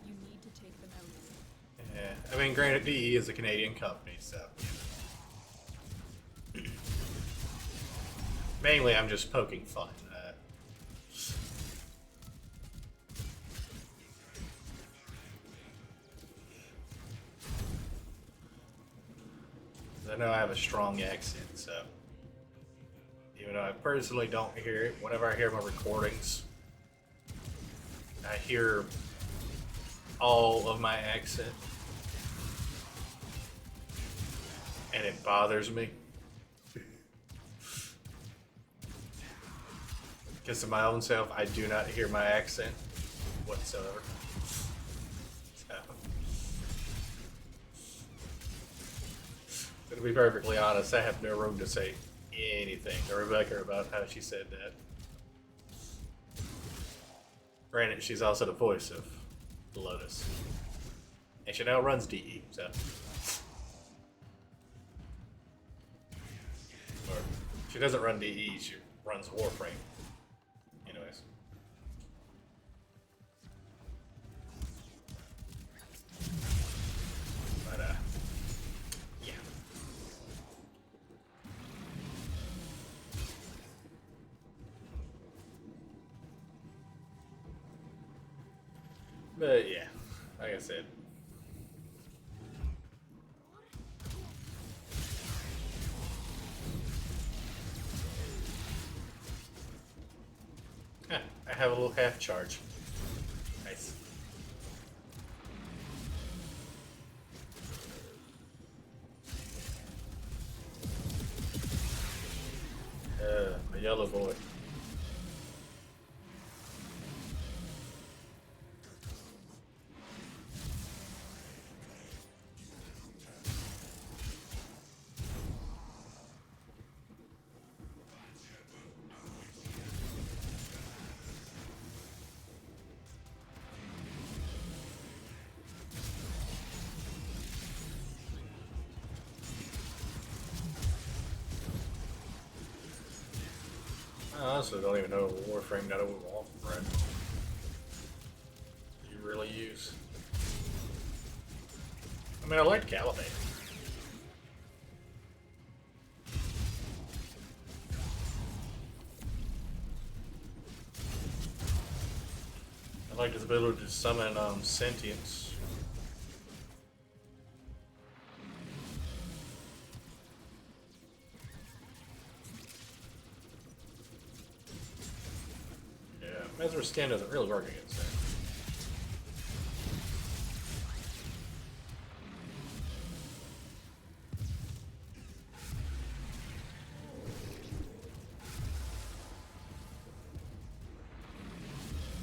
You need to take them out. Yeah, I mean, granted, DE is a Canadian company, so. Mainly, I'm just poking fun. I know I have a strong accent, so. Even though I personally don't hear it, whenever I hear my recordings, I hear all of my accent. And it bothers me. Because of my own self, I do not hear my accent whatsoever. So, to be perfectly honest, I have no room to say anything to Rebecca about how she said that. Granted, she's also the voice of Lotus. And she now runs DE, so. Or, she doesn't run DE, she runs Warframe. Anyways. But, yeah. But, yeah, like I said. I have a little half charge. Nice. A yellow boy. I honestly don't even know Warframe got over Warframe. You really use. I mean, I liked Caliban. I liked his ability to summon sentience. Yeah, Mesmer Skin doesn't really work against that.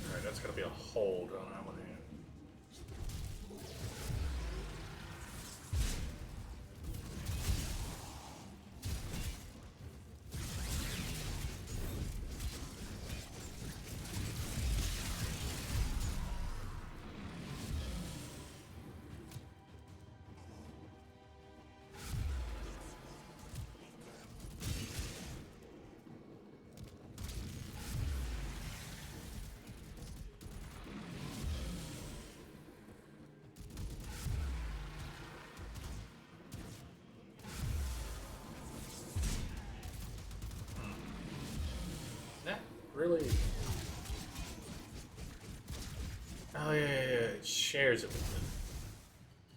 Alright, that's gonna be a hold on that one. really. Oh yeah, it shares it with them.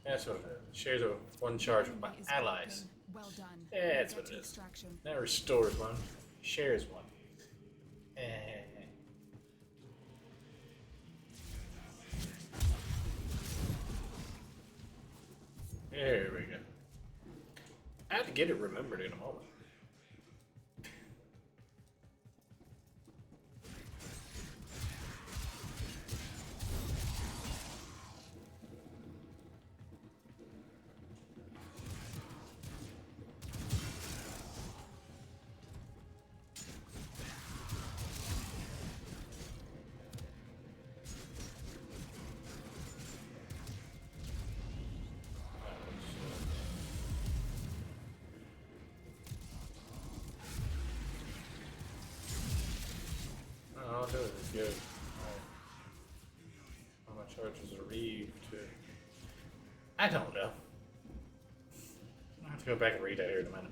That's what it is. It shares it with one charge with my Enemy is allies. broken. Well done. Yeah, that's Get what to it is. extraction. That restores one, shares one. Eh. There we go. I have to get it remembered in a moment. Oh, I'll do it. It's good. How much charges are Reeve to? I don't know. I have to go back and read that here in a minute.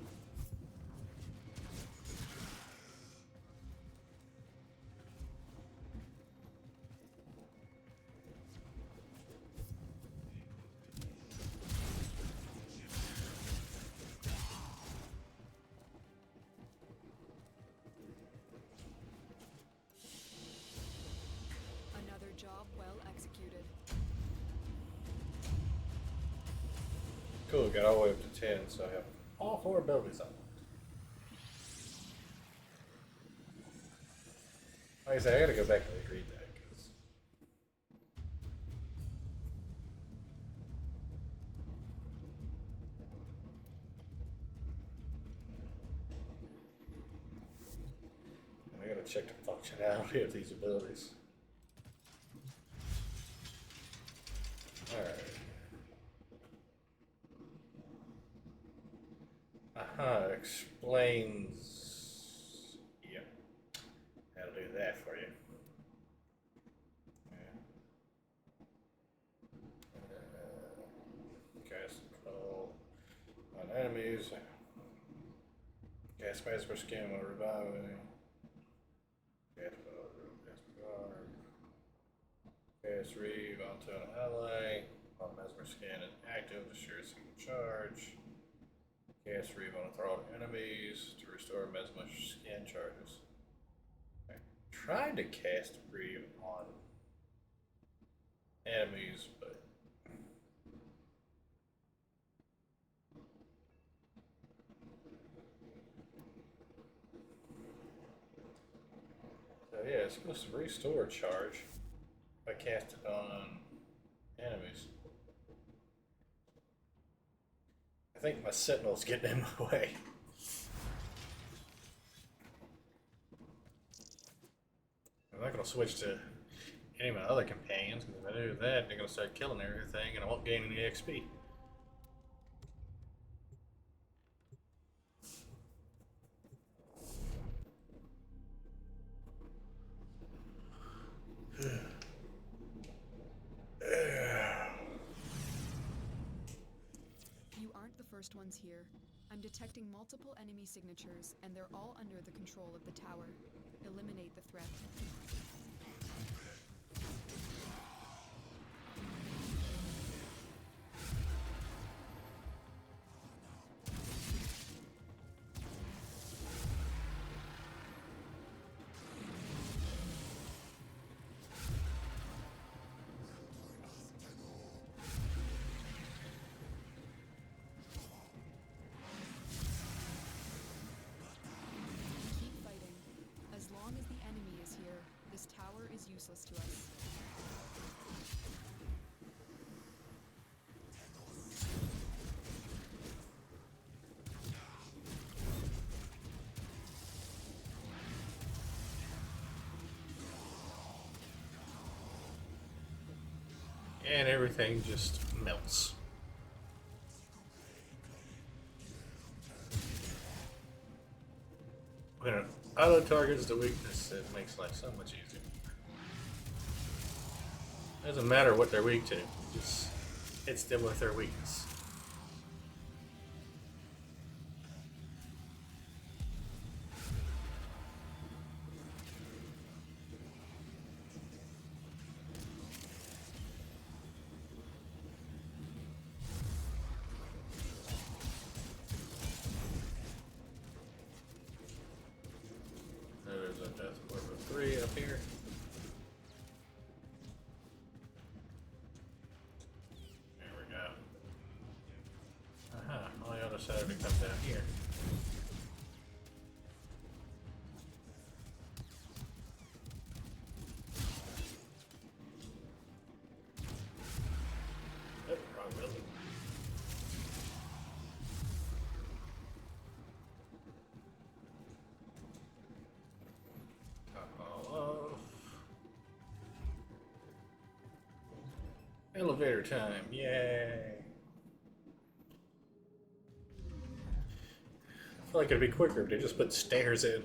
Another job well executed. Cool, got all the way up to 10, so I have all 4 abilities unlocked. Like I said, I gotta go back and read that. Cause I gotta check the functionality of these abilities. Alright. Explains. Yeah. That'll do that for you. Yeah. Cast control on enemies. Cast Master Skin will revive it. Cast Reeve onto an ally. While Mesmer Scan is active, assure a single charge. Cast Reeve on enthralled enemies to restore Mesmer Scan charges. I tried to cast Reeve on enemies, but so yeah, it's supposed to restore charge if I cast it on enemies. I think my Sentinel's getting in my way. I'm not going to switch to any of my other companions, because if I do that, they're going to start killing everything, and I won't gain any XP. You aren't the first ones here. I'm detecting multiple enemy signatures, and they're all under the control of the tower. Eliminate the threat. Keep fighting. As long as the enemy is here, this tower is useless to us. And everything just melts. When it auto targets the weakness, it makes life so much easier. Doesn't matter what they're weak to, just hits them with their weakness. 3 up here. There we go. Aha, on the other side of it comes down here. Oh, wrong building. Top all off. Elevator time, yay! I feel like it'd be quicker if they just put stairs in.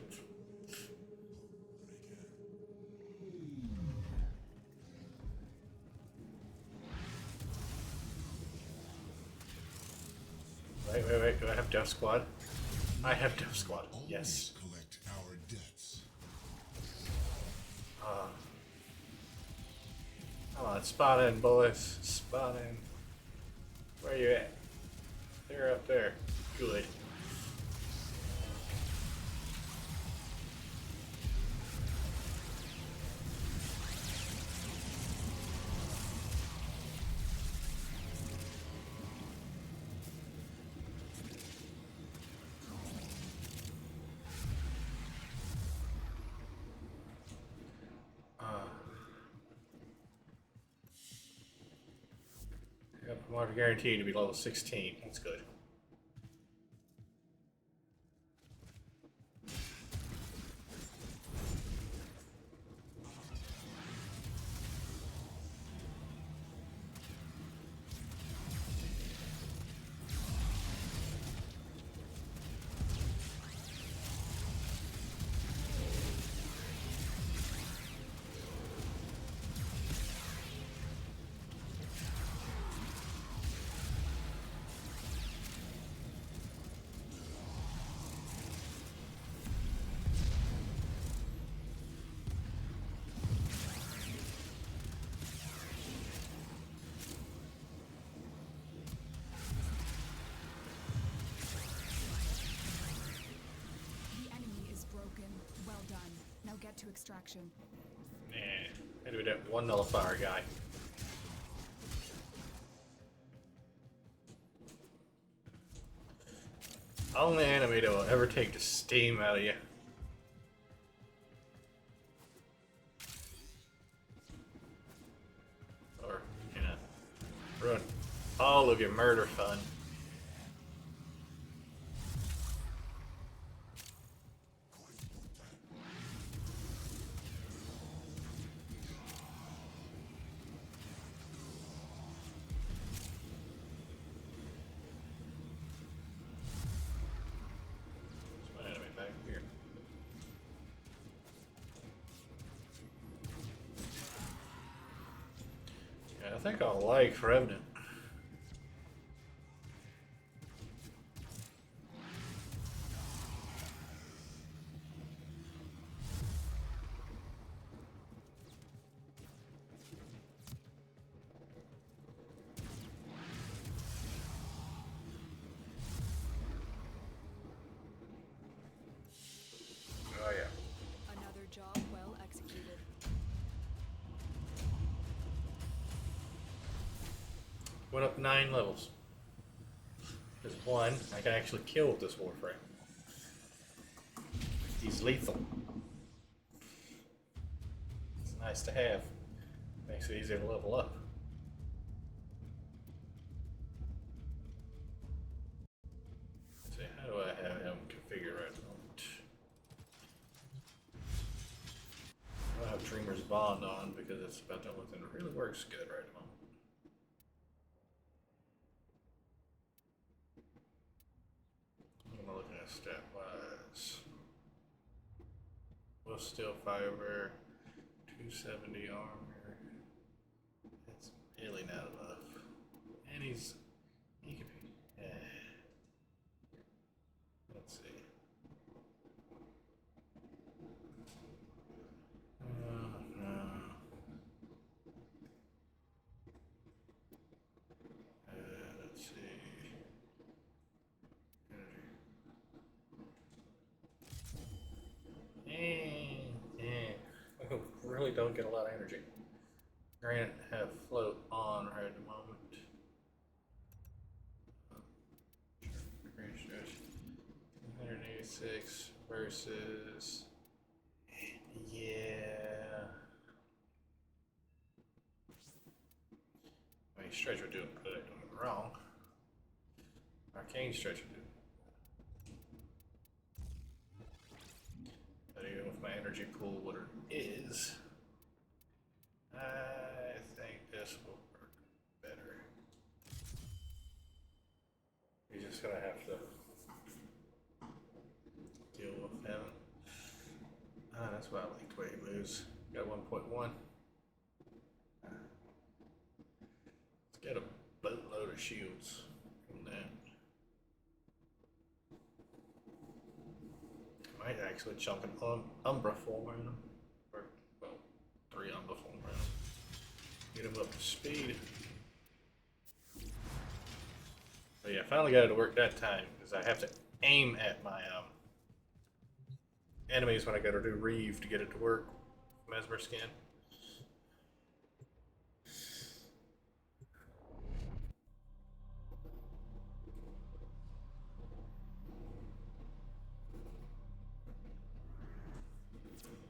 Wait. Do I have Death Squad? I have Death Squad. Yes. Always collect our debts. Come on, spot in, boys. Spot in. Where you at? They're up there. Good. Yep, I'm guaranteed to be level 16. That's good. The enemy is broken. Well done. Now get to extraction. Nah. Gotta be that one nullifier guy. Only enemy that will ever take the steam out of you. Or, ruin all of your murder fun. There's my enemy back here. Yeah, I think I'll like Revenant. Oh yeah. Another job well executed. Went up 9 levels. There's one I can actually kill with this Warframe. He's lethal. It's nice to have. Makes it easier to level up. Let's see, how do I have him configured right at the moment? I have Dreamer's Bond on because it's about the only thing that really works good right at the moment. What am I looking at stat wise? Well, steel fiber, 270 armor. That's really not enough. And he can be. Let's see. No. Let's see. Eh. really don't get a lot of energy. Granite have float on right at the moment. Green stretch. 186 versus. Yeah. I mean, stretch would do it good. Don't get me wrong. Arcane stretch would do it. But even with my energy pool, what it is, I think this will work better. You're just gonna have to deal with him. That's why I like the way he moves. Got 1.1. Let's get a boatload of shields from that. Might actually chunk an Umbra form in him. Or, well, 3 Umbra form in him. Get him up to speed. But yeah, finally got it to work that time because I have to aim at my enemies when I go to do Reeve to get it to work. Mesmer skin.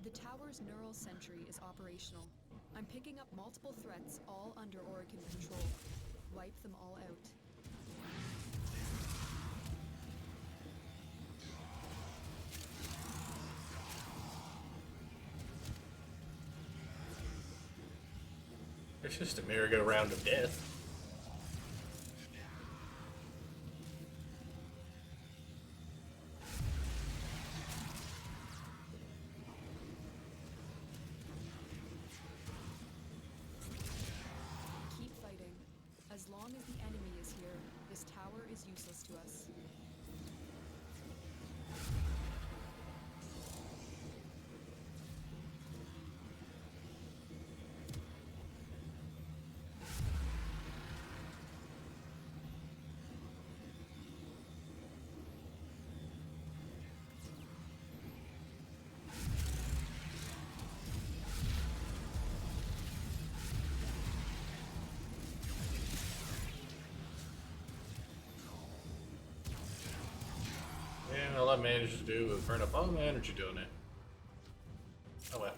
The tower's neural sentry is operational. I'm picking up multiple threats, all under Orokin control. Wipe them all out. It's just a merry-go-round of death. Keep fighting. As long as the enemy is here, this tower is useless to us. And all I managed to do was burn up all my energy doing it. Oh well.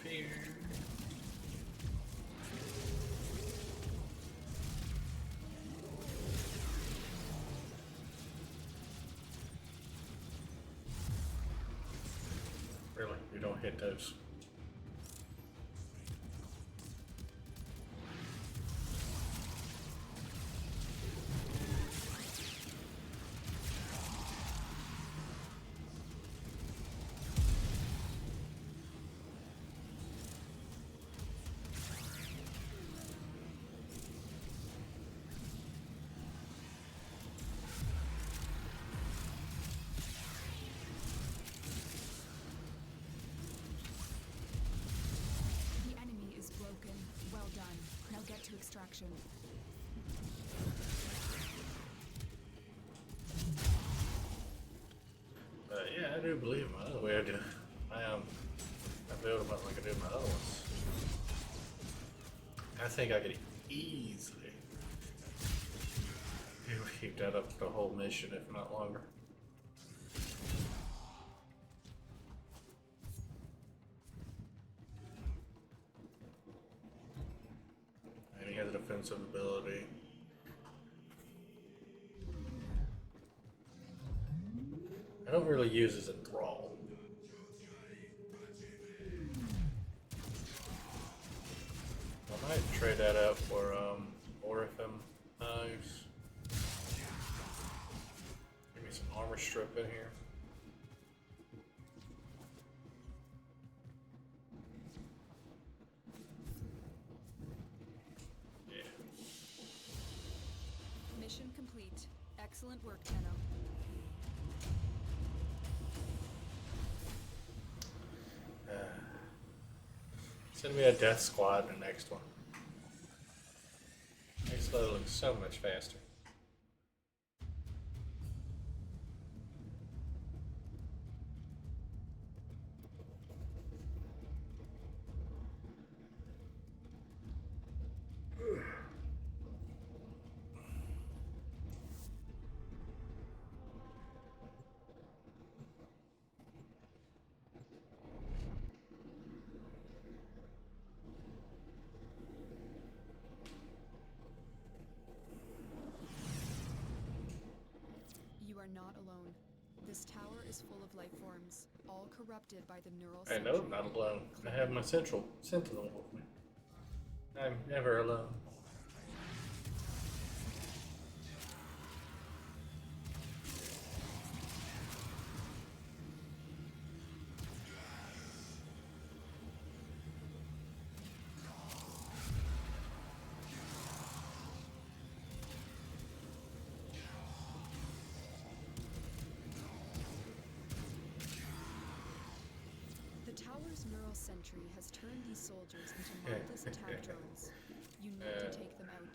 Here. Really, you don't hit those. The enemy is broken. Well done. Now get to extraction. Yeah, I do believe him. That's the way I do. I build them up like I did my other ones. I think I could easily keep that up the whole mission, if not longer. And he has a defensive ability. I don't really use his enthrall. I might trade that out for Warframe knives. Give me some armor strip in here. Yeah. Mission complete. Excellent work, Tenno. Send me a death squad in the next one. Next level looks so much faster. You are not alone. This tower is full of life forms, all corrupted by the neural I sentry. know I'm not alone. I have my central sentinel with me. I'm never alone. The tower's neural sentry has turned these soldiers into mindless attack drones. You need to take them out.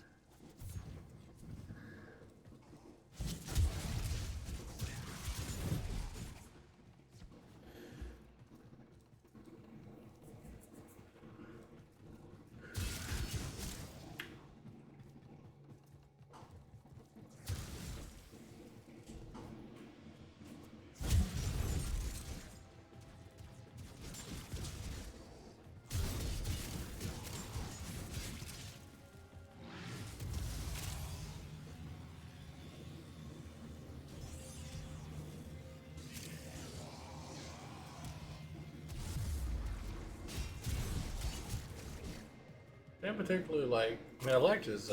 I particularly like. I mean, I liked his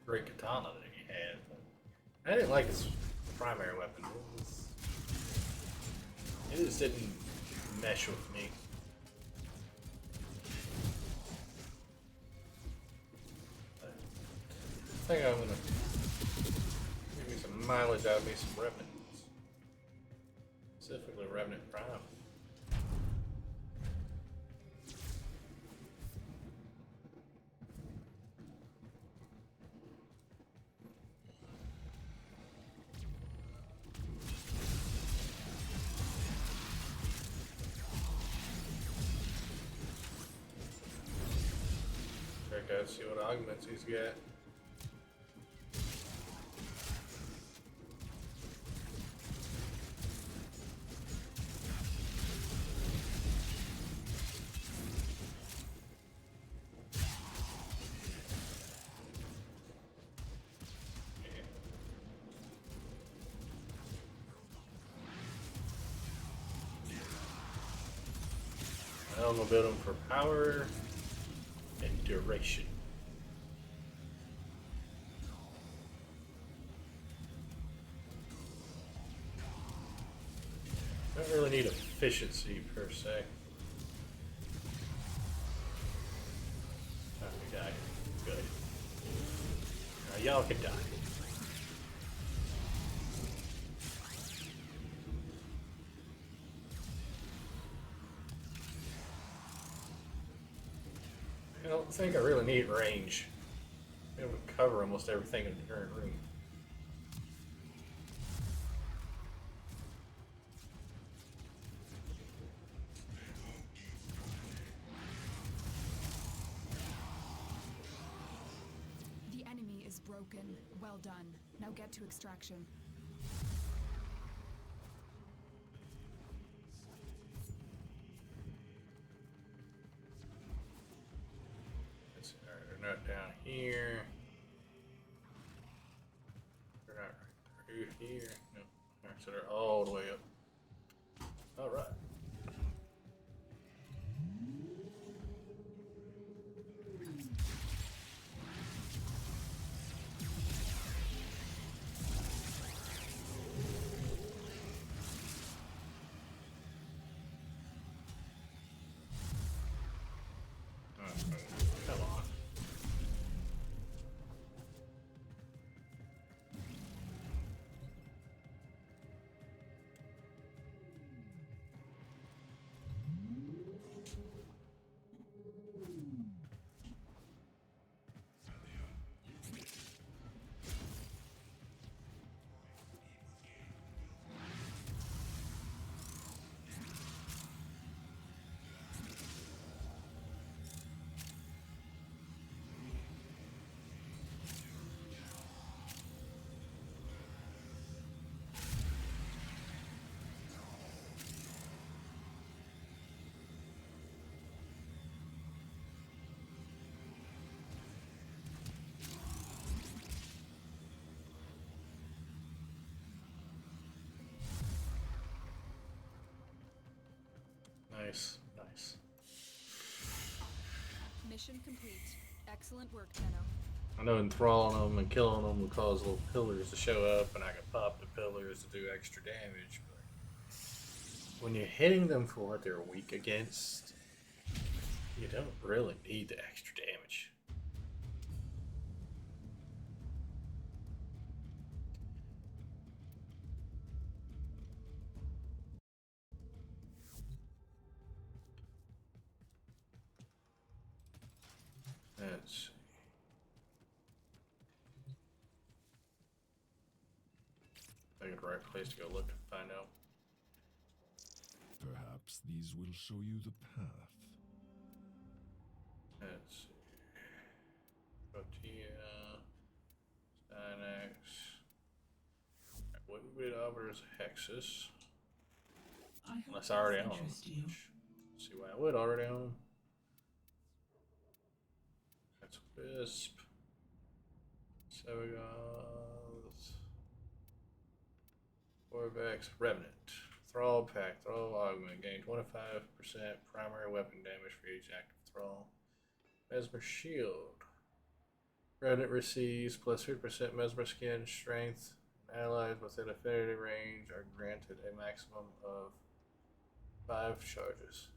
great katana that he had. But I didn't like his primary weapon. It just didn't mesh with me. I think I'm gonna give me some mileage out of me some Revenants, specifically Revenant Prime. Check out, see what augments he's got. I'm gonna build them for power and duration. Don't really need efficiency per se. Oh, we died. Good. Now y'all can die. I don't think I really need range. It would cover almost everything in the current room. is broken. Well done. Now get to extraction. They're not down here. They're not right here. No. Alright, so they're all the way up. Alright. Come on. Nice, nice. Mission complete. Excellent work, Tenno. I know enthralling them and killing them will cause little pillars to show up, and I can pop the pillars to do extra damage. But when you're hitting them for what they're weak against, you don't really need the extra damage. Let's see. I think the right place to go look to find out. Perhaps these will show you the path. Let's see. Protea, Synax. What would it offer as Hexus? Unless I already own them. See why I would already own them. That's Wisp. So we got Corvex, Revenant. Thrall Pack, Thrall Augment. Gain 25% primary weapon damage for each active Thrall. Mesmer Shield. Revenant receives plus 50% Mesmer Skin Strength. Allies within affinity range are granted a maximum of 5 charges.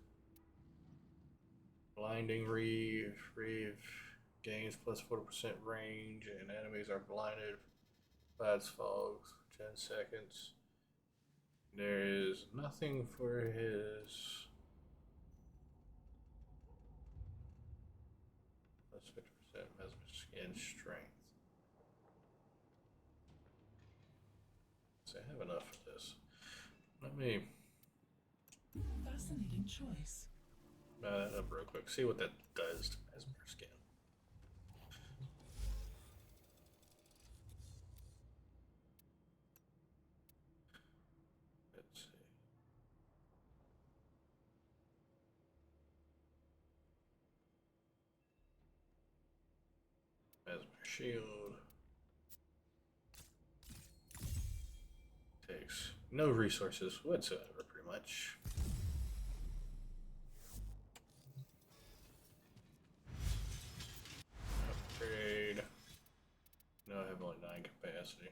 Blinding Reeve gains plus 40% range, and enemies are blinded by its fog 10 seconds. There is nothing for his plus 50% Mesmer Skin Strength. So I have enough for this. Let me Fascinating choice. that up real quick. See what that does to Mesmer Skin. Let's see. Mesmer Shield takes no resources whatsoever, pretty much. Upgrade. No, I have only 9 capacity.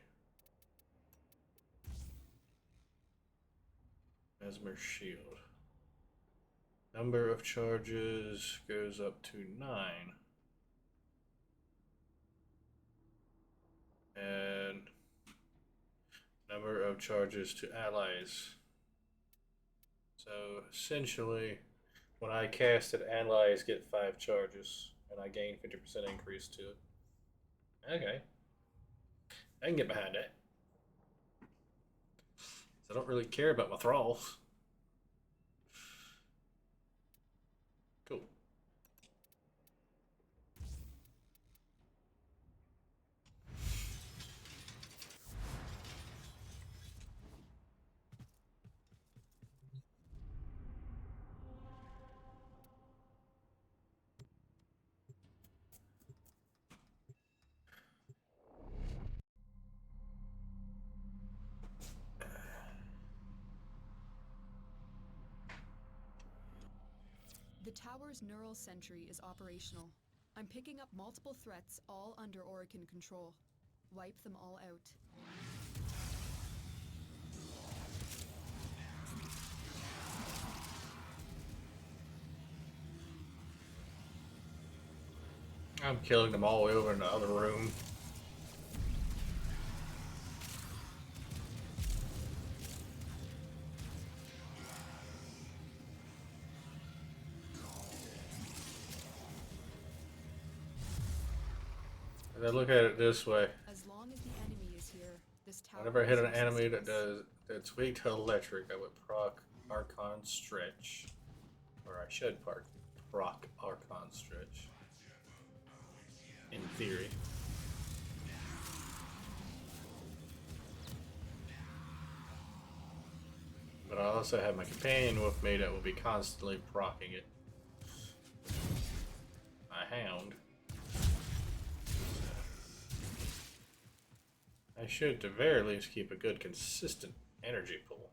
Mesmer Shield. Number of charges goes up to 9. And number of charges to allies. So essentially, when I cast it, allies get 5 charges, and I gain 50% increase to it. Okay. I can get behind that. I don't really care about my thralls. Cool. The tower's neural sentry is operational. I'm picking up multiple threats, all under Orokin control. Wipe them all out. I'm killing them all over in the other room. And I look at it this way. As long as the enemy is here, this tower. Whenever I hit an is enemy resistless. that's weak to electric, I would proc Archon Stretch. Or I should proc Archon Stretch. In theory. But I also have my companion with me that will be constantly proccing it. My hound. I should at the very least keep a good consistent energy pool.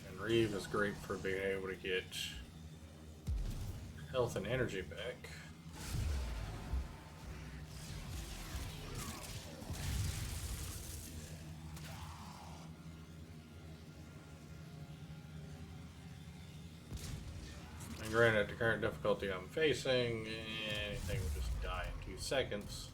And Reeve is great for being able to get health and energy back. And granted, the current difficulty I'm facing, anything will just die in 2 seconds.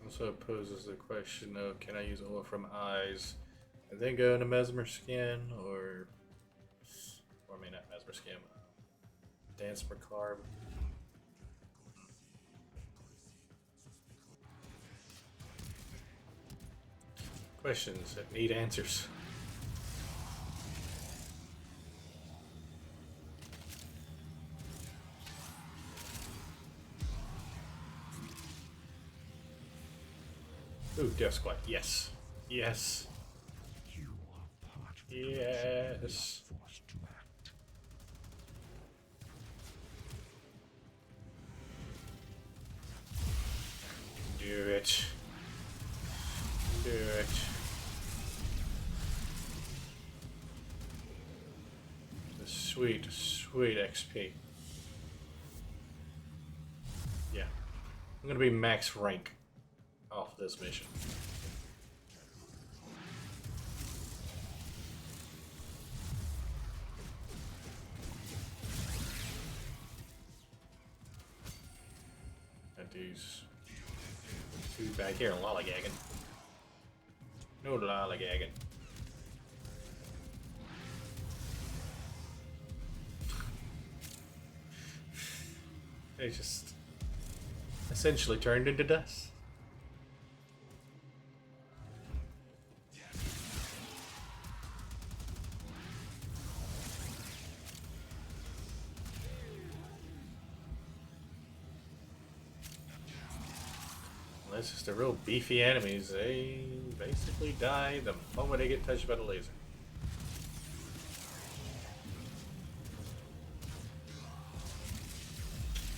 Also poses the question of, can I use Warframe eyes and then go into Mesmer skin, or I mean not Mesmer skin, Dance Macabre. Questions that need answers. Ooh, Death Squad. Yes. Yes. You are part of Yes. forced to act. Do it. Do it. The sweet, sweet XP. Yeah. I'm gonna be max rank off this mission. Got these two back here lollygagging. No lollygagging. They just essentially turned into dust. Unless it's the real beefy enemies, they basically die the moment they get touched by the laser.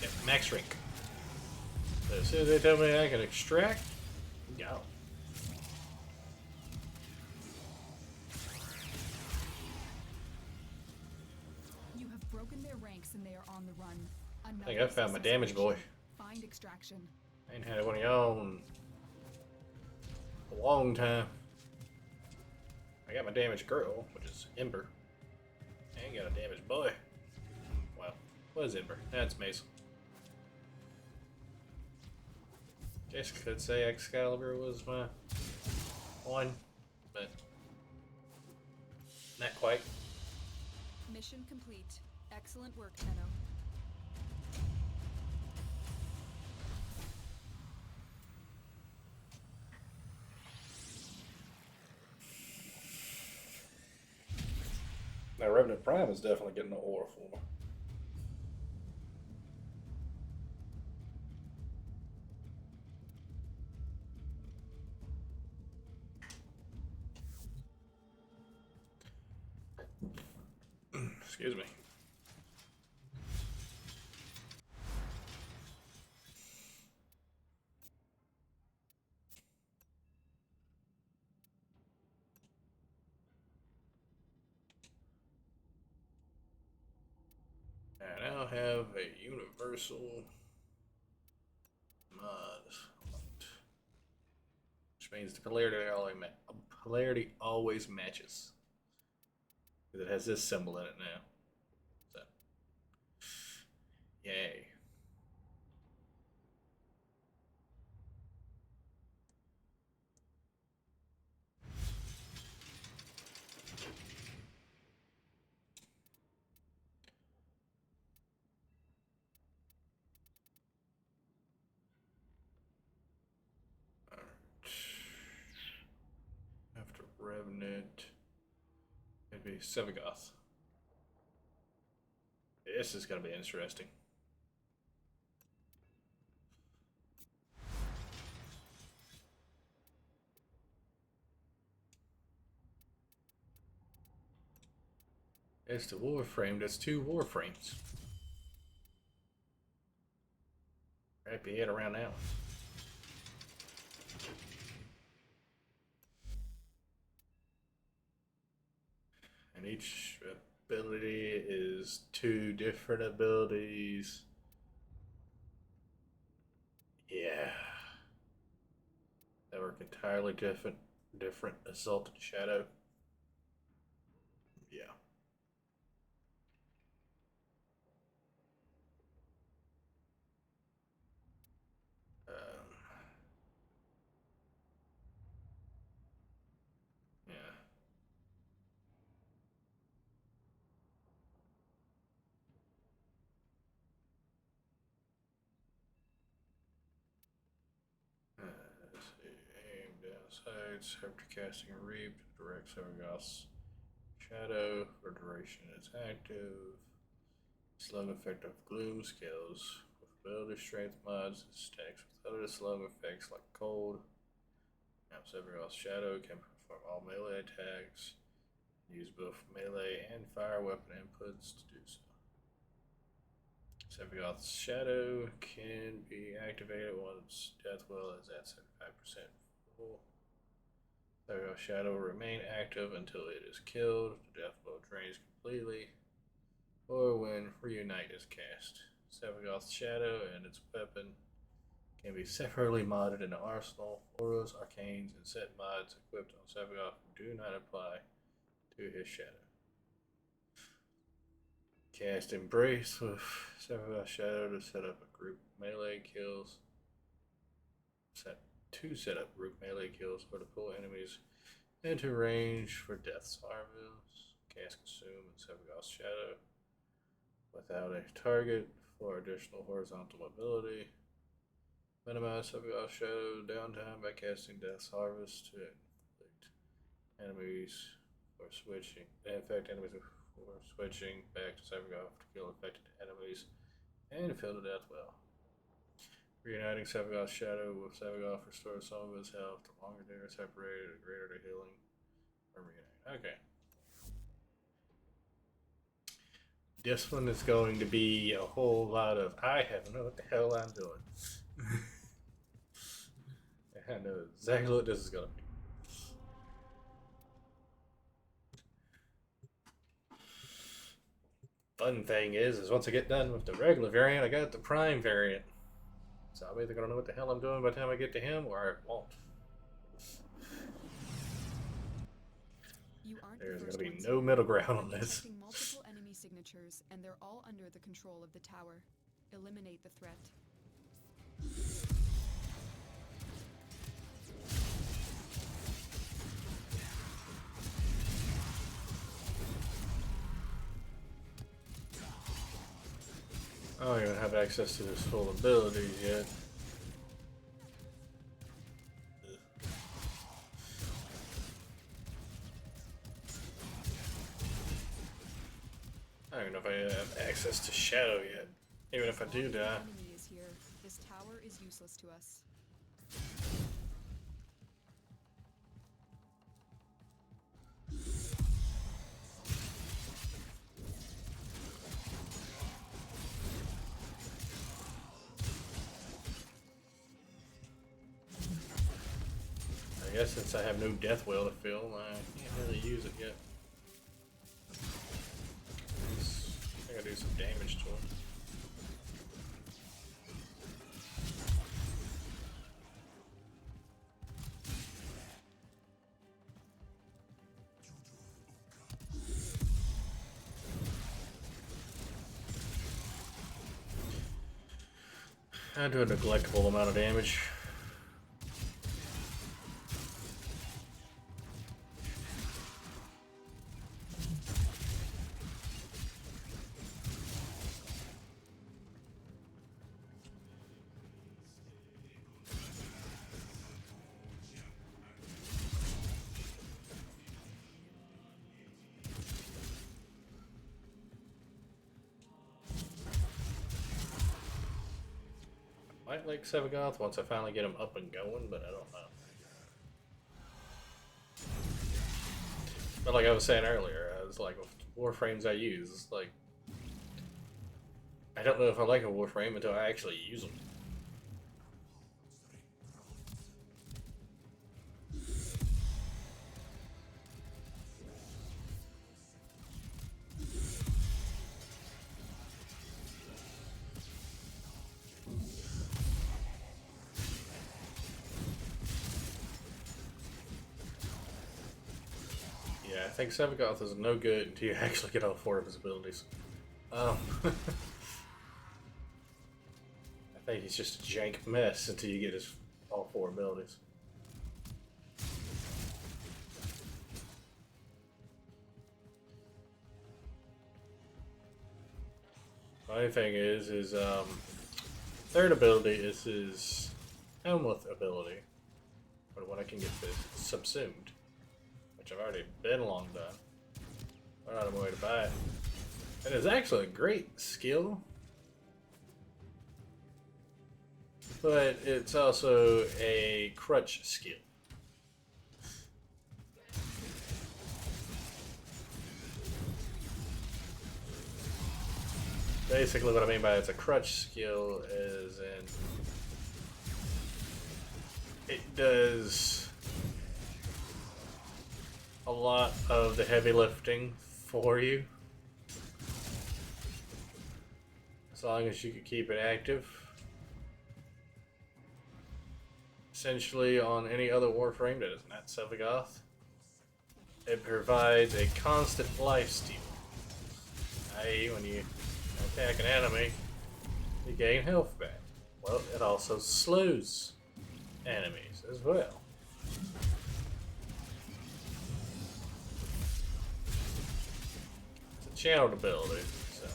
Yeah, max rank. So as soon as they tell me I can extract, go. You have broken their ranks and they are on the run. I think I found my damage boy. Find extraction. I ain't had one of y'all in a long time. I got my damaged girl, which is Ember. I ain't got a damaged boy. Well, what is Ember? That's Mace. Guess could say Excalibur was my one. but not quite. Mission complete. Excellent work, Tenno. Now, Revenant Prime is definitely getting the aura for me. Excuse me. I now have a universal mod, which means the polarity always matches because it has this symbol in it now. So, yay! After Revenant, it'd be Sevagoth. This is going to be interesting. It's the Warframe. That's two Warframes. Wrap your head around that one. And each ability is two different abilities. Yeah. That work entirely different Assault and Shadow. Yeah. Yeah. Let's see. Aim down sights after casting a reap. Direct Sevagoth's shadow for duration it's active. Slug effect of gloom skills with ability strength mods stacks with other slug effects like cold. Now Sevagoth's shadow can perform all melee attacks. Use both melee and fire weapon inputs to do so. Sevagoth's shadow can be activated once death well is at 75% full. Sevagoth's shadow will remain active until it is killed, the death blow drains completely, or when Reunite is cast. Sevagoth's shadow and its weapon can be separately modded in the arsenal. Auras, arcanes, and set mods equipped on Sevagoth do not apply to his shadow. Cast Embrace with Sevagoth's shadow to set up a group melee kills. Set up group melee kills or to pull enemies into range for Death's Harvest. Cast Consume and Sevagoth's shadow without a target for additional horizontal mobility. Minimize Sevagoth's shadow downtime by casting Death's Harvest to inflict enemies for switching. Infect enemies for switching back to Sevagoth to kill affected enemies and fill the death well. Reuniting Sevagoth's shadow with Sevagoth restores some of his health. The longer they are separated, the greater the healing from reuniting. Okay. This one is going to be a whole lot of I have no what the hell I'm doing. I know exactly what this is going to be. Fun thing is once I get done with the regular variant, I got the prime variant. So I'm either going to know what the hell I'm doing by the time I get to him, or I won't. There's going to be no middle ground on this. Detecting multiple enemy signatures, and they're all under the control of the tower. Eliminate the threat. I don't even have access to his full abilities yet. I don't even know if I have access to Shadow yet. Even if I do die. The enemy is here. This tower is useless to us. I guess since I have no death wheel to fill, I can't really use it yet. I gotta do some damage to him. I do a neglectable amount of damage. Might like Sevagoth once I finally get him up and going, but I don't know. But like I was saying earlier, I was like, with Warframes I use, it's like, I don't know if I like a Warframe until I actually use them. Yeah, I think Sevagoth is no good until you actually get all four of his abilities. I think he's just a jank mess until you get his all four abilities. My thing is his third ability is his Helmuth ability, but when I can get this subsumed, which I've already been long done. I'm on my way to buy it. And it's actually a great skill, but it's also a crutch skill. Basically what I mean by it's a crutch skill is it does a lot of the heavy lifting for you, as long as you can keep it active. Essentially, on any other Warframe that is not Sevagoth, it provides a constant life steal. I.e., when you attack an enemy, you gain health back. Well, it also slows enemies as well. It's a channeled ability, so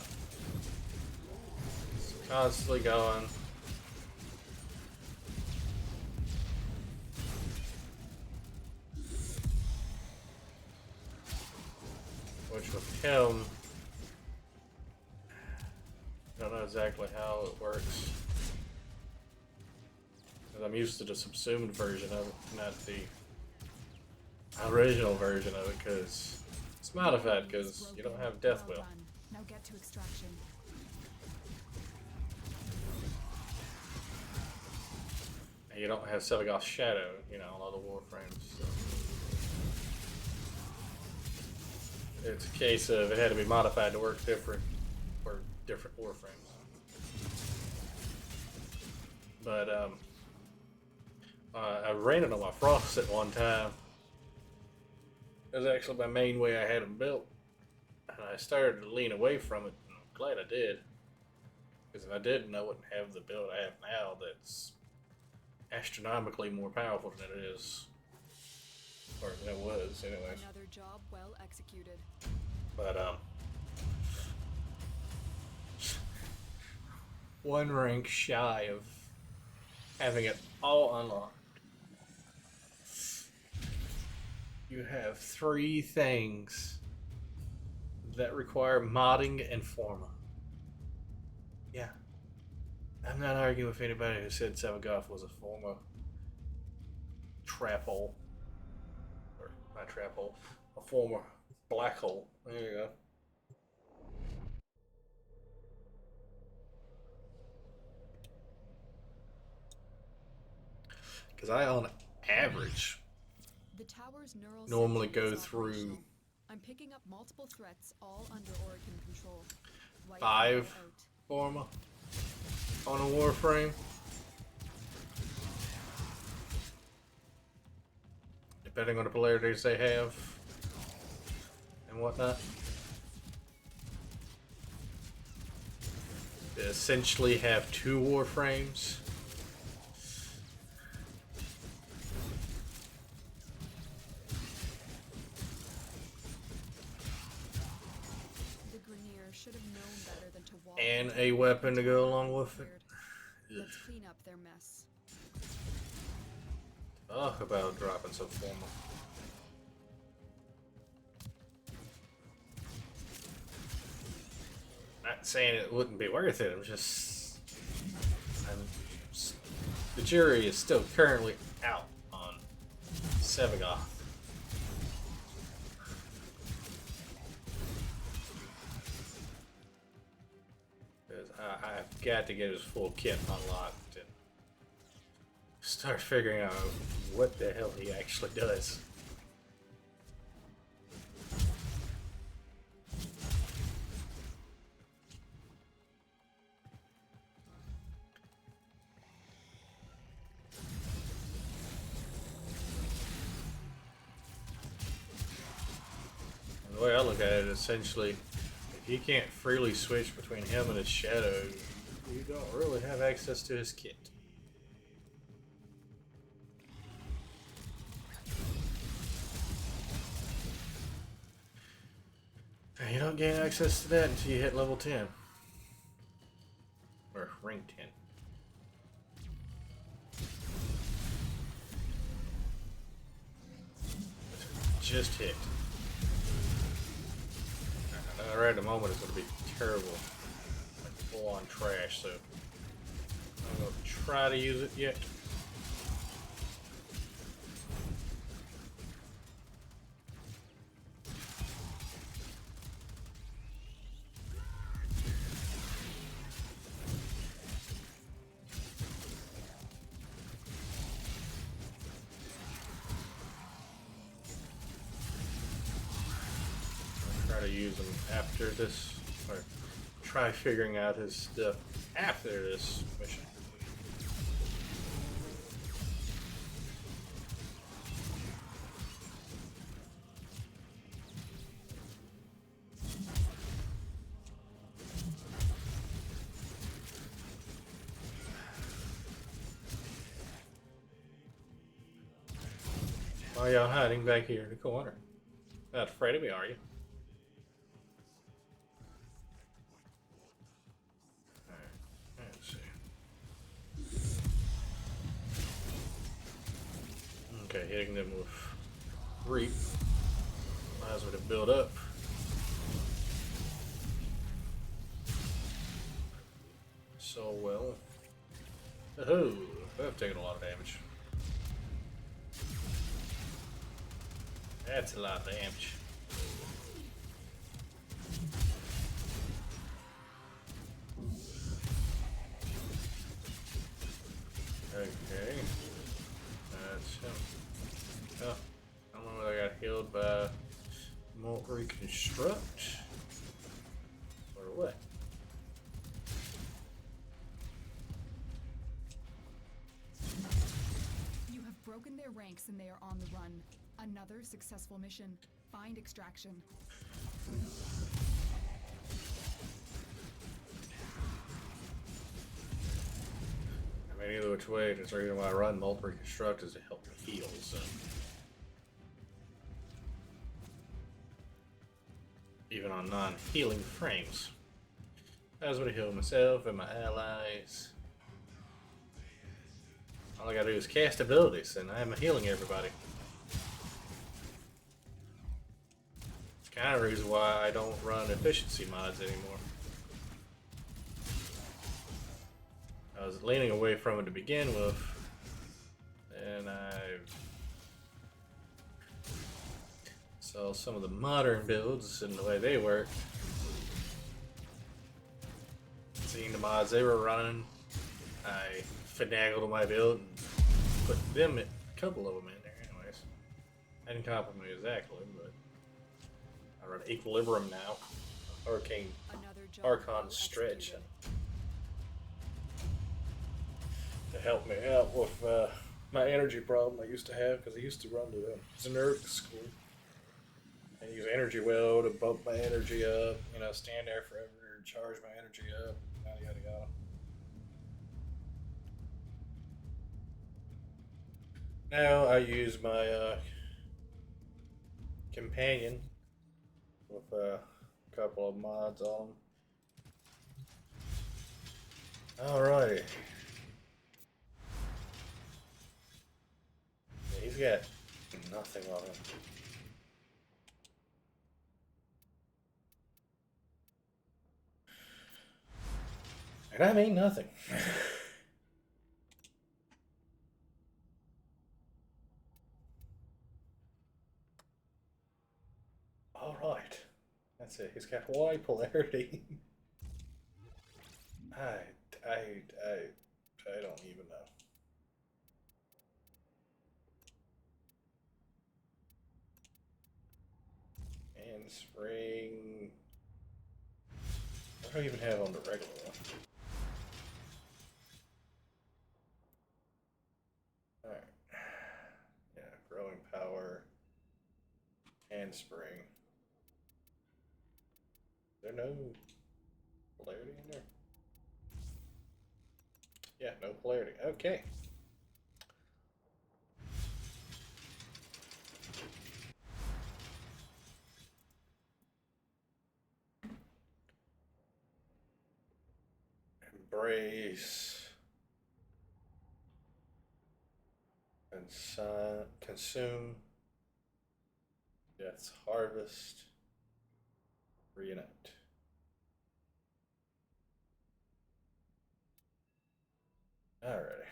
it's constantly going. Which with him, I don't know exactly how it works. Because I'm used to the subsumed version of it, not the original version of it, because it's modified because you don't have Death Well Wheel. done. Now get to extraction. And you don't have Sevagoth's Shadow, you know, on all the Warframes. So. It's a case of it had to be modified to work different for different Warframes. But I ran it on my Frost at one time. It was actually my main way I had them built, and I started to lean away from it. And I'm glad I did, because if I didn't, I wouldn't have the build I have now. That's astronomically more powerful than it is, or than it was, anyways. Another job well executed. But one rank shy of having it all unlocked. You have 3 things that require modding and forma. Yeah. I'm not arguing with anybody who said Sevagoth was a forma trap hole. Or not trap hole. A former black hole. There you go. Because I, on average, The tower's neural normally sentry go is through operational. I'm picking up multiple threats, all under Orokin control. Wipe them 5 all out. forma on a Warframe. Depending on the polarities they have and whatnot. They essentially have 2 Warframes. The Grineer should have known better than to walk And into a the weapon to go tower along with it. unprepared. Let's clean up their mess. Talk about dropping some forma. Not saying it wouldn't be worth it. The jury is still currently out on Sevagoth. Because I've got to get his full kit unlocked and start figuring out what the hell he actually does. And the way I look at it, essentially, if you can't freely switch between him and his shadow, you don't really have access to his kit. And you don't gain access to that until you hit level 10. Or ring 10. Just hit. Right at the moment it's going to be terrible. Like full on trash, so I'm going to try to use it yet. Try to use them after this, or try figuring out his stuff after this mission. Why are y'all hiding back here in the corner? Not afraid of me, are you? Okay, hitting them with reap allows me to build up. So well. Oh, I've taken a lot of damage. That's a lot of damage. Okay. That's him. Oh, I don't know whether I got healed by Molt Reconstruct or what. You have broken their ranks and they are on the run. Another successful mission. Find extraction. I mean, either which way, that's the reason why I run Molt Reconstruct is to help me heal, so. Even on non-healing frames. I was going to heal myself and my allies. All I gotta do is cast abilities, and I am healing everybody. It's kind of the reason why I don't run efficiency mods anymore. I was leaning away from it to begin with, and I saw some of the modern builds and the way they work. Seeing the mods they were running, I finagled my build and put them, a couple of them in there anyways. I didn't copy them exactly, but I run Equilibrium now. Hurricane Archon stretch and to help me out with my energy problem I used to have because I used to run to Xeneric school. I use energy well to bump my energy up, you know, stand there forever, charge my energy up, yada yada yada. Now I use my companion with a couple of mods on them. Alrighty. Yeah, he's got nothing on him. And I mean nothing. Alright. That's it. He's got Y polarity. I don't even know. And spring. What do I even have on the regular one? Alright. Yeah, growing power. And spring. Is there no polarity in there? Yeah, no polarity. Okay. Embrace. Consume. Death's harvest. Reunite. Alrighty.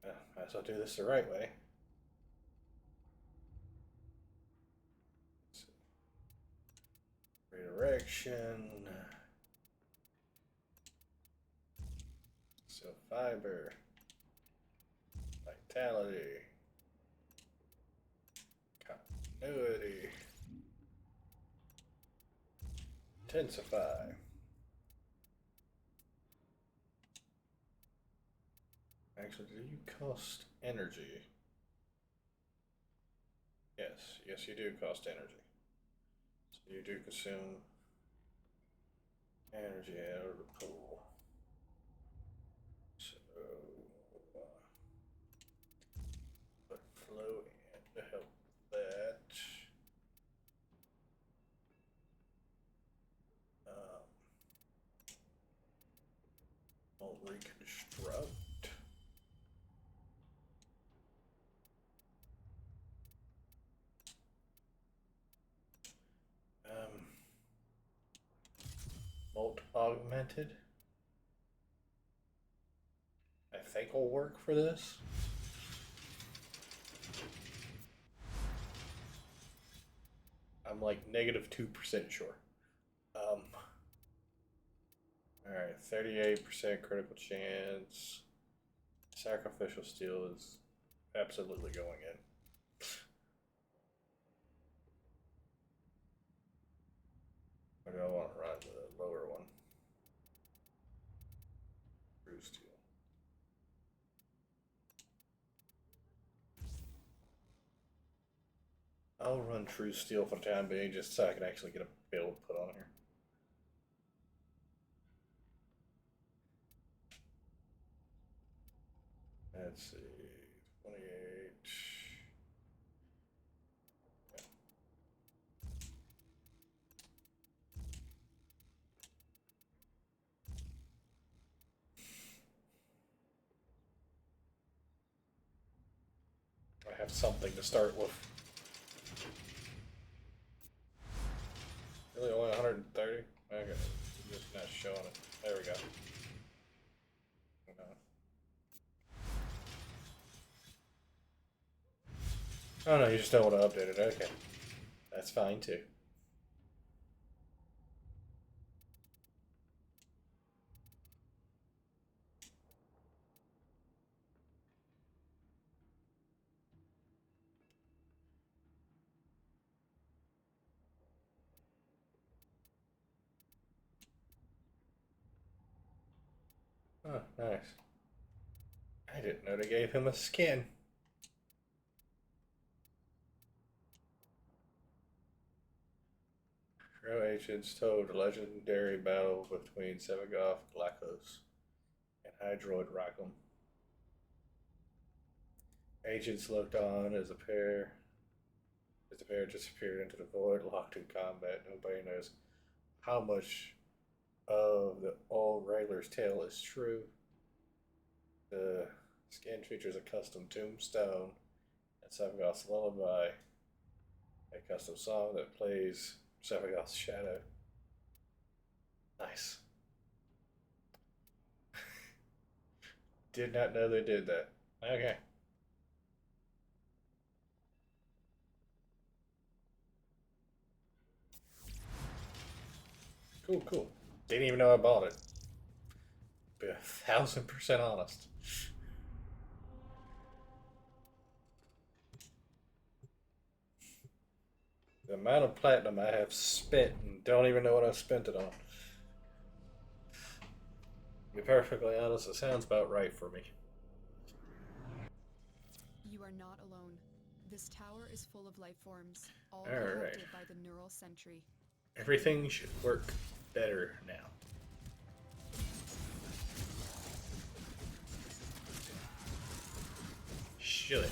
Well, might as well do this the right way. Redirection. So fiber. Vitality. Continuity. Intensify. Actually, do you cost energy? Yes, yes, you do cost energy. So you do consume energy out of the pool. So, put flow in to help that. I'll reconstruct. Molt augmented. I think will work for this. I'm like -2% sure. Alright, 38% critical chance. Sacrificial steel is absolutely going in. Or do I want to run the lower one? True steel. I'll run true steel for the time being just so I can actually get a build put on here. Let's see, 28. have something to start with. Really, only 130? Okay, just not showing it. There we go. Oh no, you just don't want to update it. Okay, that's fine too. Oh, nice. I didn't know they gave him a skin. Crow agents told a legendary battle between Sevagoth, Glakos, and Hydroid Rackham. Agents looked on as the pair disappeared into the void, locked in combat. Nobody knows how much of the old Wrangler's tale is true. The skin features a custom tombstone and Sevagoth's lullaby, a custom song that plays Sevagoth's shadow. Nice. Did not know they did that. Okay. Cool, cool. Didn't even know I bought it. Be 1,000% honest. The amount of platinum I have spent and don't even know what I spent it on. To be perfectly honest, it sounds about right for me. You are not alone. This tower is full of life forms, all Alright. protected by the neural sentry. Everything should work better now. Should.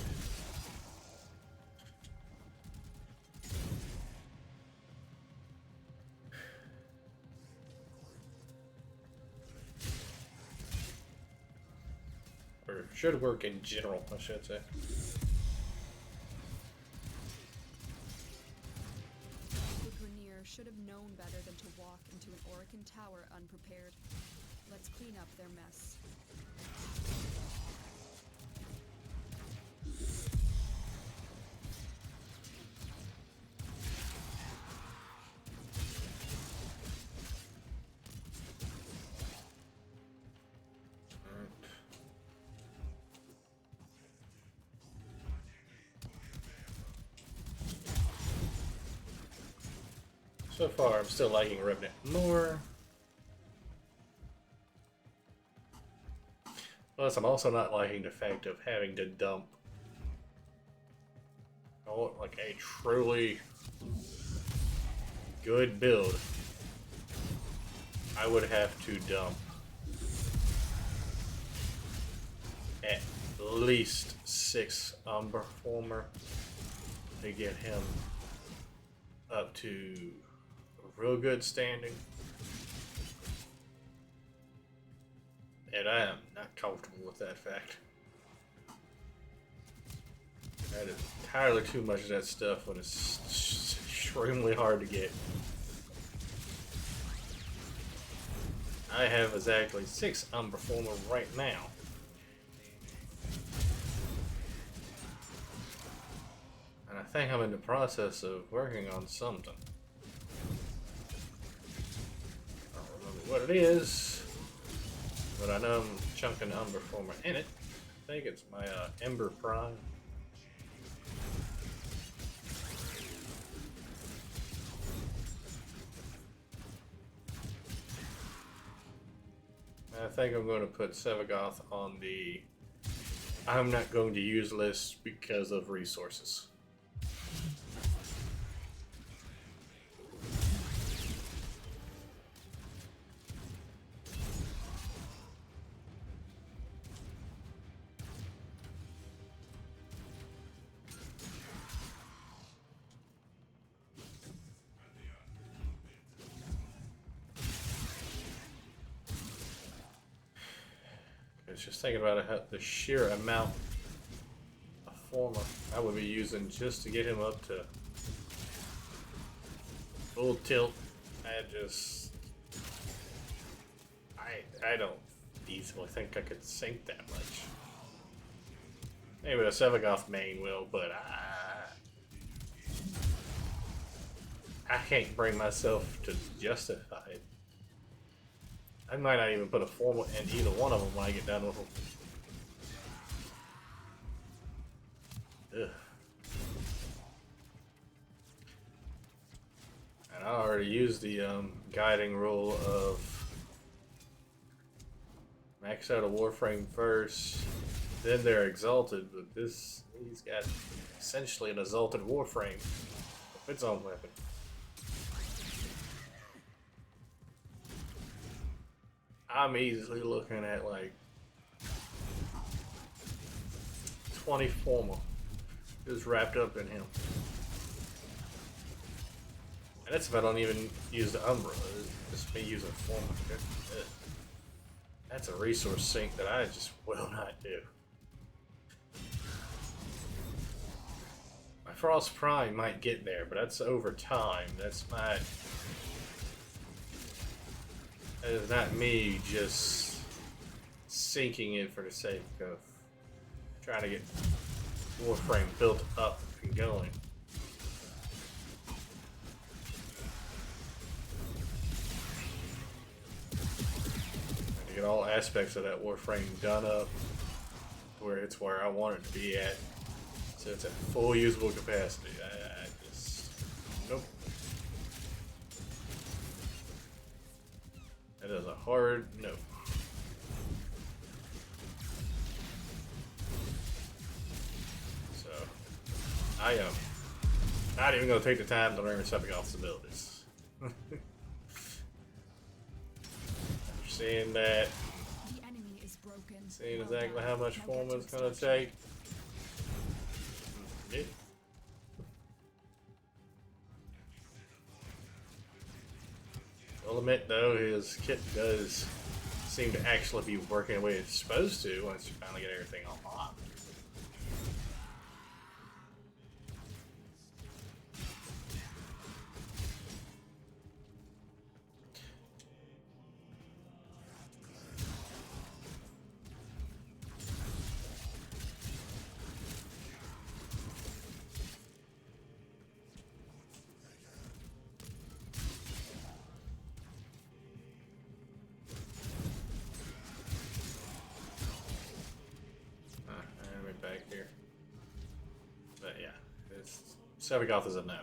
Or should work in general, I should say. The Grenier should have known better than to walk into an Orican tower unprepared. Let's clean up their mess. So far, I'm still liking Revenant more. Plus, I'm also not liking the fact of having to dump. I want like a truly good build. I would have to dump at least 6 Umber Former to get him up to a real good standing. And I am not comfortable with that fact. That is entirely too much of that stuff when it's extremely hard to get. I have exactly 6 Umber Former right now. And I think I'm in the process of working on something. I don't remember what it is, but I know I'm chunking Umber Former in it. I think it's my Ember Prime. I think I'm going to put Sevagoth on the I'm not going to use list because of resources. It's just thinking about the sheer amount of former I would be using just to get him up to full tilt. I don't easily think I could sink that much. Maybe the Sevagoth main will, but I can't bring myself to justify it. I might not even put a formal in either one of them when I get done with them. Ugh. And I already used the guiding rule of max out a Warframe first, then they're exalted, but he's got essentially an exalted Warframe of its own weapon. I'm easily looking at like 20 formal just wrapped up in him. And that's if I don't even use the Umbra. It's just me using formal. That's a resource sink that I just will not do. My Frost Prime might get there, but that's over time. That is not me just sinking it for the sake of trying to get Warframe built up and going. To get all aspects of that Warframe done up where it's where I want it to be at, so it's at full usable capacity. I just nope. That is a hard no. So I am not even going to take the time to learn Sevagoth's abilities. Seeing that, The enemy is broken. seeing Well exactly done. how much Now form get to it's going to extraction. take. Yeah. I'll admit though, his kit does seem to actually be working the way it's supposed to once you finally get everything unlocked. Anyway, back here. But yeah, it's Sevagoth is a no.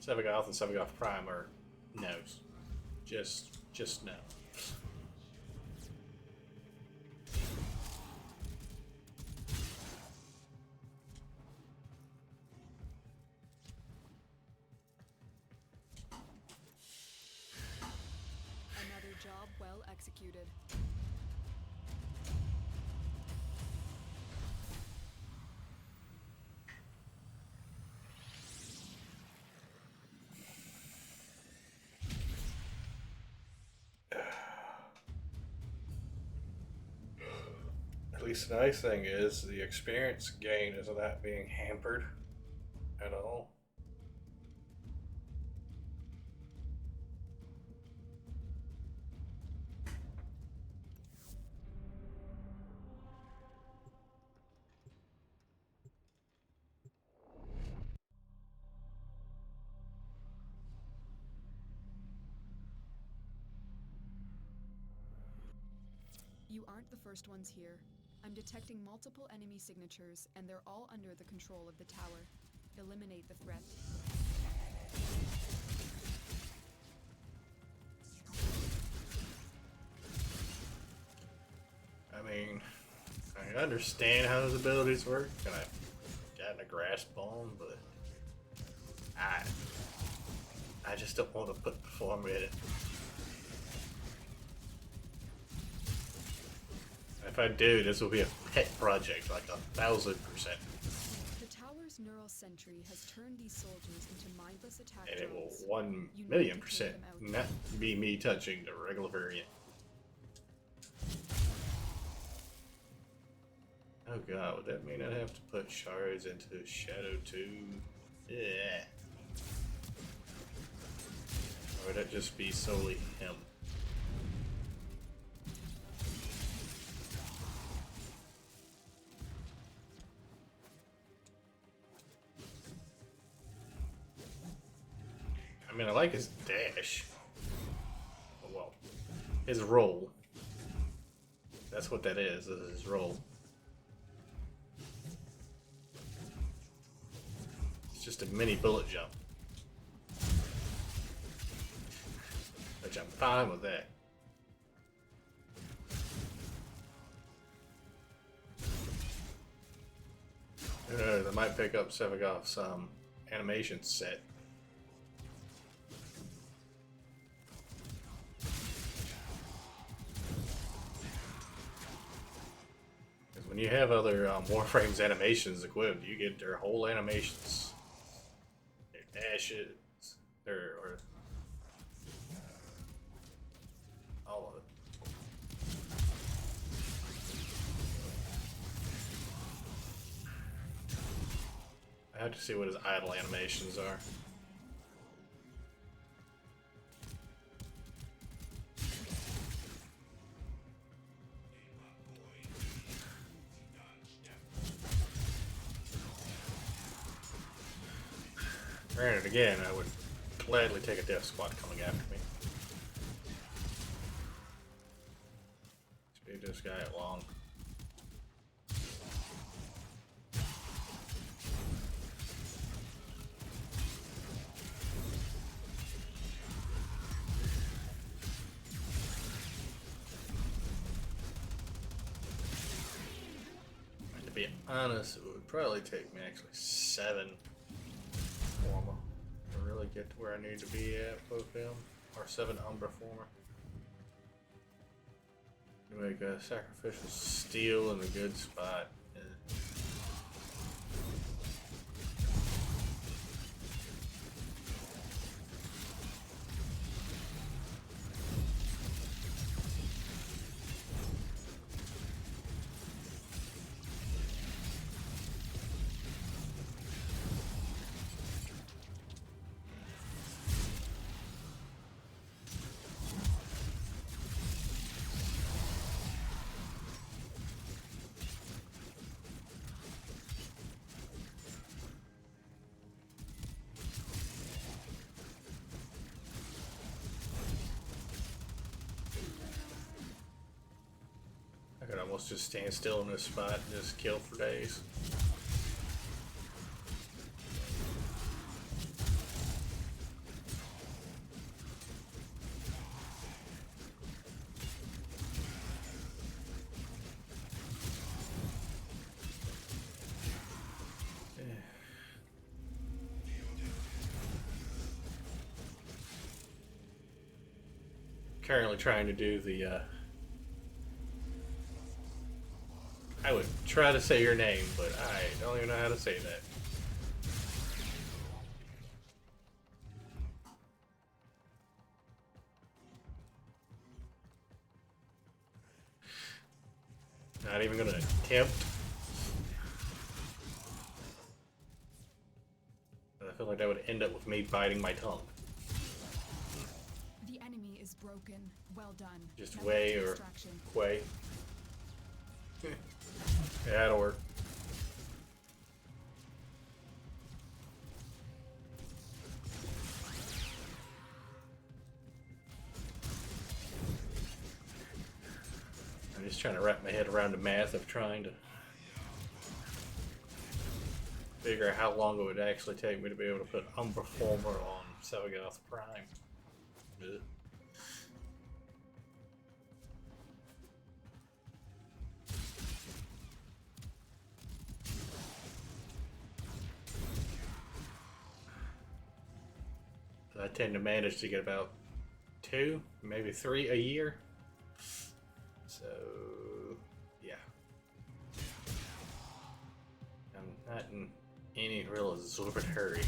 Sevagoth and Sevagoth Prime are no's. Just no. Another job well executed. At least the nice thing is the experience gain is not being hampered at all. You aren't the first ones here. I'm detecting multiple enemy signatures, and they're all under the control of the tower. Eliminate the threat. I mean, I understand how those abilities work, and I've gotten a grasp on them, but I just don't want to put the form in it. If I do, this will be a pet project, like 1,000%. The tower's neural sentry has turned these soldiers into mindless attack And it will drones. 1,000,000% not be me touching the regular variant. Oh Oh god, would that mean I'd have to put shards into Shadow 2? Yeah. Or would that just be solely him? I mean, I like his dash. Well, his roll. That's what that is his roll. It's just a mini bullet jump. Which I'm fine with that. Who knows, I might pick up Sevagov's animation set. Because when you have other Warframe's animations equipped, you get their whole animations. Their dashes, or all of it. I have to see what his idle animations are. Granted, again, I would gladly take a death squad coming after me. Speed this guy along. To be honest, it would probably take me actually 7 Forma to really get to where I need to be at with him. Or 7 Umbra Forma. To make a sacrificial steel in a good spot. I could almost just stand still in this spot and just kill for days. Currently trying to do the I would try to say your name, but I don't even know how to say that. Not even gonna attempt. I feel like that would end up with me biting my tongue. The enemy is broken. Well done. Just Now Way let's or extraction. Quay. Yeah, that'll work. I'm just trying to wrap my head around the math of trying to figure out how long it would actually take me to be able to put Umbra Former on Sevagoth Prime. Ugh. I tend to manage to get about 2, maybe 3 a year. So, yeah. I'm not in any real exorbitant hurry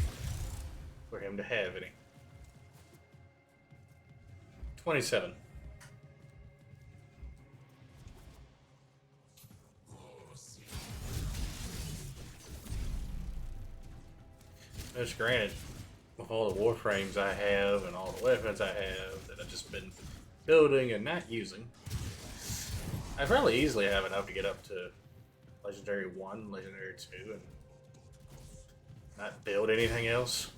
for him to have any. 27. Just granted, with all the Warframes I have and all the weapons I have that I've just been building and not using, I fairly easily have enough to get up to Legendary 1, Legendary 2, and not build anything else.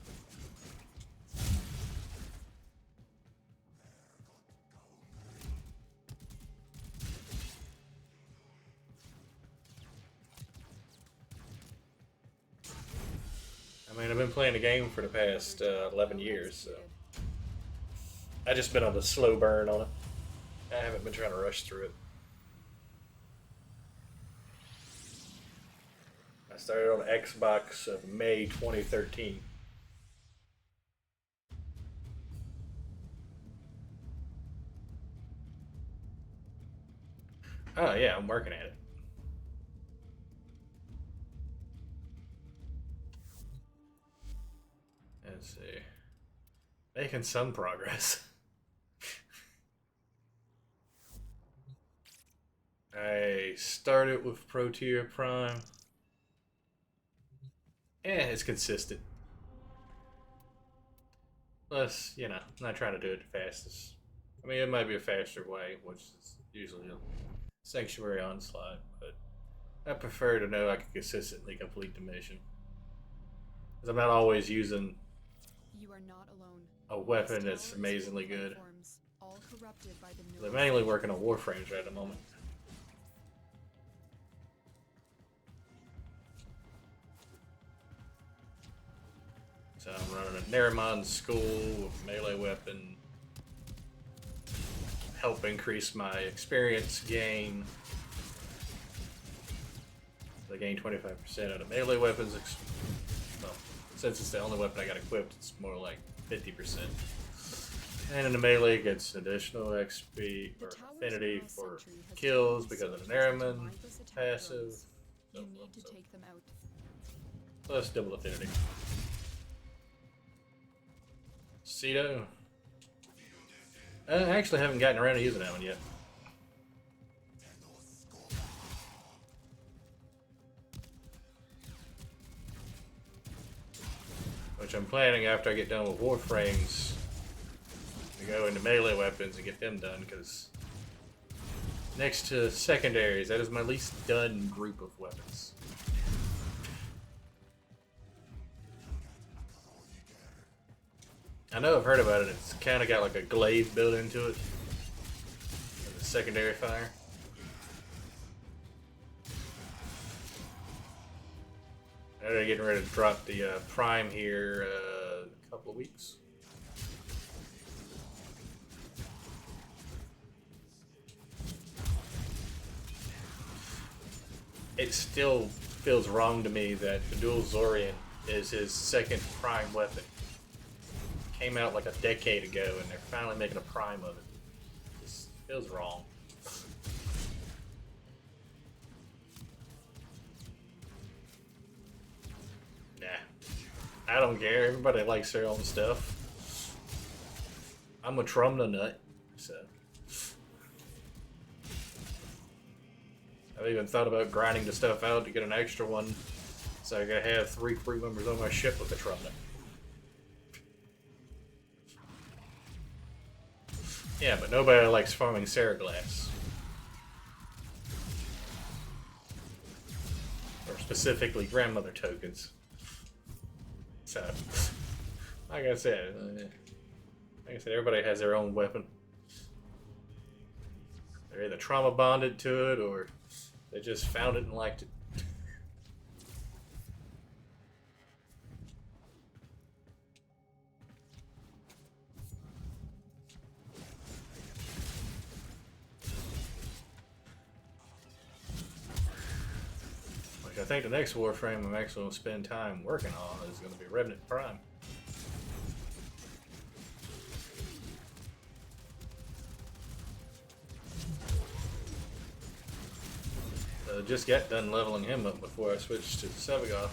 I mean, I've been playing the game for the past 11 years, so I just been on the slow burn on it. I haven't been trying to rush through it. I started on Xbox of May 2013. Oh yeah, I'm working at it. Let's see. Making some progress. I started with Pro Tier Prime. It's consistent. Plus, you know, I'm not trying to do it the fastest. I mean, it might be a faster way, which is usually a Sanctuary Onslaught, but I prefer to know I can consistently complete the mission. Because I'm not always using You are not alone. a weapon that's amazingly good. All corrupted by the I'm mainly working on Warframes right at the moment. So I'm running a Nerimon school with melee weapon. Help increase my experience gain. I gain 25% out of melee weapons. Well, since it's the only weapon I got equipped, it's more like 50%. And in the melee, it gets additional XP or affinity for kills because of the Nerimon passive. You need to take them out. Plus double affinity. Cedo. I actually haven't gotten around to using that one yet. Which I'm planning after I get done with Warframes to go into melee weapons and get them done, because next to secondaries, that is my least done group of weapons. I know I've heard about it. It's kind of got like a glaive built into it. Like a secondary fire. They're getting ready to drop the Prime here a couple of weeks. It still feels wrong to me that the Dual Zorian is his second Prime weapon. Came out like a decade ago, and they're finally making a Prime of it. It just feels wrong. Nah, I don't care. Everybody likes their own stuff. I'm a Trumna nut, so I've even thought about grinding the stuff out to get an extra one, so I gotta have 3 crew members on my ship with the Trumna. Yeah, but nobody likes farming Saraglass. Or specifically grandmother tokens. So, like I said, everybody has their own weapon. They're either trauma bonded to it, or they just found it and liked it. I think the next Warframe I'm actually going to spend time working on is going to be Revenant Prime. Just got done leveling him up before I switched to Sevagoth.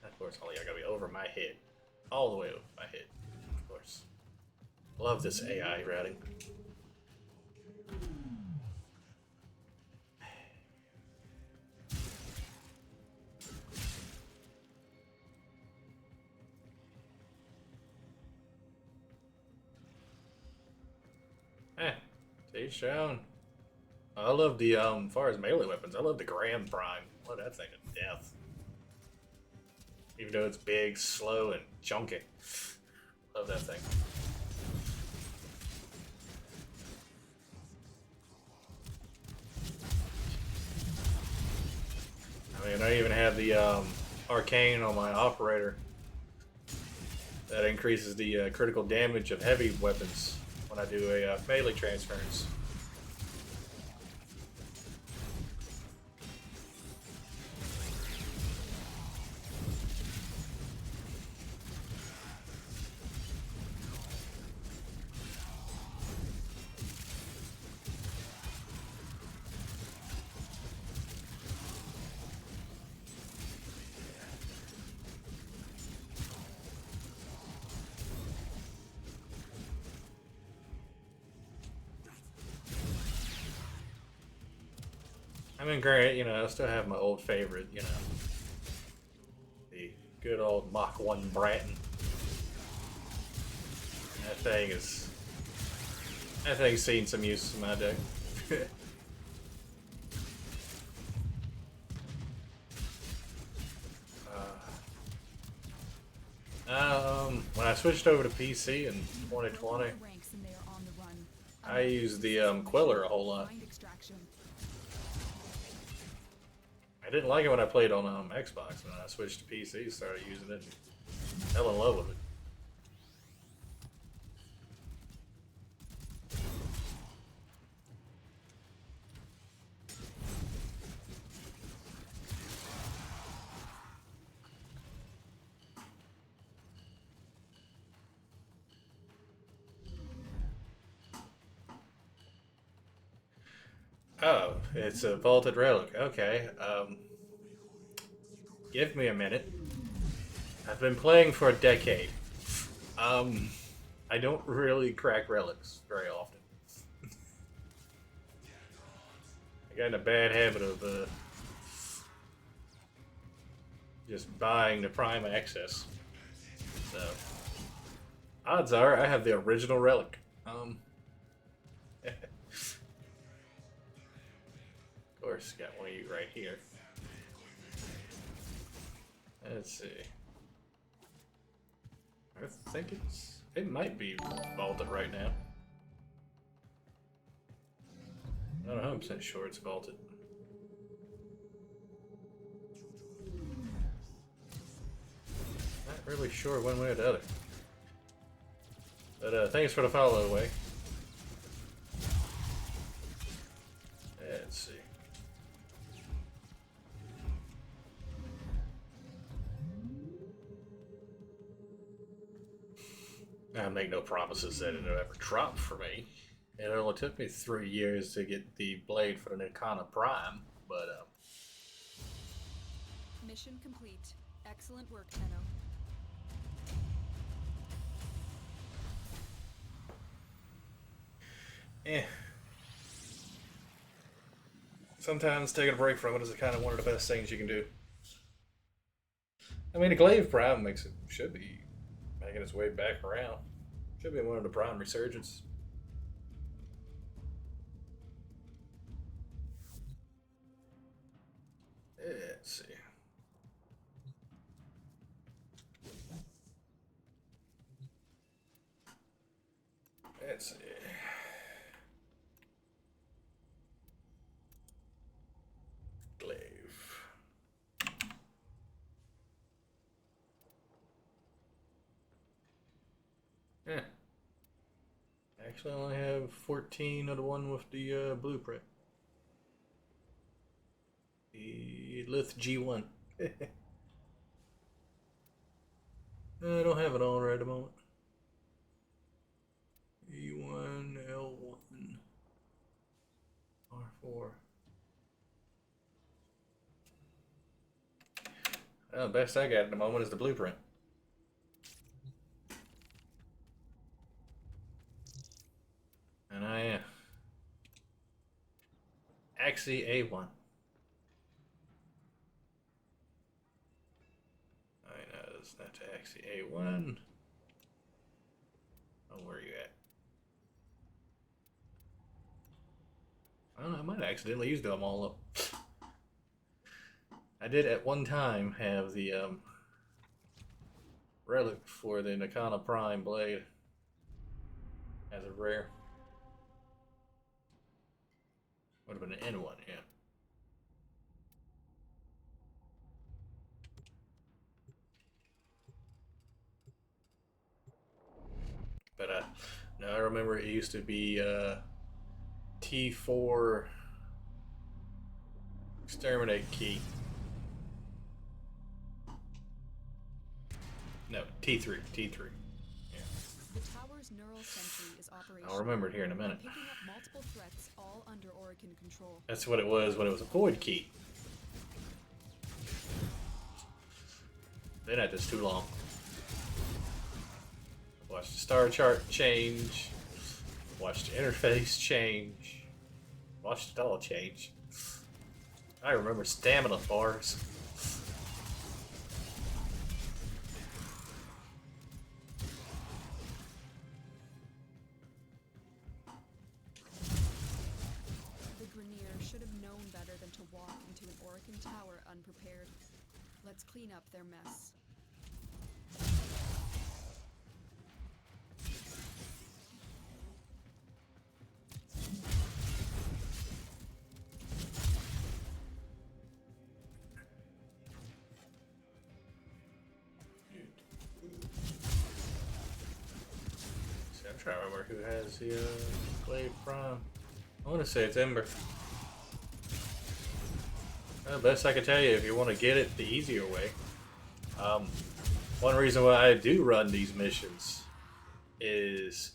Of course, I gotta be over my head. All the way over my head, of course. Love this AI routing. See, shown. I love the as far as melee weapons, I love the Grand Prime. Love that thing to death. Even though it's big, slow, and chunky. Love that thing. I mean, I even have the arcane on my operator that increases the critical damage of heavy weapons when I do a melee transference. I mean, granted, you know, I still have my old favorite, you know, the good old Mach 1 Bratton. That thing's seen some use in my deck. When I switched over to PC in 2020, I used the Queller a whole lot. I didn't like it when I played on Xbox. When I switched to PC, started using it, and fell in love with it. Oh, it's a vaulted relic. Okay. Give me a minute. I've been playing for a decade. Um, I don't really crack relics very often. I got in a bad habit of just buying the Prime Access. So, odds are I have the original relic. Of course, got one of you right here. Let's see. I think it might be vaulted right now. I'm not 100% sure it's vaulted. Not really sure one way or the other. But thanks for the follow away. Let's see. I make no promises that it'll ever drop for me. It only took me 3 years to get the blade for the Nikana Prime, but Mission complete. Excellent work, Tenno. sometimes taking a break from it is kind of one of the best things you can do. I mean, the Glaive Prime should be making its way back around. Should be one of the Prime resurgence. Let's see. Let's see. Glaive. Yeah. Actually, I only have 14 of the one with the blueprint. The Lith G1. I don't have it on right at the moment. E1, L1, R4. Well, the best I got at the moment is the blueprint. And I am. Axie A1. I know it's not Axie A1. Oh, where are you at? I don't know, I might have accidentally used them all up. I did at one time have the relic for the Nakana Prime blade as a rare. Would have been an N1, yeah. But no, I remember it used to be T4 exterminate key. No, T3. T3. Yeah. The tower's neural sentry is operational. I'll remember it here in a minute. I'm picking up multiple threats, all under Orokin control. That's what it was when it was a void key. Been at this too long. Watch the star chart change. Watch the interface change. Watch it all change. I remember stamina bars. The Grenier should have known better than to walk into an Orokin tower unprepared. Let's clean up their mess. See, I'm trying to remember who has the Blade Prime. I want to say it's Ember. The best I can tell you, if you want to get it the easier way, one reason why I do run these missions is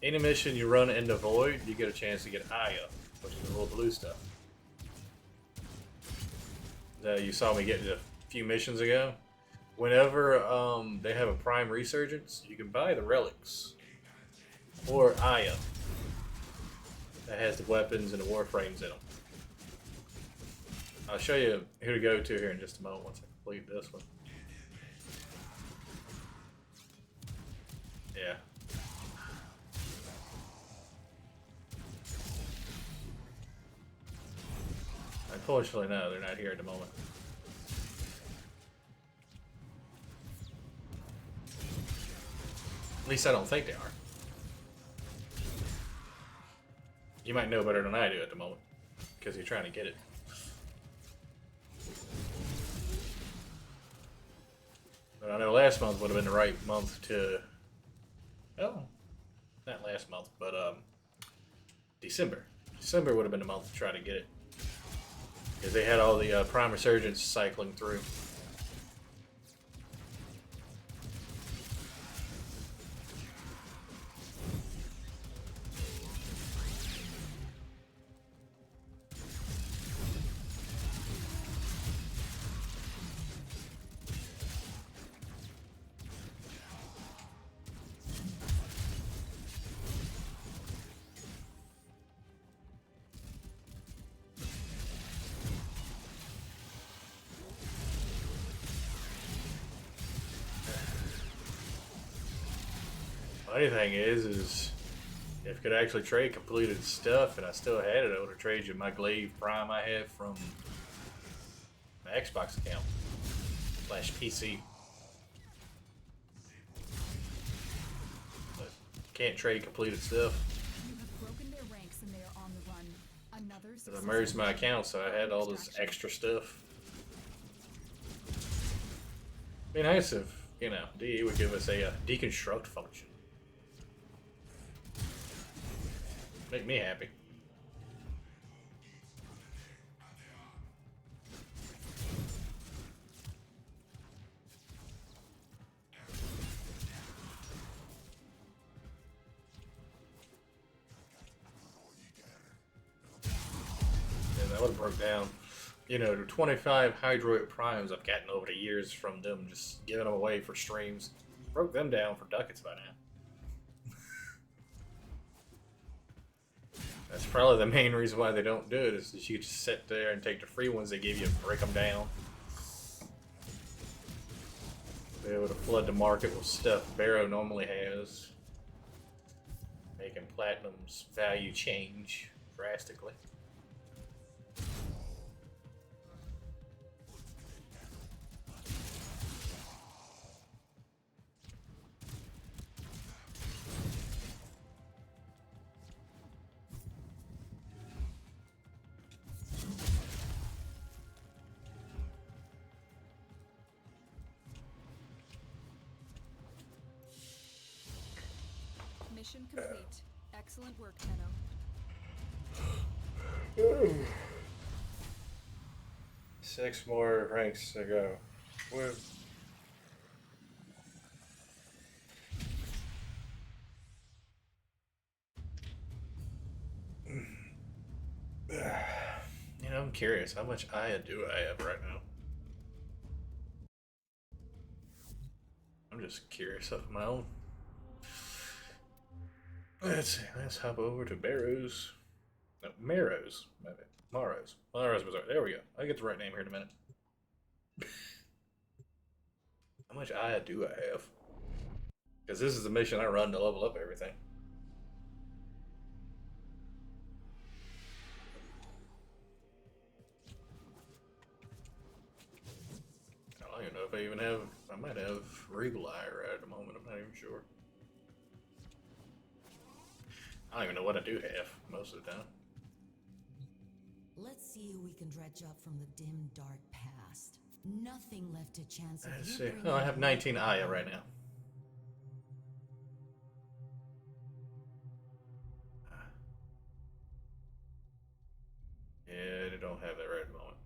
any mission you run into Void, you get a chance to get Aya, which is the little blue stuff. That you saw me get a few missions ago. Whenever they have a Prime Resurgence, you can buy the relics or Aya that has the weapons and the Warframes in them. I'll show you who to go to here in just a moment once I complete this one. Yeah. Unfortunately, no, they're not here at the moment. At least I don't think they are. You might know better than I do at the moment, because you're trying to get it. But I know last month would have been the right month to... Oh, not last month, but December. December would have been the month to try to get it. Because they had all the Prime Resurgence cycling through. Funny thing is if I could actually trade completed stuff and I still had it, I would have traded you my Glaive Prime I have from my Xbox account / PC. But can't trade completed stuff. You have broken their ranks and they are on the run. Another I merged my account, so I had all this extra stuff. Be nice if, you know, DE would give us a deconstruct function. Make me happy. Yeah, that would have broke down. You know, the 25 Hydroid Primes I've gotten over the years from them, just giving them away for streams. Broke them down for ducats by now. That's probably the main reason why they don't do it, is that you just sit there and take the free ones they give you and break them down. Be able to flood the market with stuff Barrow normally has, making Platinum's value change drastically. Mission complete. Excellent work, Tenno. 6 more ranks to go. Woo. You know, I'm curious. How much Aya do I have right now? I'm just curious of my own. Let's see. Let's hop over to Barrows. No, Marrows. Maybe. Maros. Maros Bazaar. There we go. I get the right name here in a minute. How much Aya do I have? Because this is the mission I run to level up everything. I don't even know if I even have. I might have Regal Eye right at the moment. I'm not even sure. I don't even know what I do have most of the time. Let's see who we can dredge up from the dim, dark past. Nothing left to chance of Let's you see. bringing Oh, I have light 19 to Aya the right now. Yeah, they don't have that right at the moment.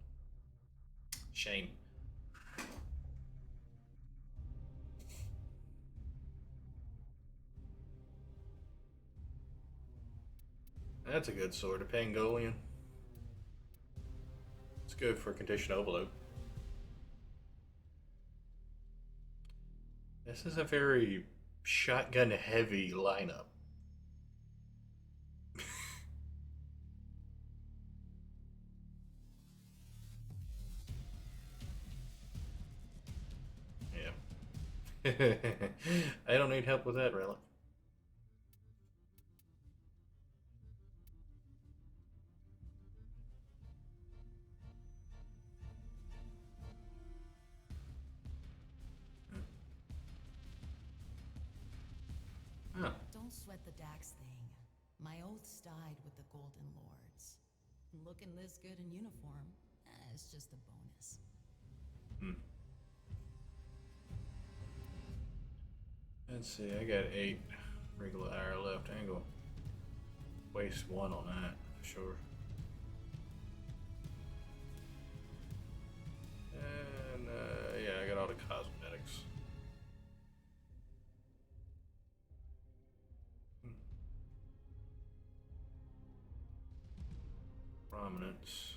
Shame. That's a good sword, a Pangolian. It's good for condition overload. This is a very shotgun heavy lineup. Yeah. I don't need help with that, relic. Oh. Don't sweat the Dax thing. My oaths died with the Golden Lords. Looking this good in uniform, it's just a bonus. Hmm. Let's see, I got 8 regular hour left. I ain't gonna waste 1 on that, for sure. And, yeah, I got all the cosmetics. Prominence.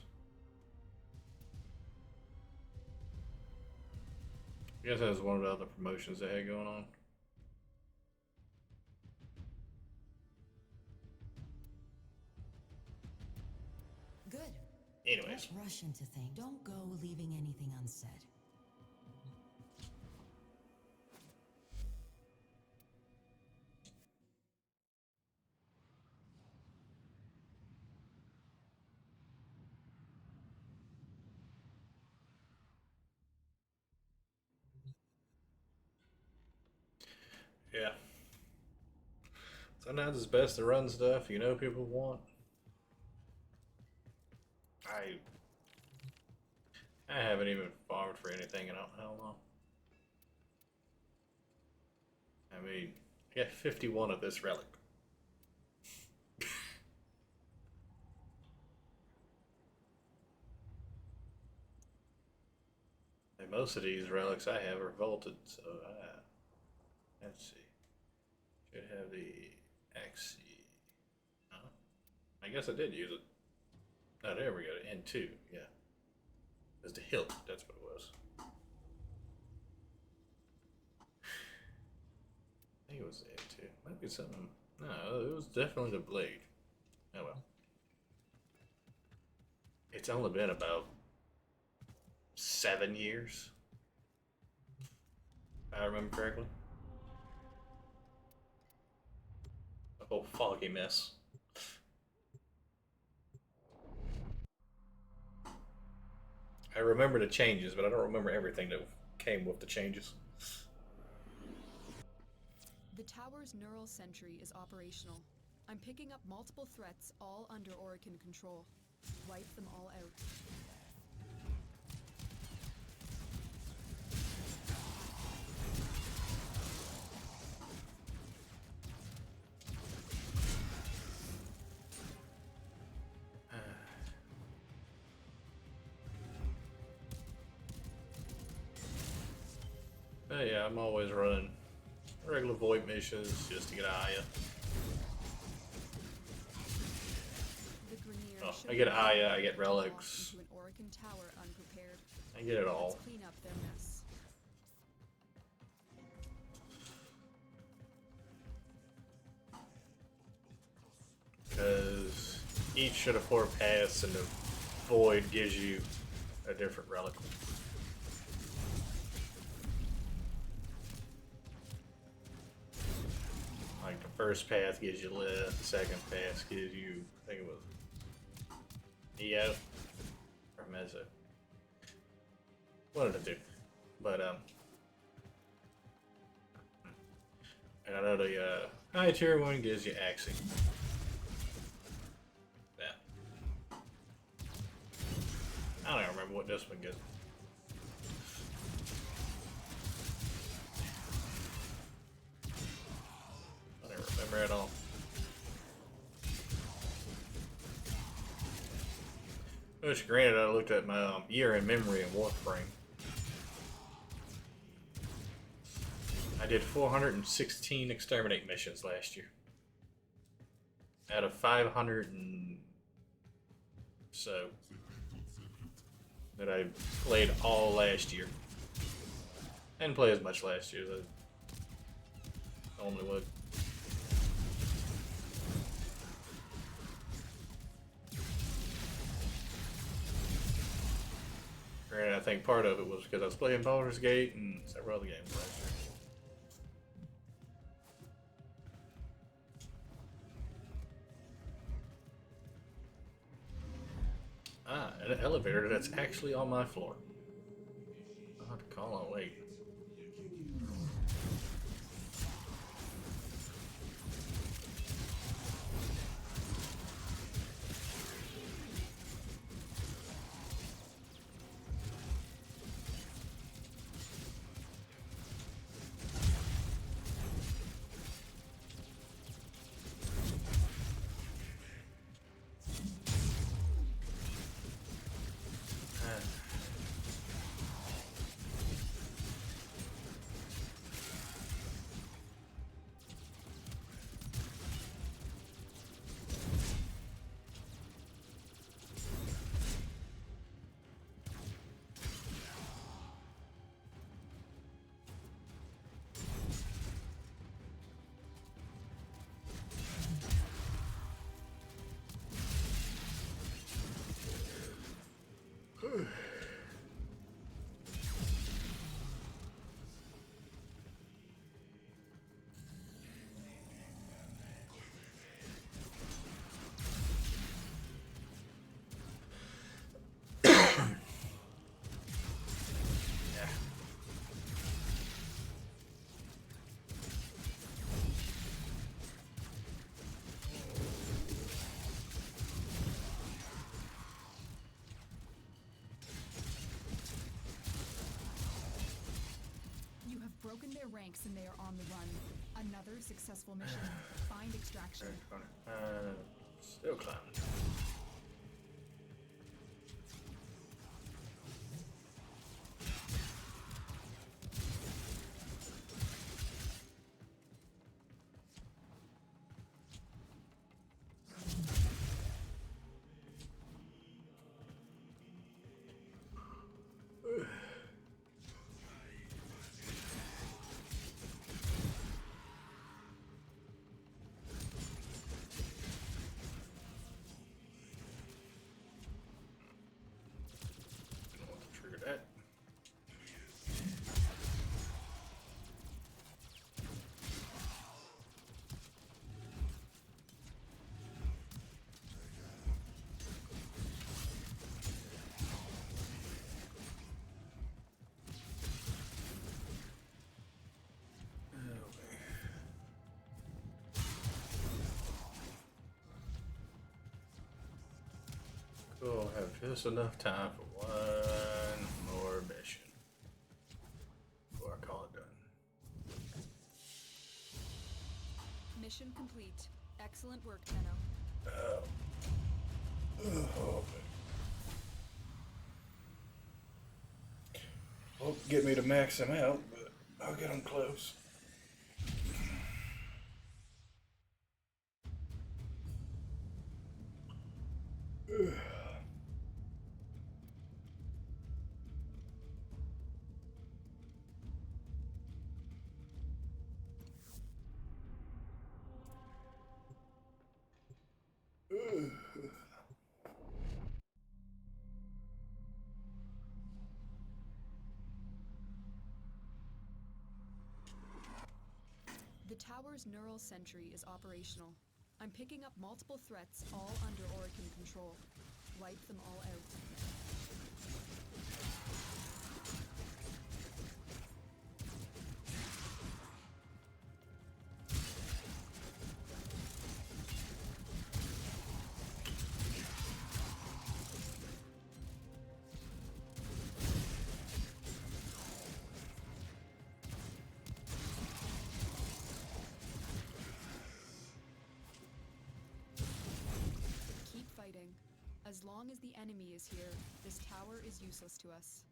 I guess that was one of the other promotions they had going on. Good. Anyways. Don't rush into things. Don't go leaving anything unsaid. Yeah. Sometimes it's best to run stuff you know people want. I haven't even farmed for anything in how long. I mean, I got 51 of this relic. And most of these relics I have are vaulted, so let's see. Should have the XC. No? I guess I did use it. Oh, there we go. N2, yeah. It was the hilt, that's what it was. I think it was the N2. Might be something. No, it was definitely the blade. Oh well. It's only been about 7 years, if I remember correctly. A whole foggy mess. I remember the changes, but I don't remember everything that came with the changes. The tower's neural sentry is operational. I'm picking up multiple threats, all under Orokin control. Wipe them all out. Yeah, I'm always running regular void missions just to get Aya. The Grenier Oh, should I get have Aya, I get walked relics. into an Orokin tower unprepared. I get it all. Let's clean up their mess. Because each of the 4 paths in the void gives you a different relic. Like the first path gives you Lith, the second path gives you, I think it was Neo or Mezzo. One of the two. But and I know the high tier one gives you Axie. Yeah. I don't even remember what this one gives. I don't remember at all. Which, granted, I looked at my year in memory in Warframe. I did 416 exterminate missions last year. Out of 500 and so that I played all last year. I didn't play as much last year as I normally would. Granted, I think part of it was because I was playing Baldur's Gate and several other games last year. Ah, an elevator that's actually on my floor. I'll have to call on late. You have broken their ranks and they are on the run. Another successful mission. Find extraction. Still climbing. Trigger that. Cool, have just enough time for one more mission before I call it done. Mission complete. Excellent work, Tenno. Won't get me to max him out, but I'll get them close. The tower's neural sentry is operational. I'm picking up multiple threats, all under Orokin control. Wipe them all out. Keep fighting. As long as the enemy is here, this tower is useless to us.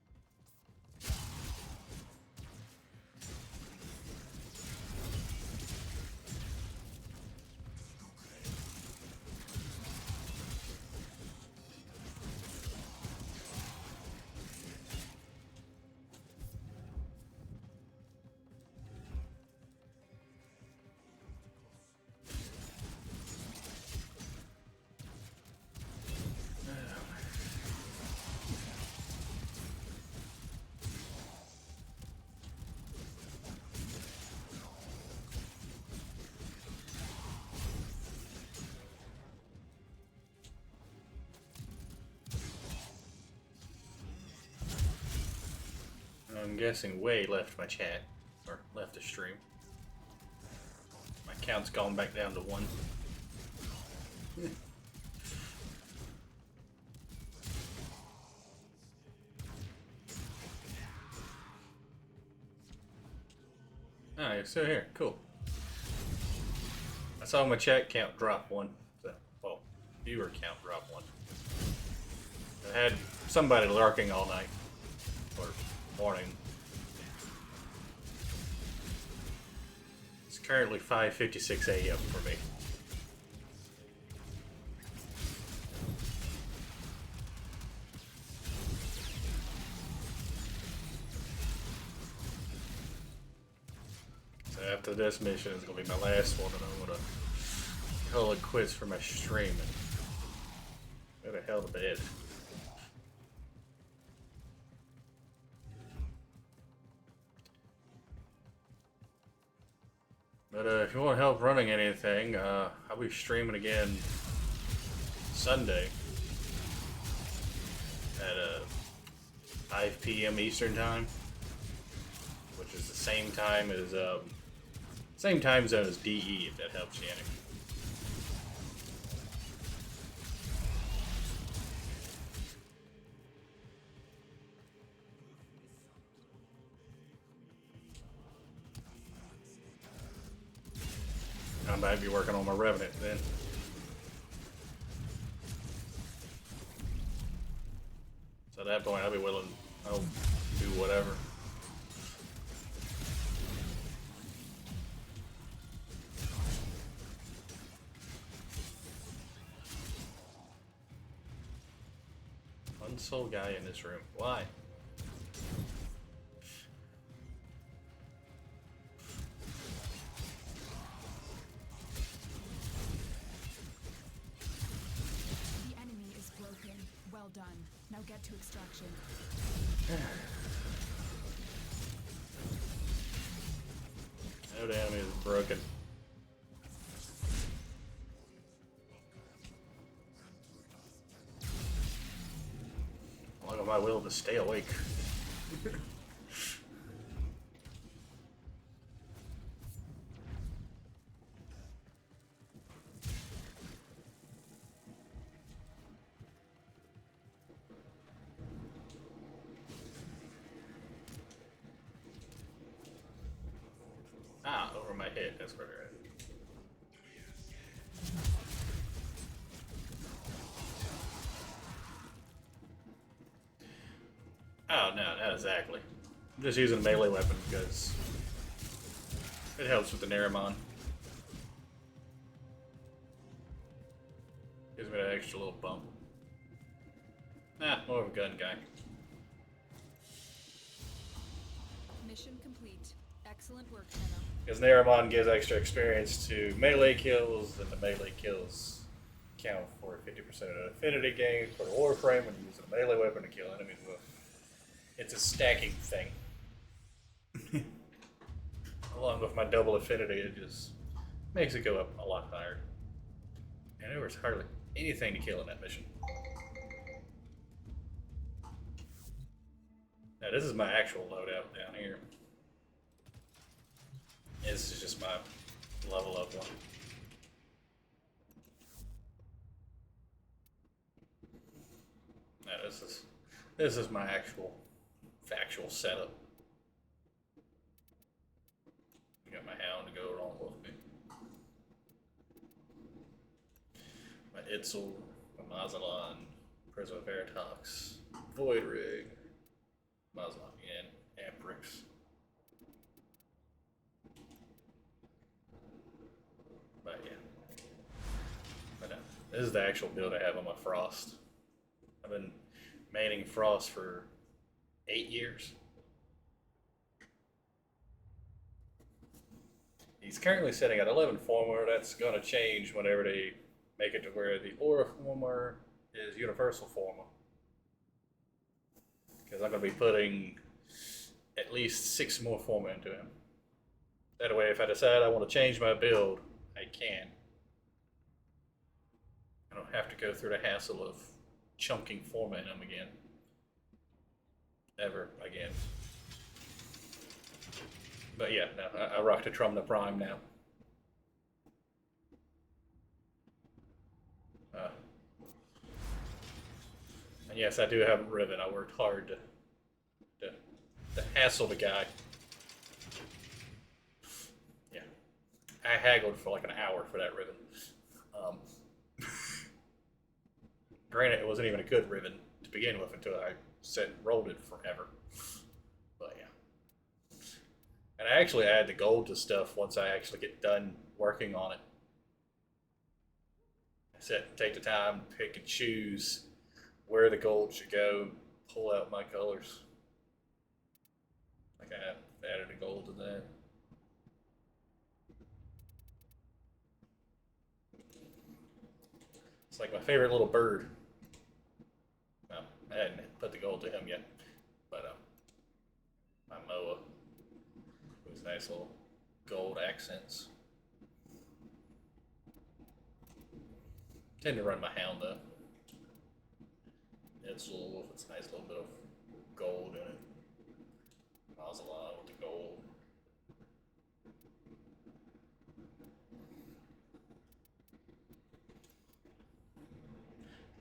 I'm guessing Way left my chat, or left the stream. My count's gone back down to 1. Ah, you're still here. Cool. I saw my chat count drop 1. So, well, viewer count drop 1. I had somebody lurking all night. Or morning. It's currently 5:56 a.m. for me. So after this mission is gonna be my last one, and I'm gonna call it quits for my stream and go the hell to bed. But if you want help running anything, I'll be streaming again Sunday at 5 p.m. Eastern time, which is the same time as same time zone as DE, if that helps you any. I might be working on my Revenant then. So at that point, I'll be willing. I'll do whatever. Unsold guy in this room. Why? The enemy is broken. Well done. Now get to extraction. No, the enemy is broken. Look at my will to stay awake. Ah, over my head. That's where they're at. Oh, no, not exactly. I'm just using a melee weapon because It helps with the Naramon. Gives me that extra little bump. Nah, more of a gun guy. Mission complete. Excellent work, Tenno. Because Naramon gives extra experience to melee kills, and the melee kills count for 50% of the affinity gain for the Warframe when you use a melee weapon to kill enemies with. It's a stacking thing. Along with my double affinity, it just makes it go up a lot higher. And there was hardly anything to kill in that mission. Now this is my actual loadout down here. This is just my level up one. Now this is my actual factual setup. I got my hound to go along with me. My Itzel, my Mazalon, Prisma Veritox, Void Rig, Mazalon again, Amprix. But yeah. But no, this is the actual build I have on my Frost. I've been maining Frost for 8 years. He's currently sitting at 11 former. That's going to change whenever they make it to where the Aura former is universal former. Because I'm going to be putting at least 6 more former into him. That way, if I decide I want to change my build, I can. I don't have to go through the hassle of chunking former in him again. Ever again. But yeah, no, I rock the Trumna Prime now. And yes, I do have a Riven. I worked hard to hassle the guy. Yeah. I haggled for like an hour for that Riven. Granted, it wasn't even a good Riven to begin with until I rolled it forever. But yeah. And I actually add the gold to stuff once I actually get done working on it. Take the time to pick and choose where the gold should go, pull out my colors. Like I have added a gold to that. It's like my favorite little bird. Well, I hadn't put the gold to him yet, but my Moa with nice little gold accents. Tend to run my hound though. It's a nice little bit of gold in it. Mazalon with the gold.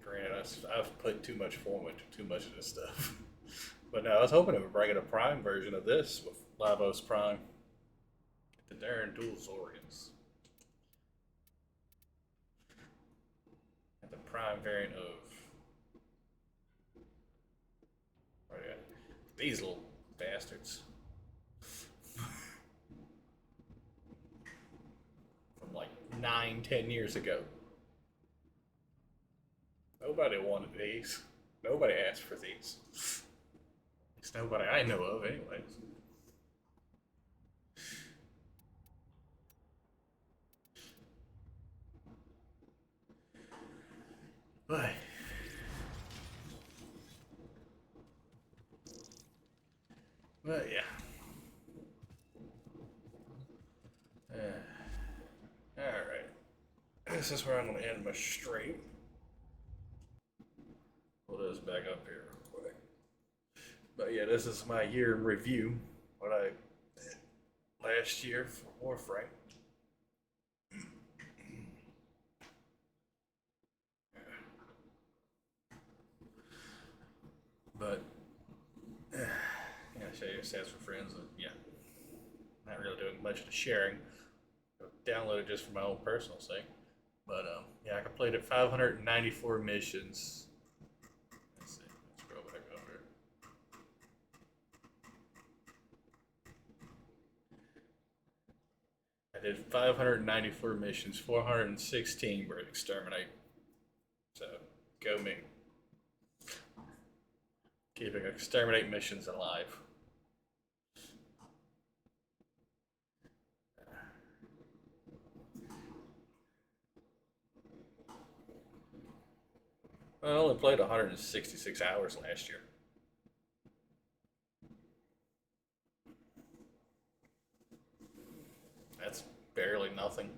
Granted, I've put too much form into too much of this stuff. But no, I was hoping it would bring in a Prime version of this with Lavos Prime. The darn dual Zorians. And the Prime variant of these little bastards. From like 9-10 years ago. Nobody wanted these. Nobody asked for these. At least nobody I know of, anyways. But yeah. Alright. This is where I'm going to end my stream. Pull this back up here real quick. But yeah, this is my year in review. What I did last year for Warframe. But show you stats for friends. Yeah, not really doing much of the sharing. Download it just for my own personal sake. But yeah, I completed 594 missions. Let's see. Let's scroll back over. I did 594 missions, 416 were exterminate. So, go me. Keeping exterminate missions alive. I only played 166 hours last year. That's barely nothing.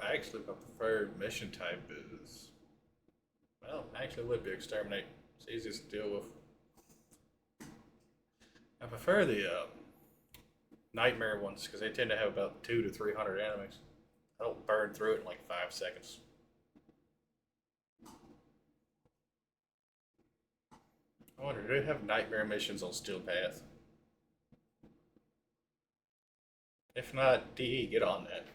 Actually, my preferred mission type is, well, actually, it would be exterminate. It's easiest to deal with. I prefer the nightmare ones because they tend to have about 200 to 300 enemies. I don't burn through it in like 5 seconds. I wonder, do they have nightmare missions on Steel Path? If not, DE, get on that.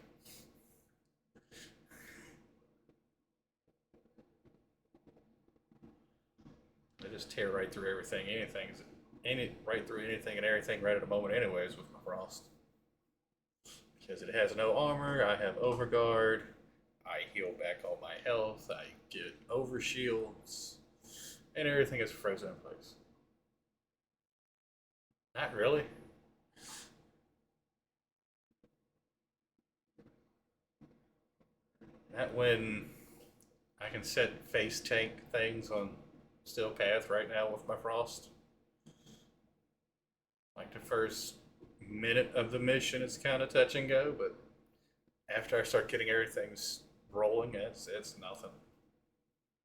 They just tear right through everything, right through anything and everything right at the moment, anyways, with my Frost. Because it has no armor, I have Overguard, I heal back all my health, I get overshields, and everything is frozen in place. Not really. Not when I can set face tank things on Steel Path right now with my Frost. Like the first minute of the mission is kind of touch and go, but after I start getting everything's rolling, it's nothing.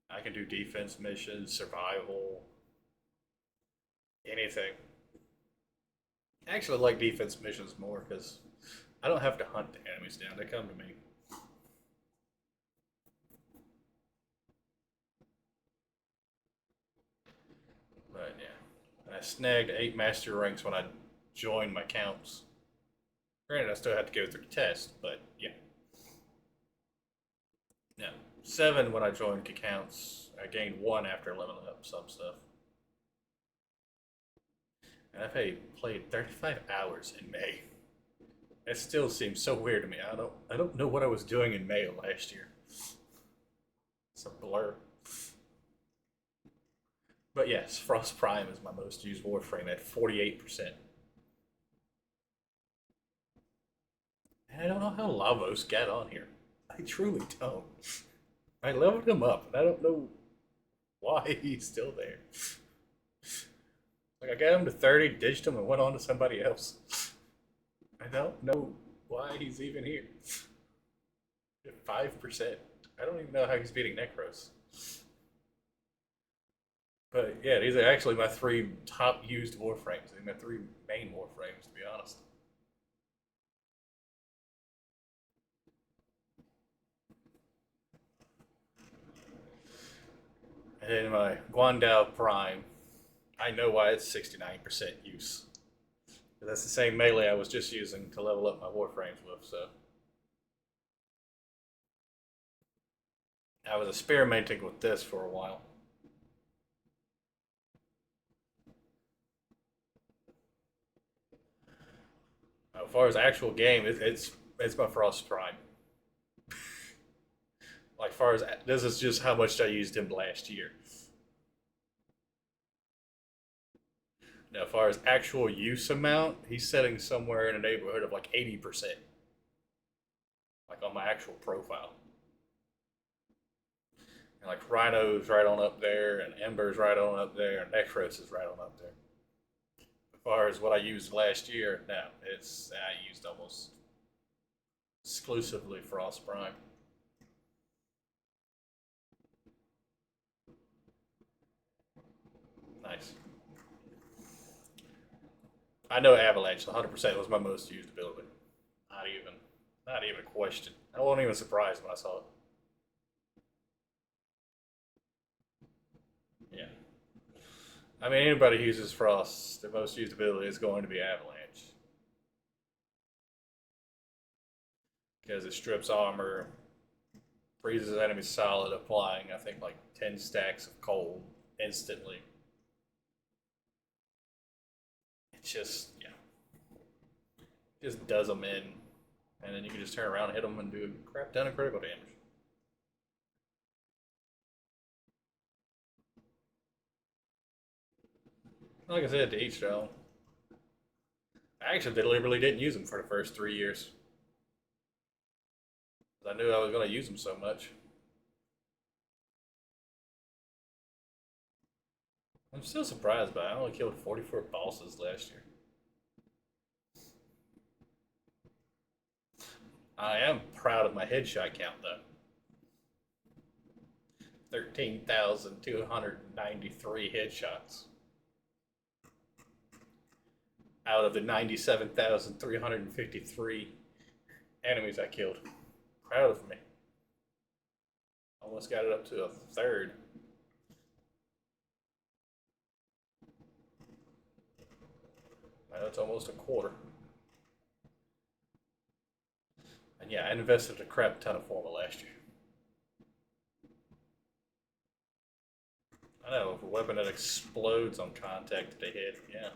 I can do defense missions, survival, anything. I actually like defense missions more because I don't have to hunt the enemies down; they come to me. But yeah, I snagged 8 master ranks when I joined my counts. Granted, I still had to go through the test, but yeah. No, 7 when I joined accounts. I gained 1 after leveling up some stuff. And played 35 hours in May. It still seems so weird to me. I don't know what I was doing in May of last year. It's a blur. But yes, Frost Prime is my most used Warframe at 48%. And I don't know how Lavos got on here. I truly don't. I leveled him up, and I don't know why he's still there. Like, I got him to 30, ditched him, and went on to somebody else. I don't know why he's even here. 5%. I don't even know how he's beating Necros. But yeah, these are actually my 3 top used Warframes. They're my 3 main Warframes, to be honest. And then my Guandao Prime, I know why it's 69% use. That's the same melee I was just using to level up my Warframes with, so. I was experimenting with this for a while. As far as actual game, it's my Frost Prime. Like far as this is just how much I used him last year. Now, as far as actual use amount, he's setting somewhere in the neighborhood of like 80%. Like on my actual profile. And like Rhino's right on up there, and Ember's right on up there, and Necros is right on up there. As far as what I used last year, no, I used almost exclusively Frost Prime. Nice. I know Avalanche 100% was my most used ability. Not even a question. I wasn't even surprised when I saw it. Yeah. I mean, anybody who uses Frost, the most used ability is going to be Avalanche. Because it strips armor, freezes enemies solid, applying, I think, like 10 stacks of cold instantly. It's just, yeah, just does them in, and then you can just turn around and hit them and do a crap ton of critical damage. Like I said, to each their own. I actually deliberately didn't use them for the first 3 years. I knew I was going to use them so much. I'm still surprised by it. I only killed 44 bosses last year. I am proud of my headshot count though. 13,293 headshots out of the 97,353 enemies I killed. Proud of me. Almost got it up to a third. Now it's almost a quarter. And yeah, I invested a crap ton of formal last year. I know, a weapon that explodes on contact that they hit, yeah.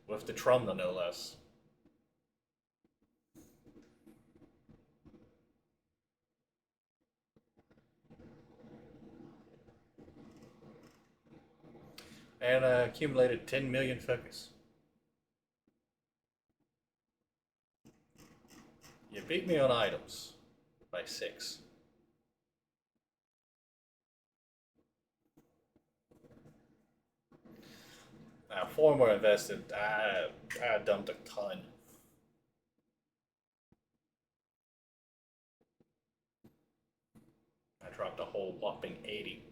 With the Trumna, no less. And accumulated 10 million focus. You beat me on items by 6. Now, 4 more invested. I dumped a ton. I dropped a whole whopping 80.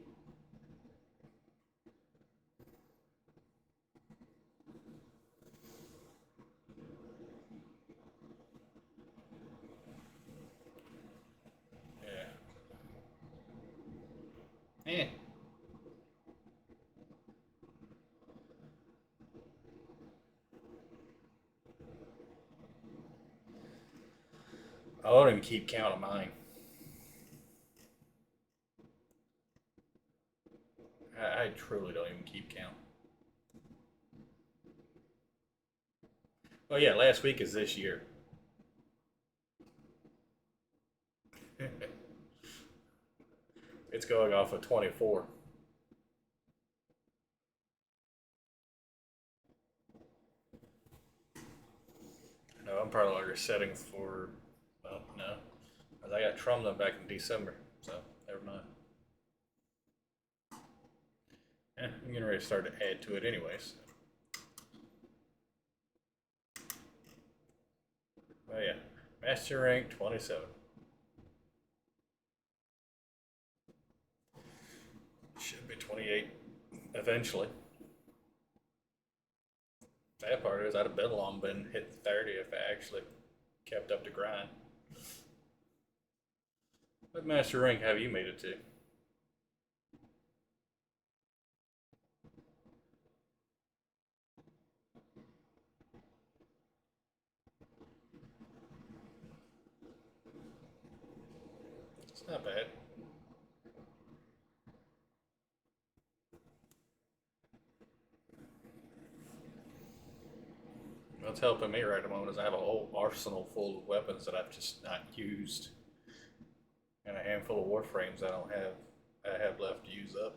Yeah. Eh. I don't even keep count of mine. I truly don't even keep count. Oh yeah, last week is this year. It's going off of 24. No, I'm probably like setting for, well, no. I got Trumna back in December, so never mind. I'm getting ready to start to add to it anyways. Oh yeah, Master Rank 27. Should be 28 eventually. That part is I'd have been long been hit 30 if I actually kept up the grind. What Master Rank have you made it to? It's not bad. What's helping me right at the moment is I have a whole arsenal full of weapons that I've just not used, and a handful of Warframes I have left to use up.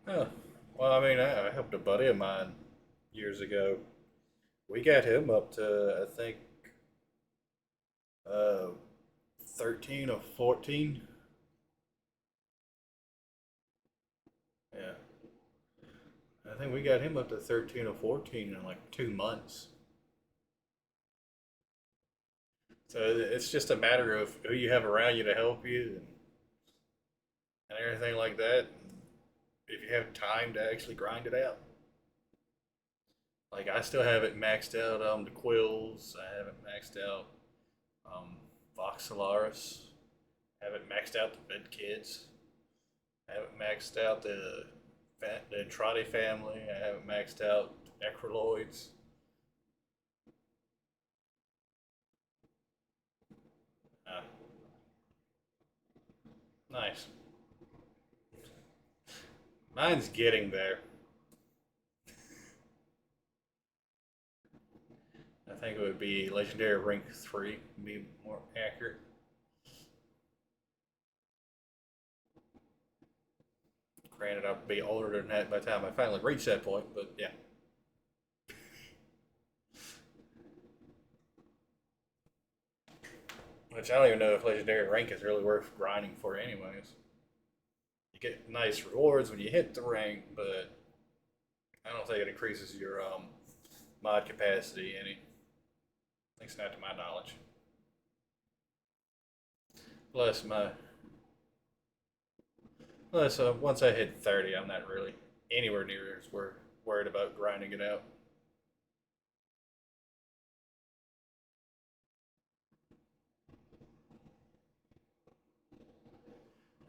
Oh, well, I mean, I helped a buddy of mine years ago. We got him up to I think uh, 13 or 14. Yeah, I think we got him up to 13 or 14 in like 2 months. So it's just a matter of who you have around you to help you and everything like that. If you have time to actually grind it out. Like I still haven't maxed out the quills. I haven't maxed out um, Voxelaris. I haven't maxed out the Red Kids. I haven't maxed out the Entrade family. I haven't maxed out Necroloids. Nice. Mine's getting there. I think it would be Legendary Rank 3, be more accurate. Granted, I'll be older than that by the time I finally reach that point, but yeah. Which I don't even know if Legendary Rank is really worth grinding for, anyways. You get nice rewards when you hit the rank, but I don't think it increases your mod capacity any. At least not to my knowledge. Plus my plus once I hit 30, I'm not really anywhere near as worried about grinding it out.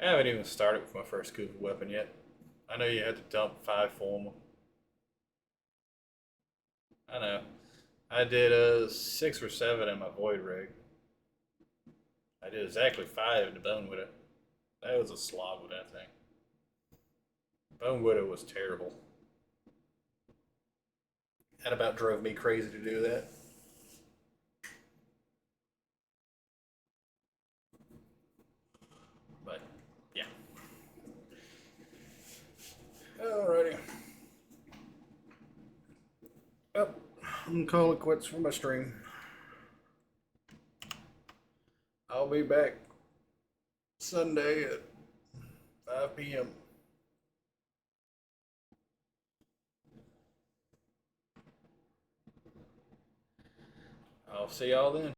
I haven't even started with my first Kuga weapon yet. I know you had to dump 5 form. I know. I did 6 or 7 in my Void Rig. I did exactly 5 in the Bone Widow. That was a slog with that thing. Bone Widow was terrible. That about drove me crazy to do that. But, yeah. Alrighty. Well, I'm gonna call it quits for my stream. I'll be back Sunday at 5 p.m. I'll see y'all then.